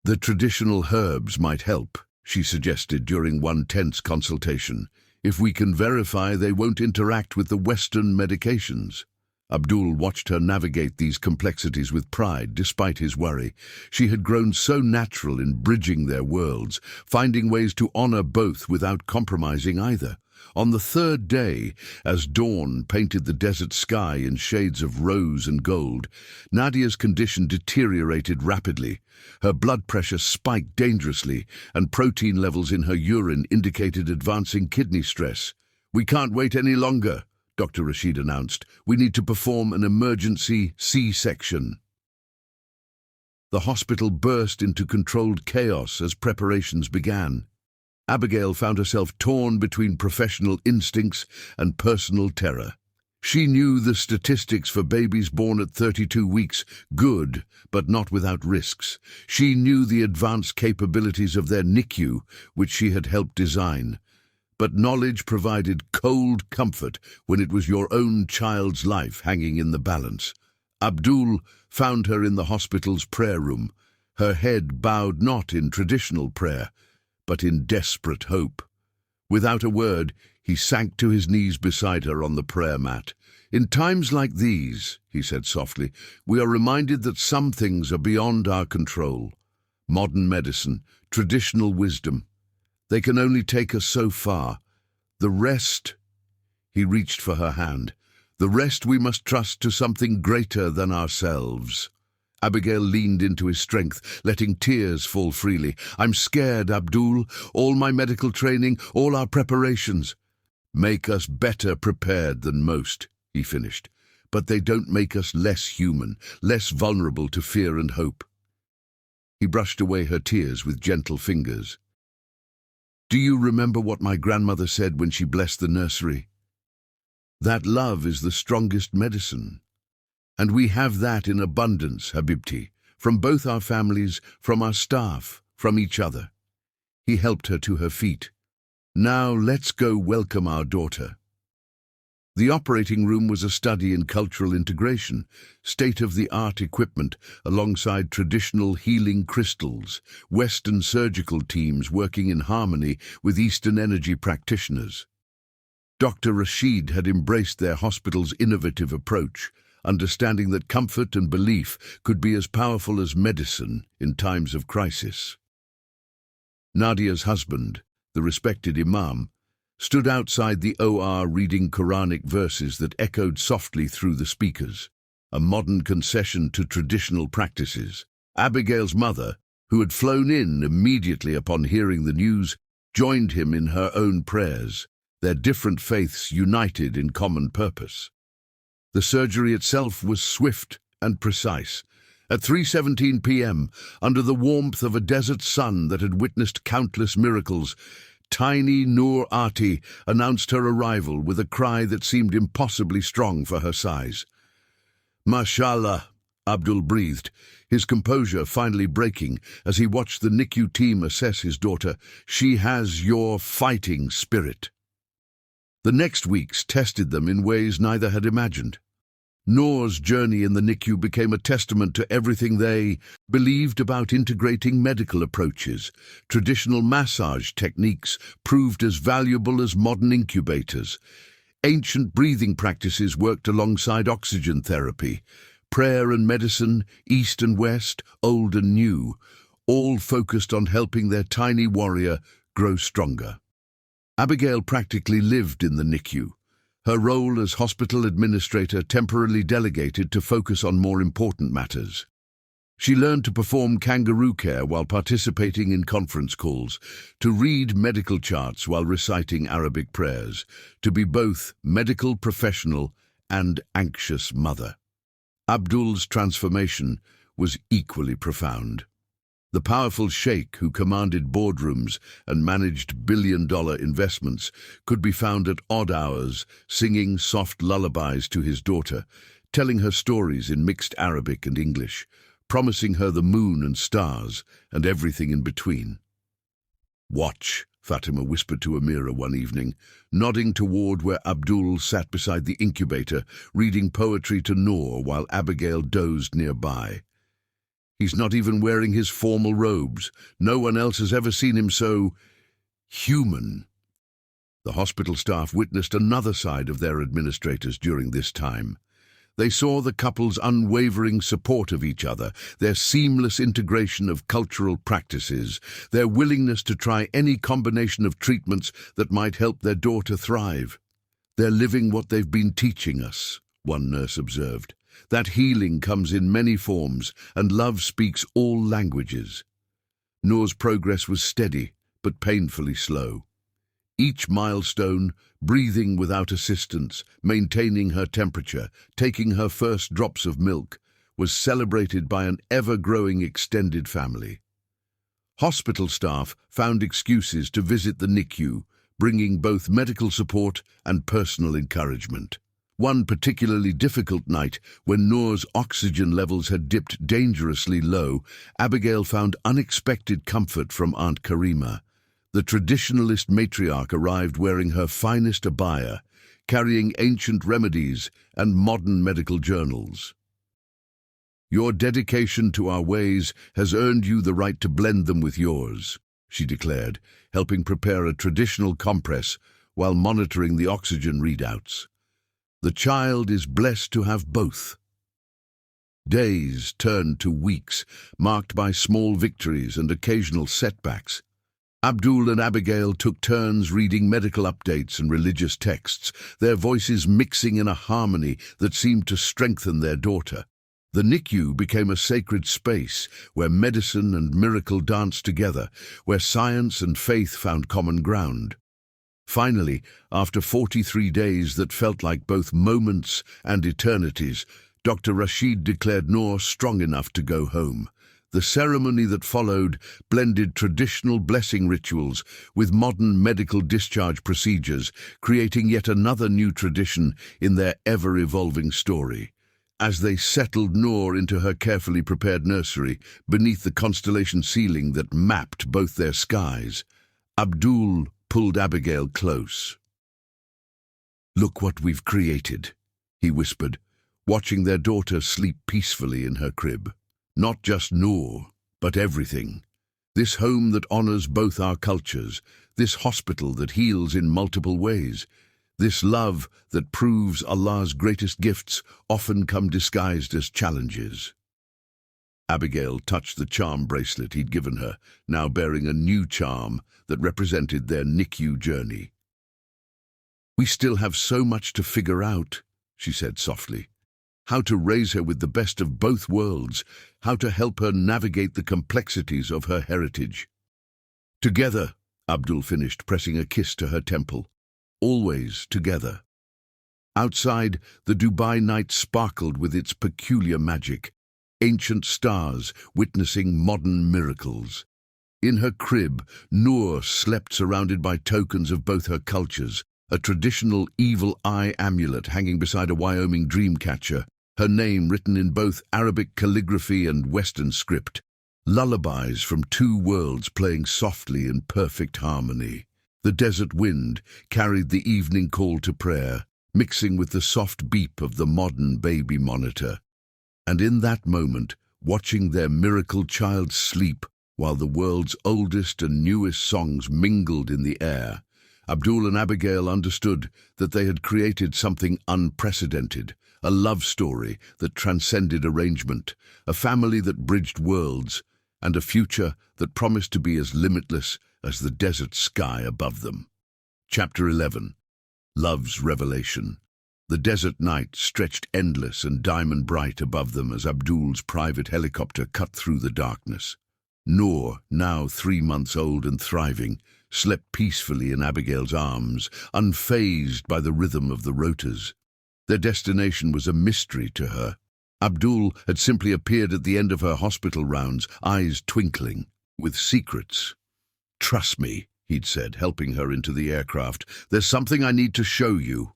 A: "The traditional herbs might help," she suggested during one tense consultation, "if we can verify they won't interact with the Western medications." Abdul watched her navigate these complexities with pride, despite his worry. She had grown so natural in bridging their worlds, finding ways to honor both without compromising either. On the third day, as dawn painted the desert sky in shades of rose and gold, Nadia's condition deteriorated rapidly. Her blood pressure spiked dangerously, and protein levels in her urine indicated advancing kidney stress. "We can't wait any longer," Dr. Rashid announced. "We need to perform an emergency C-section." The hospital burst into controlled chaos as preparations began. Abigail found herself torn between professional instincts and personal terror. She knew the statistics for babies born at 32 weeks, good, but not without risks. She knew the advanced capabilities of their NICU, which she had helped design. But knowledge provided cold comfort when it was your own child's life hanging in the balance. Abdul found her in the hospital's prayer room, her head bowed not in traditional prayer, but in desperate hope. Without a word, he sank to his knees beside her on the prayer mat. "In times like these," he said softly, "we are reminded that some things are beyond our control. Modern medicine, traditional wisdom, they can only take us so far. The rest—" He reached for her hand. "The rest we must trust to something greater than ourselves." Abigail leaned into his strength, letting tears fall freely. "I'm scared, Abdul. All my medical training, all our preparations make us better prepared than most," he finished. "But they don't make us less human, less vulnerable to fear and hope." He brushed away her tears with gentle fingers. "Do you remember what my grandmother said when she blessed the nursery? That love is the strongest medicine. And we have that in abundance, Habibti, from both our families, from our staff, from each other." He helped her to her feet. "Now let's go welcome our daughter." The operating room was a study in cultural integration, state-of-the-art equipment alongside traditional healing crystals, Western surgical teams working in harmony with Eastern energy practitioners. Dr. Rashid had embraced their hospital's innovative approach, understanding that comfort and belief could be as powerful as medicine in times of crisis. Nadia's husband, the respected imam, stood outside the OR reading Quranic verses that echoed softly through the speakers, a modern concession to traditional practices. Abigail's mother, who had flown in immediately upon hearing the news, joined him in her own prayers, their different faiths united in common purpose. The surgery itself was swift and precise. At 3:17 p.m., under the warmth of a desert sun that had witnessed countless miracles, tiny Noor Ati announced her arrival with a cry that seemed impossibly strong for her size. "Mashallah," Abdul breathed, his composure finally breaking as he watched the NICU team assess his daughter. "She has your fighting spirit." The next weeks tested them in ways neither had imagined. Noor's journey in the NICU became a testament to everything they believed about integrating medical approaches. Traditional massage techniques proved as valuable as modern incubators. Ancient breathing practices worked alongside oxygen therapy. Prayer and medicine, East and West, old and new, all focused on helping their tiny warrior grow stronger. Abigail practically lived in the NICU. Her role as hospital administrator temporarily delegated to focus on more important matters. She learned to perform kangaroo care while participating in conference calls, to read medical charts while reciting Arabic prayers, to be both medical professional and anxious mother. Abdul's transformation was equally profound. The powerful Sheikh who commanded boardrooms and managed billion-dollar investments could be found at odd hours singing soft lullabies to his daughter, telling her stories in mixed Arabic and English, promising her the moon and stars and everything in between. "Watch," Fatima whispered to Amira one evening, nodding toward where Abdul sat beside the incubator, reading poetry to Noor while Abigail dozed nearby. "He's not even wearing his formal robes. No one else has ever seen him so human." The hospital staff witnessed another side of their administrators during this time. They saw the couple's unwavering support of each other, their seamless integration of cultural practices, their willingness to try any combination of treatments that might help their daughter thrive. "They're living what they've been teaching us," one nurse observed. "That healing comes in many forms, and love speaks all languages." Noor's progress was steady, but painfully slow. Each milestone, breathing without assistance, maintaining her temperature, taking her first drops of milk, was celebrated by an ever-growing extended family. Hospital staff found excuses to visit the NICU, bringing both medical support and personal encouragement. One particularly difficult night, when Noor's oxygen levels had dipped dangerously low, Abigail found unexpected comfort from Aunt Karima. The traditionalist matriarch arrived wearing her finest abaya, carrying ancient remedies and modern medical journals. "Your dedication to our ways has earned you the right to blend them with yours," she declared, helping prepare a traditional compress while monitoring the oxygen readouts. "The child is blessed to have both." Days turned to weeks, marked by small victories and occasional setbacks. Abdul and Abigail took turns reading medical updates and religious texts, their voices mixing in a harmony that seemed to strengthen their daughter. The NICU became a sacred space where medicine and miracle danced together, where science and faith found common ground. Finally, after 43 days that felt like both moments and eternities, Dr. Rashid declared Noor strong enough to go home. The ceremony that followed blended traditional blessing rituals with modern medical discharge procedures, creating yet another new tradition in their ever-evolving story. As they settled Noor into her carefully prepared nursery beneath the constellation ceiling that mapped both their skies, Abdul pulled Abigail close. "Look what we've created," he whispered, watching their daughter sleep peacefully in her crib. "Not just Noor, but everything. This home that honors both our cultures, this hospital that heals in multiple ways, this love that proves Allah's greatest gifts often come disguised as challenges." Abigail touched the charm bracelet he'd given her, now bearing a new charm that represented their NICU journey. "We still have so much to figure out," she said softly. "How to raise her with the best of both worlds, how to help her navigate the complexities of her heritage." "Together," Abdul finished, pressing a kiss to her temple. "Always together." Outside, the Dubai night sparkled with its peculiar magic, ancient stars witnessing modern miracles. In her crib, Noor slept surrounded by tokens of both her cultures, a traditional evil eye amulet hanging beside a Wyoming dream catcher, her name written in both Arabic calligraphy and Western script, lullabies from two worlds playing softly in perfect harmony. The desert wind carried the evening call to prayer, mixing with the soft beep of the modern baby monitor. And in that moment, watching their miracle child sleep while the world's oldest and newest songs mingled in the air, Abdul and Abigail understood that they had created something unprecedented, a love story that transcended arrangement, a family that bridged worlds, and a future that promised to be as limitless as the desert sky above them. Chapter 11. Love's Revelation. The desert night stretched endless and diamond bright above them as Abdul's private helicopter cut through the darkness. Noor, now 3 months old and thriving, slept peacefully in Abigail's arms, unfazed by the rhythm of the rotors. Their destination was a mystery to her. Abdul had simply appeared at the end of her hospital rounds, eyes twinkling, with secrets. "Trust me," he'd said, helping her into the aircraft. "There's something I need to show you."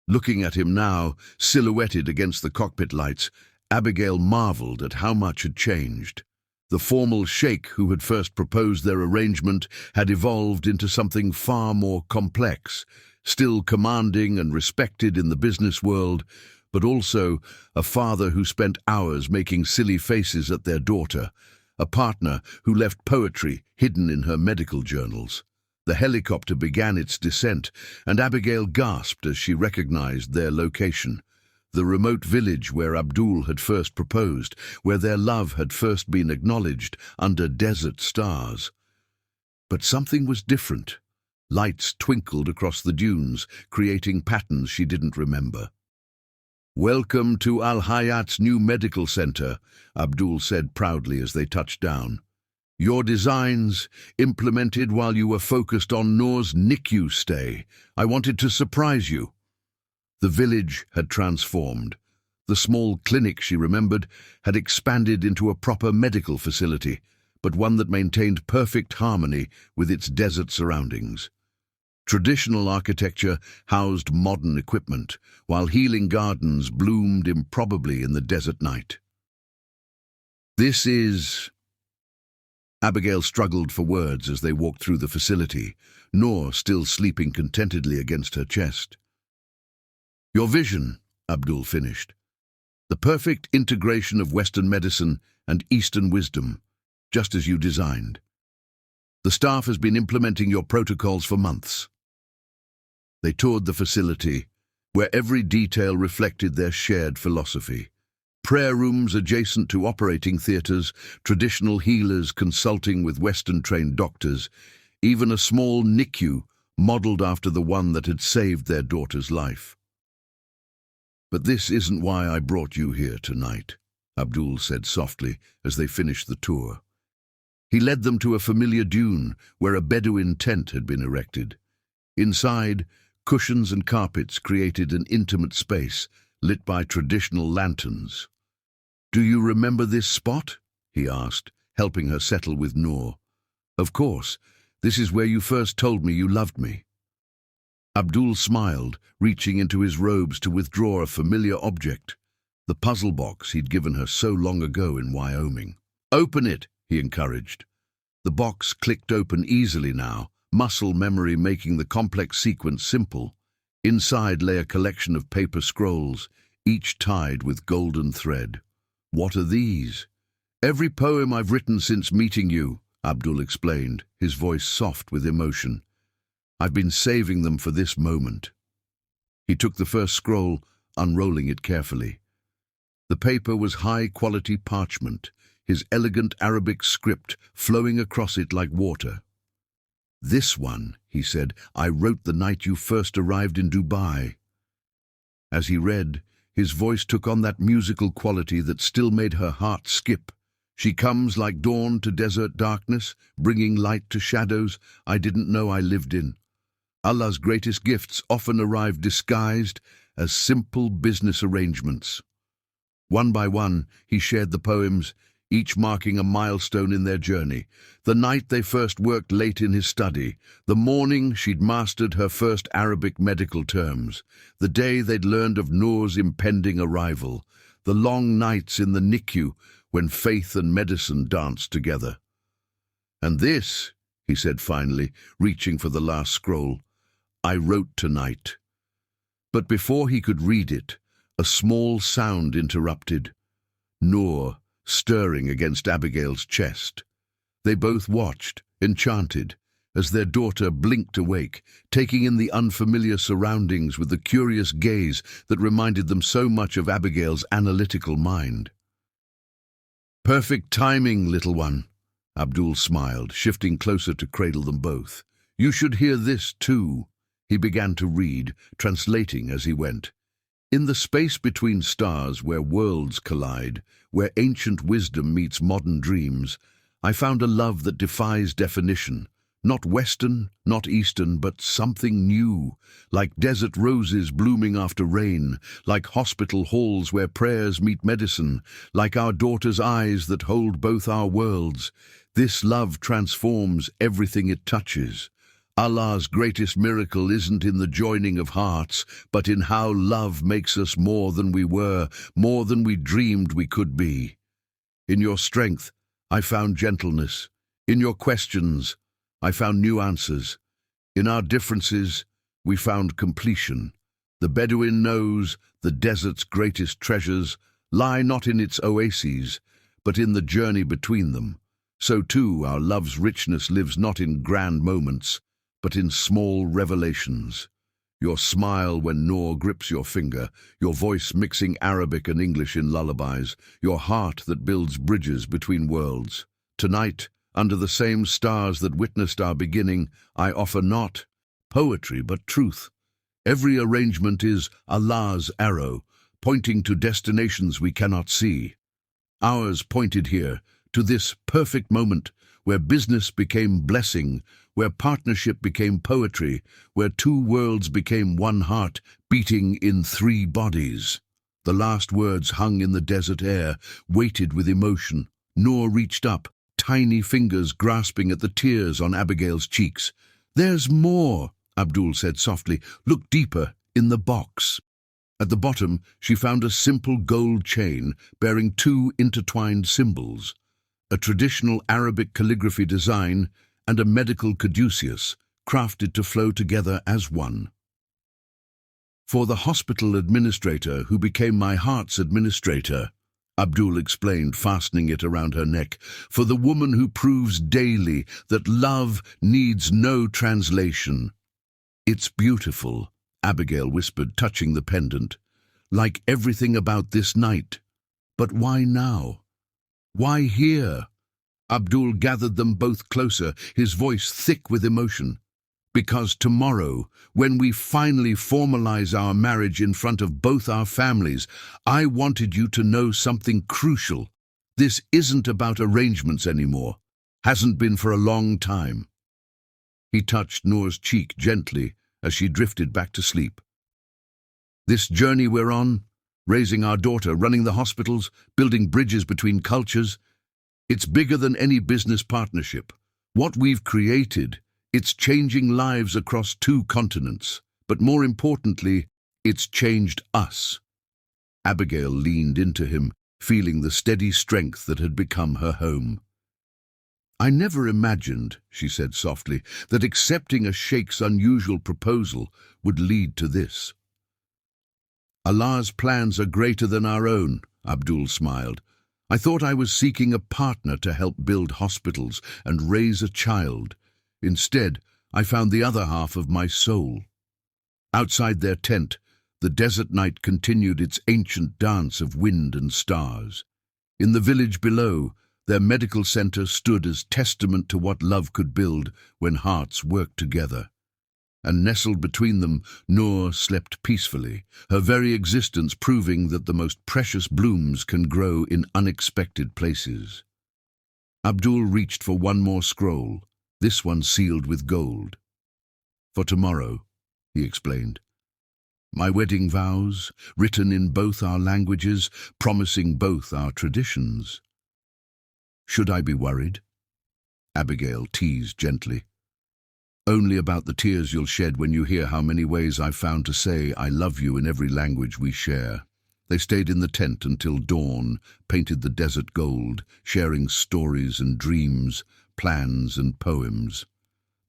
A: Looking at him now, silhouetted against the cockpit lights, Abigail marveled at how much had changed. The formal Sheikh who had first proposed their arrangement had evolved into something far more complex, still commanding and respected in the business world, but also a father who spent hours making silly faces at their daughter, a partner who left poetry hidden in her medical journals. The helicopter began its descent, and Abigail gasped as she recognized their location. The remote village where Abdul had first proposed, where their love had first been acknowledged under desert stars. But something was different. Lights twinkled across the dunes, creating patterns she didn't remember. "Welcome to Al Hayat's new medical center," Abdul said proudly as they touched down. Your designs, implemented while you were focused on Noor's NICU stay. I wanted to surprise you." The village had transformed. The small clinic, she remembered, had expanded into a proper medical facility, but one that maintained perfect harmony with its desert surroundings. Traditional architecture housed modern equipment, while healing gardens bloomed improbably in the desert night. "This is—" Abigail struggled for words as they walked through the facility, Noor still sleeping contentedly against her chest. "Your vision," Abdul finished. "The perfect integration of Western medicine and Eastern wisdom, just as you designed. The staff has been implementing your protocols for months." They toured the facility, where every detail reflected their shared philosophy. Prayer rooms adjacent to operating theaters, traditional healers consulting with Western-trained doctors, even a small NICU modeled after the one that had saved their daughter's life. "But this isn't why I brought you here tonight," Abdul said softly as they finished the tour. He led them to a familiar dune where a Bedouin tent had been erected. Inside, cushions and carpets created an intimate space, lit by traditional lanterns. "Do you remember this spot?" he asked, helping her settle with Noor. "Of course, this is where you first told me you loved me." Abdul smiled, reaching into his robes to withdraw a familiar object, the puzzle box he'd given her so long ago in Wyoming. "Open it," he encouraged. The box clicked open easily now, muscle memory making the complex sequence simple. Inside lay a collection of paper scrolls, each tied with golden thread. "What are these?" "Every poem I've written since meeting you," Abdul explained, his voice soft with emotion. "I've been saving them for this moment." He took the first scroll, unrolling it carefully. The paper was high-quality parchment, his elegant Arabic script flowing across it like water. "This one," he said, "I wrote the night you first arrived in Dubai." As he read, his voice took on that musical quality that still made her heart skip. "She comes like dawn to desert darkness, bringing light to shadows I didn't know I lived in. Allah's greatest gifts often arrive disguised as simple business arrangements." One by one, he shared the poems, each marking a milestone in their journey. The night they first worked late in his study, the morning she'd mastered her first Arabic medical terms, the day they'd learned of Noor's impending arrival, the long nights in the NICU when faith and medicine danced together. "And this," he said finally, reaching for the last scroll, "I wrote tonight." But before he could read it, a small sound interrupted. Noor, stirring against Abigail's chest. They both watched, enchanted, as their daughter blinked awake, taking in the unfamiliar surroundings with the curious gaze that reminded them so much of Abigail's analytical mind. "Perfect timing, little one," Abdul smiled, shifting closer to cradle them both. "You should hear this too." He began to read, translating as he went. "In the space between stars where worlds collide, where ancient wisdom meets modern dreams, I found a love that defies definition. Not Western, not Eastern, but something new, like desert roses blooming after rain, like hospital halls where prayers meet medicine, like our daughter's eyes that hold both our worlds. This love transforms everything it touches. Allah's greatest miracle isn't in the joining of hearts, but in how love makes us more than we were, more than we dreamed we could be. In your strength, I found gentleness. In your questions, I found new answers. In our differences, we found completion. The Bedouin knows the desert's greatest treasures lie not in its oases, but in the journey between them. So too our love's richness lives not in grand moments, but in small revelations. Your smile when Noor grips your finger, your voice mixing Arabic and English in lullabies, your heart that builds bridges between worlds. Tonight, under the same stars that witnessed our beginning, I offer not poetry but truth. Every arrangement is Allah's arrow, pointing to destinations we cannot see. Ours pointed here, to this perfect moment, where business became blessing, where partnership became poetry, where two worlds became one heart beating in three bodies. The last words hung in the desert air, weighted with emotion. Noor reached up, tiny fingers grasping at the tears on Abigail's cheeks. "There's more," Abdul said softly. "Look deeper, in the box." At the bottom, she found a simple gold chain bearing two intertwined symbols, a traditional Arabic calligraphy design and a medical caduceus, crafted to flow together as one. "For the hospital administrator who became my heart's administrator," Abdul explained, fastening it around her neck. "For the woman who proves daily that love needs no translation." "It's beautiful," Abigail whispered, touching the pendant. "Like everything about this night. But why now? Why here?" Abdul gathered them both closer, his voice thick with emotion. "Because tomorrow, when we finally formalize our marriage in front of both our families, I wanted you to know something crucial. This isn't about arrangements anymore. Hasn't been for a long time." He touched Noor's cheek gently as she drifted back to sleep. "This journey we're on, raising our daughter, running the hospitals, building bridges between cultures, it's bigger than any business partnership. What we've created, it's changing lives across two continents. But more importantly, it's changed us." Abigail leaned into him, feeling the steady strength that had become her home. "I never imagined," she said softly, "that accepting a sheikh's unusual proposal would lead to this." "Allah's plans are greater than our own," Abdul smiled. "I thought I was seeking a partner to help build hospitals and raise a child. Instead, I found the other half of my soul." Outside their tent, the desert night continued its ancient dance of wind and stars. In the village below, their medical center stood as testament to what love could build when hearts worked together. And nestled between them, Noor slept peacefully, her very existence proving that the most precious blooms can grow in unexpected places. Abdul reached for one more scroll, this one sealed with gold. "For tomorrow," he explained. "My wedding vows, written in both our languages, promising both our traditions." "Should I be worried?" Abigail teased gently. "Only about the tears you'll shed when you hear how many ways I've found to say I love you in every language we share." They stayed in the tent until dawn, painted the desert gold, sharing stories and dreams, plans and poems.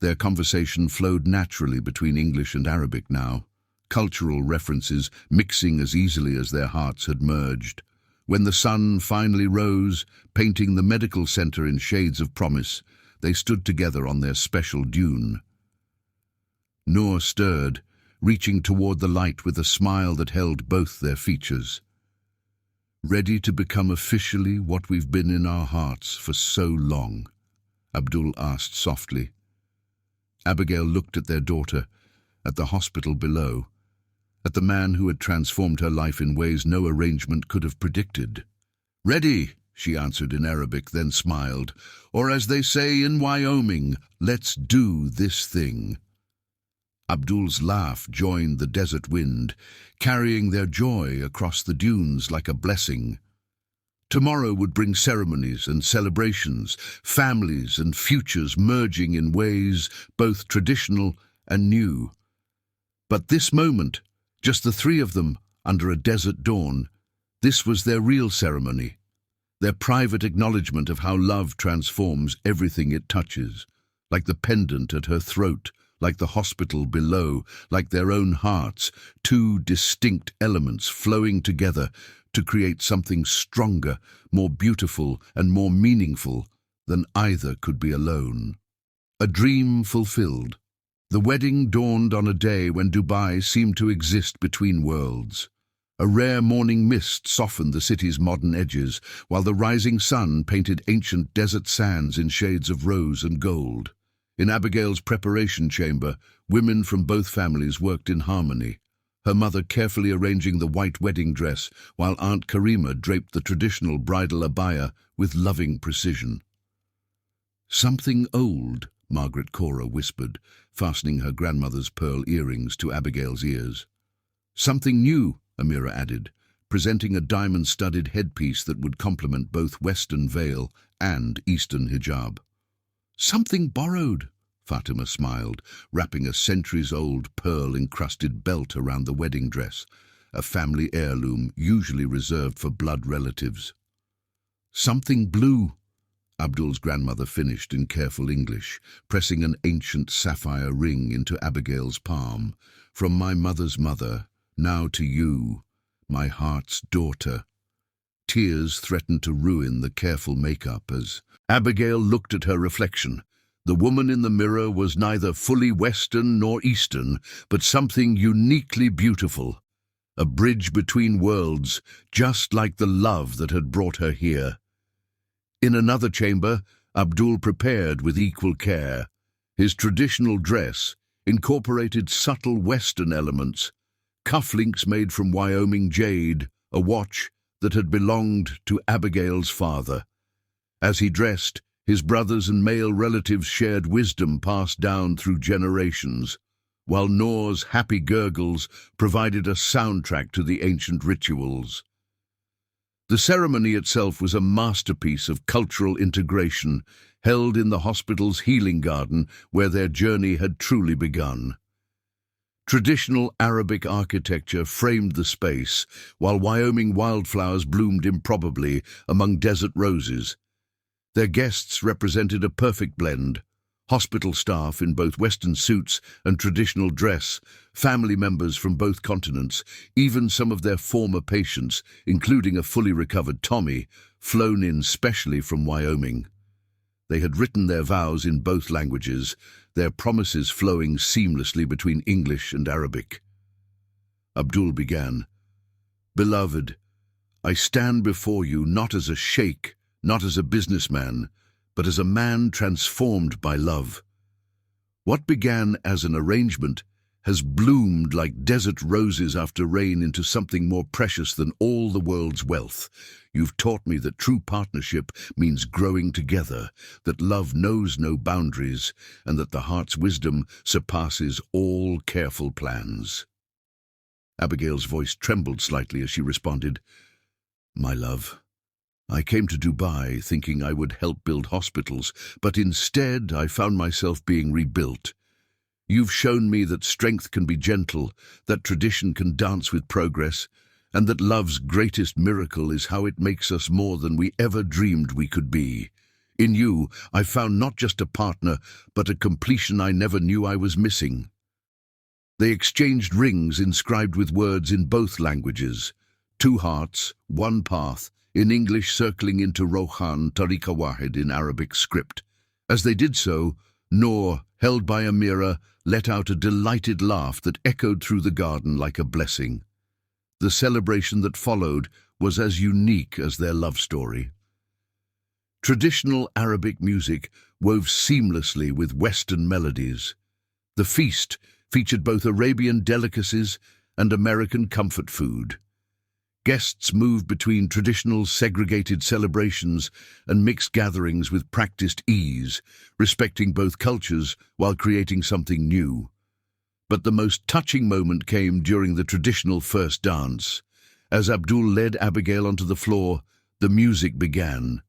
A: Their conversation flowed naturally between English and Arabic now, cultural references mixing as easily as their hearts had merged. When the sun finally rose, painting the medical center in shades of promise, they stood together on their special dune. Noor stirred, reaching toward the light with a smile that held both their features. "Ready to become officially what we've been in our hearts for so long?" Abdul asked softly. Abigail looked at their daughter, at the hospital below, at the man who had transformed her life in ways no arrangement could have predicted. "Ready," she answered in Arabic, then smiled. "Or as they say in Wyoming, let's do this thing." Abdul's laugh joined the desert wind, carrying their joy across the dunes like a blessing. Tomorrow would bring ceremonies and celebrations, families and futures merging in ways both traditional and new. But this moment, just the three of them under a desert dawn, this was their real ceremony, their private acknowledgement of how love transforms everything it touches, like the pendant at her throat, like the hospital below, like their own hearts, two distinct elements flowing together to create something stronger, more beautiful and more meaningful than either could be alone. A dream fulfilled. The wedding dawned on a day when Dubai seemed to exist between worlds. A rare morning mist softened the city's modern edges, while the rising sun painted ancient desert sands in shades of rose and gold. In Abigail's preparation chamber, women from both families worked in harmony, her mother carefully arranging the white wedding dress, while Aunt Karima draped the traditional bridal abaya with loving precision. Something old, Margaret Cora whispered, fastening her grandmother's pearl earrings to Abigail's ears. Something new, Amira added, presenting a diamond-studded headpiece that would complement both Western veil and Eastern hijab. Something borrowed, Fatima smiled, wrapping a centuries-old pearl-encrusted belt around the wedding dress, a family heirloom usually reserved for blood relatives. Something blue, Abdul's grandmother finished in careful English, pressing an ancient sapphire ring into Abigail's palm. From my mother's mother, now to you, my heart's daughter. Tears threatened to ruin the careful makeup as Abigail looked at her reflection. The woman in the mirror was neither fully Western nor Eastern, but something uniquely beautiful. A bridge between worlds, just like the love that had brought her here. In another chamber, Abdul prepared with equal care. His traditional dress incorporated subtle Western elements, cufflinks made from Wyoming jade, a watch that had belonged to Abigail's father. As he dressed, his brothers and male relatives shared wisdom passed down through generations, while Noor's happy gurgles provided a soundtrack to the ancient rituals. The ceremony itself was a masterpiece of cultural integration, held in the hospital's healing garden where their journey had truly begun. Traditional Arabic architecture framed the space, while Wyoming wildflowers bloomed improbably among desert roses. Their guests represented a perfect blend: hospital staff in both Western suits and traditional dress, family members from both continents, even some of their former patients, including a fully recovered Tommy, flown in specially from Wyoming. They had written their vows in both languages, their promises flowing seamlessly between English and Arabic. Abdul began, "Beloved, I stand before you not as a sheikh, not as a businessman, but as a man transformed by love. What began as an arrangement has bloomed like desert roses after rain into something more precious than all the world's wealth. You've taught me that true partnership means growing together, that love knows no boundaries, and that the heart's wisdom surpasses all careful plans." Abigail's voice trembled slightly as she responded, "My love, I came to Dubai thinking I would help build hospitals, but instead I found myself being rebuilt. You've shown me that strength can be gentle, that tradition can dance with progress, and that love's greatest miracle is how it makes us more than we ever dreamed we could be. In you, I found not just a partner, but a completion I never knew I was missing." They exchanged rings inscribed with words in both languages: two hearts, one path, in English circling into Rohan Tariqa Wahid in Arabic script. As they did so, Noor, held by Amira, let out a delighted laugh that echoed through the garden like a blessing. The celebration that followed was as unique as their love story. Traditional Arabic music wove seamlessly with Western melodies. The feast featured both Arabian delicacies and American comfort food. Guests moved between traditional segregated celebrations and mixed gatherings with practiced ease, respecting both cultures while creating something new. But the most touching moment came during the traditional first dance. As Abdul led Abigail onto the floor, the music began,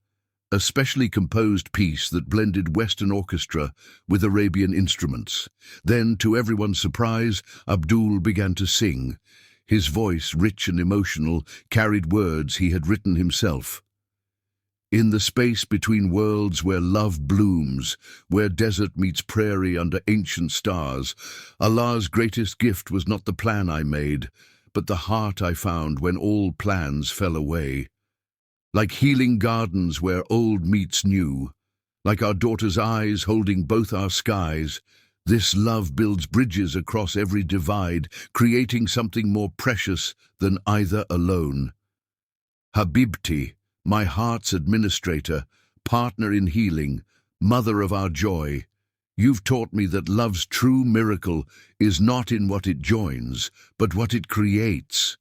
A: a specially composed piece that blended Western orchestra with Arabian instruments. Then, to everyone's surprise, Abdul began to sing. His voice, rich and emotional, carried words he had written himself. "In the space between worlds where love blooms, where desert meets prairie under ancient stars, Allah's greatest gift was not the plan I made, but the heart I found when all plans fell away. Like healing gardens where old meets new, like our daughter's eyes holding both our skies, this love builds bridges across every divide, creating something more precious than either alone. Habibti, my heart's administrator, partner in healing, mother of our joy, you've taught me that love's true miracle is not in what it joins, but what it creates."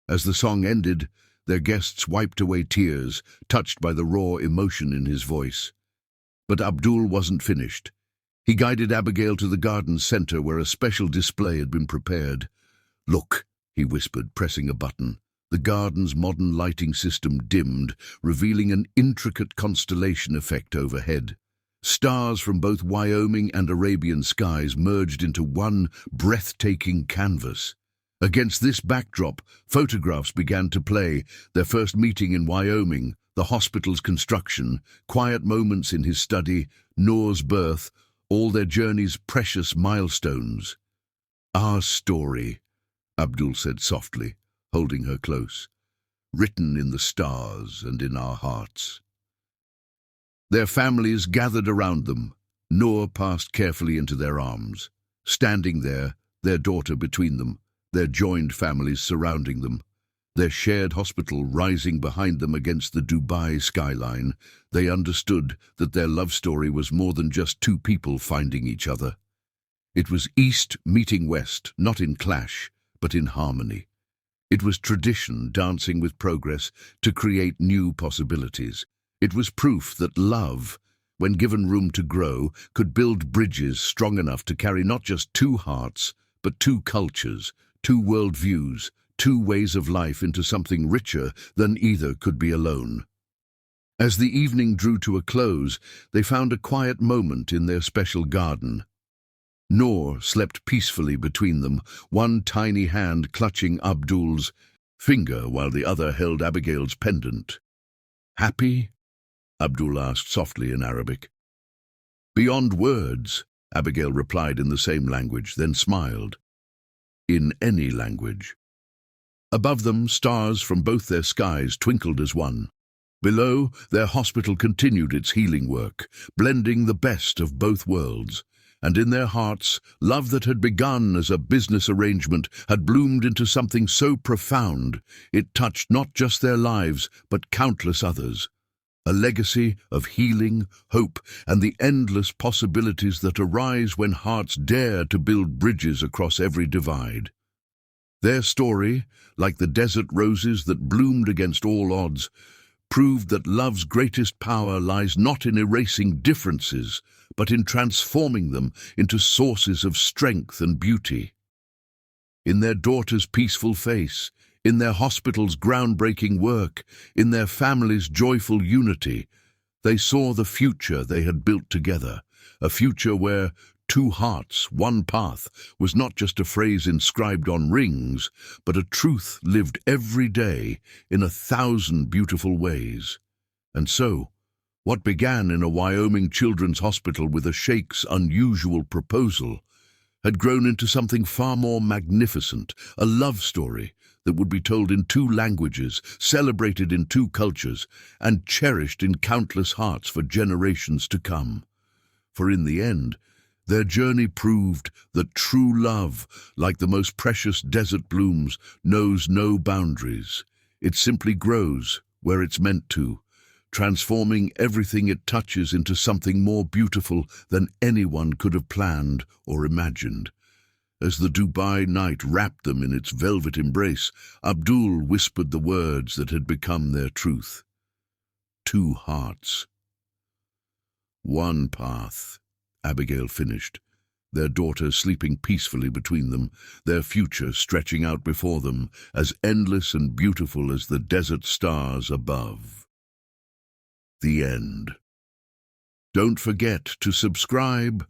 A: As the song ended, their guests wiped away tears, touched by the raw emotion in his voice. But Abdul wasn't finished. He guided Abigail to the garden's center where a special display had been prepared. "Look," he whispered, pressing a button. The garden's modern lighting system dimmed, revealing an intricate constellation effect overhead. Stars from both Wyoming and Arabian skies merged into one breathtaking canvas. Against this backdrop, photographs began to play, their first meeting in Wyoming, the hospital's construction, quiet moments in his study, Noor's birth, all their journey's precious milestones. "Our story," Abdul said softly, holding her close, "written in the stars and in our hearts." Their families gathered around them. Noor passed carefully into their arms. Standing there, their daughter between them, their joined families surrounding them, their shared hospital rising behind them against the Dubai skyline, they understood that their love story was more than just two people finding each other. It was East meeting West, not in clash, but in harmony. It was tradition dancing with progress to create new possibilities. It was proof that love, when given room to grow, could build bridges strong enough to carry not just two hearts, but two cultures, two worldviews, two ways of life into something richer than either could be alone. As the evening drew to a close, they found a quiet moment in their special garden. Noor slept peacefully between them, one tiny hand clutching Abdul's finger while the other held Abigail's pendant. "Happy?" Abdul asked softly in Arabic. "Beyond words," Abigail replied in the same language, then smiled. "In any language." Above them, stars from both their skies twinkled as one. Below, their hospital continued its healing work, blending the best of both worlds. And in their hearts, love that had begun as a business arrangement had bloomed into something so profound it touched not just their lives, but countless others. A legacy of healing, hope, and the endless possibilities that arise when hearts dare to build bridges across every divide. Their story, like the desert roses that bloomed against all odds, proved that love's greatest power lies not in erasing differences, but in transforming them into sources of strength and beauty. In their daughter's peaceful face, in their hospital's groundbreaking work, in their family's joyful unity, they saw the future they had built together, a future where "two hearts, one path" was not just a phrase inscribed on rings, but a truth lived every day in 1,000 beautiful ways. And so, what began in a Wyoming children's hospital with a sheikh's unusual proposal had grown into something far more magnificent, a love story that would be told in 2 languages, celebrated in 2 cultures, and cherished in countless hearts for generations to come. For in the end, their journey proved that true love, like the most precious desert blooms, knows no boundaries. It simply grows where it's meant to, transforming everything it touches into something more beautiful than anyone could have planned or imagined. As the Dubai night wrapped them in its velvet embrace, Abdul whispered the words that had become their truth. 2 hearts. 1 path, Abigail finished, their daughter sleeping peacefully between them, their future stretching out before them, as endless and beautiful as the desert stars above. The end. Don't forget to subscribe,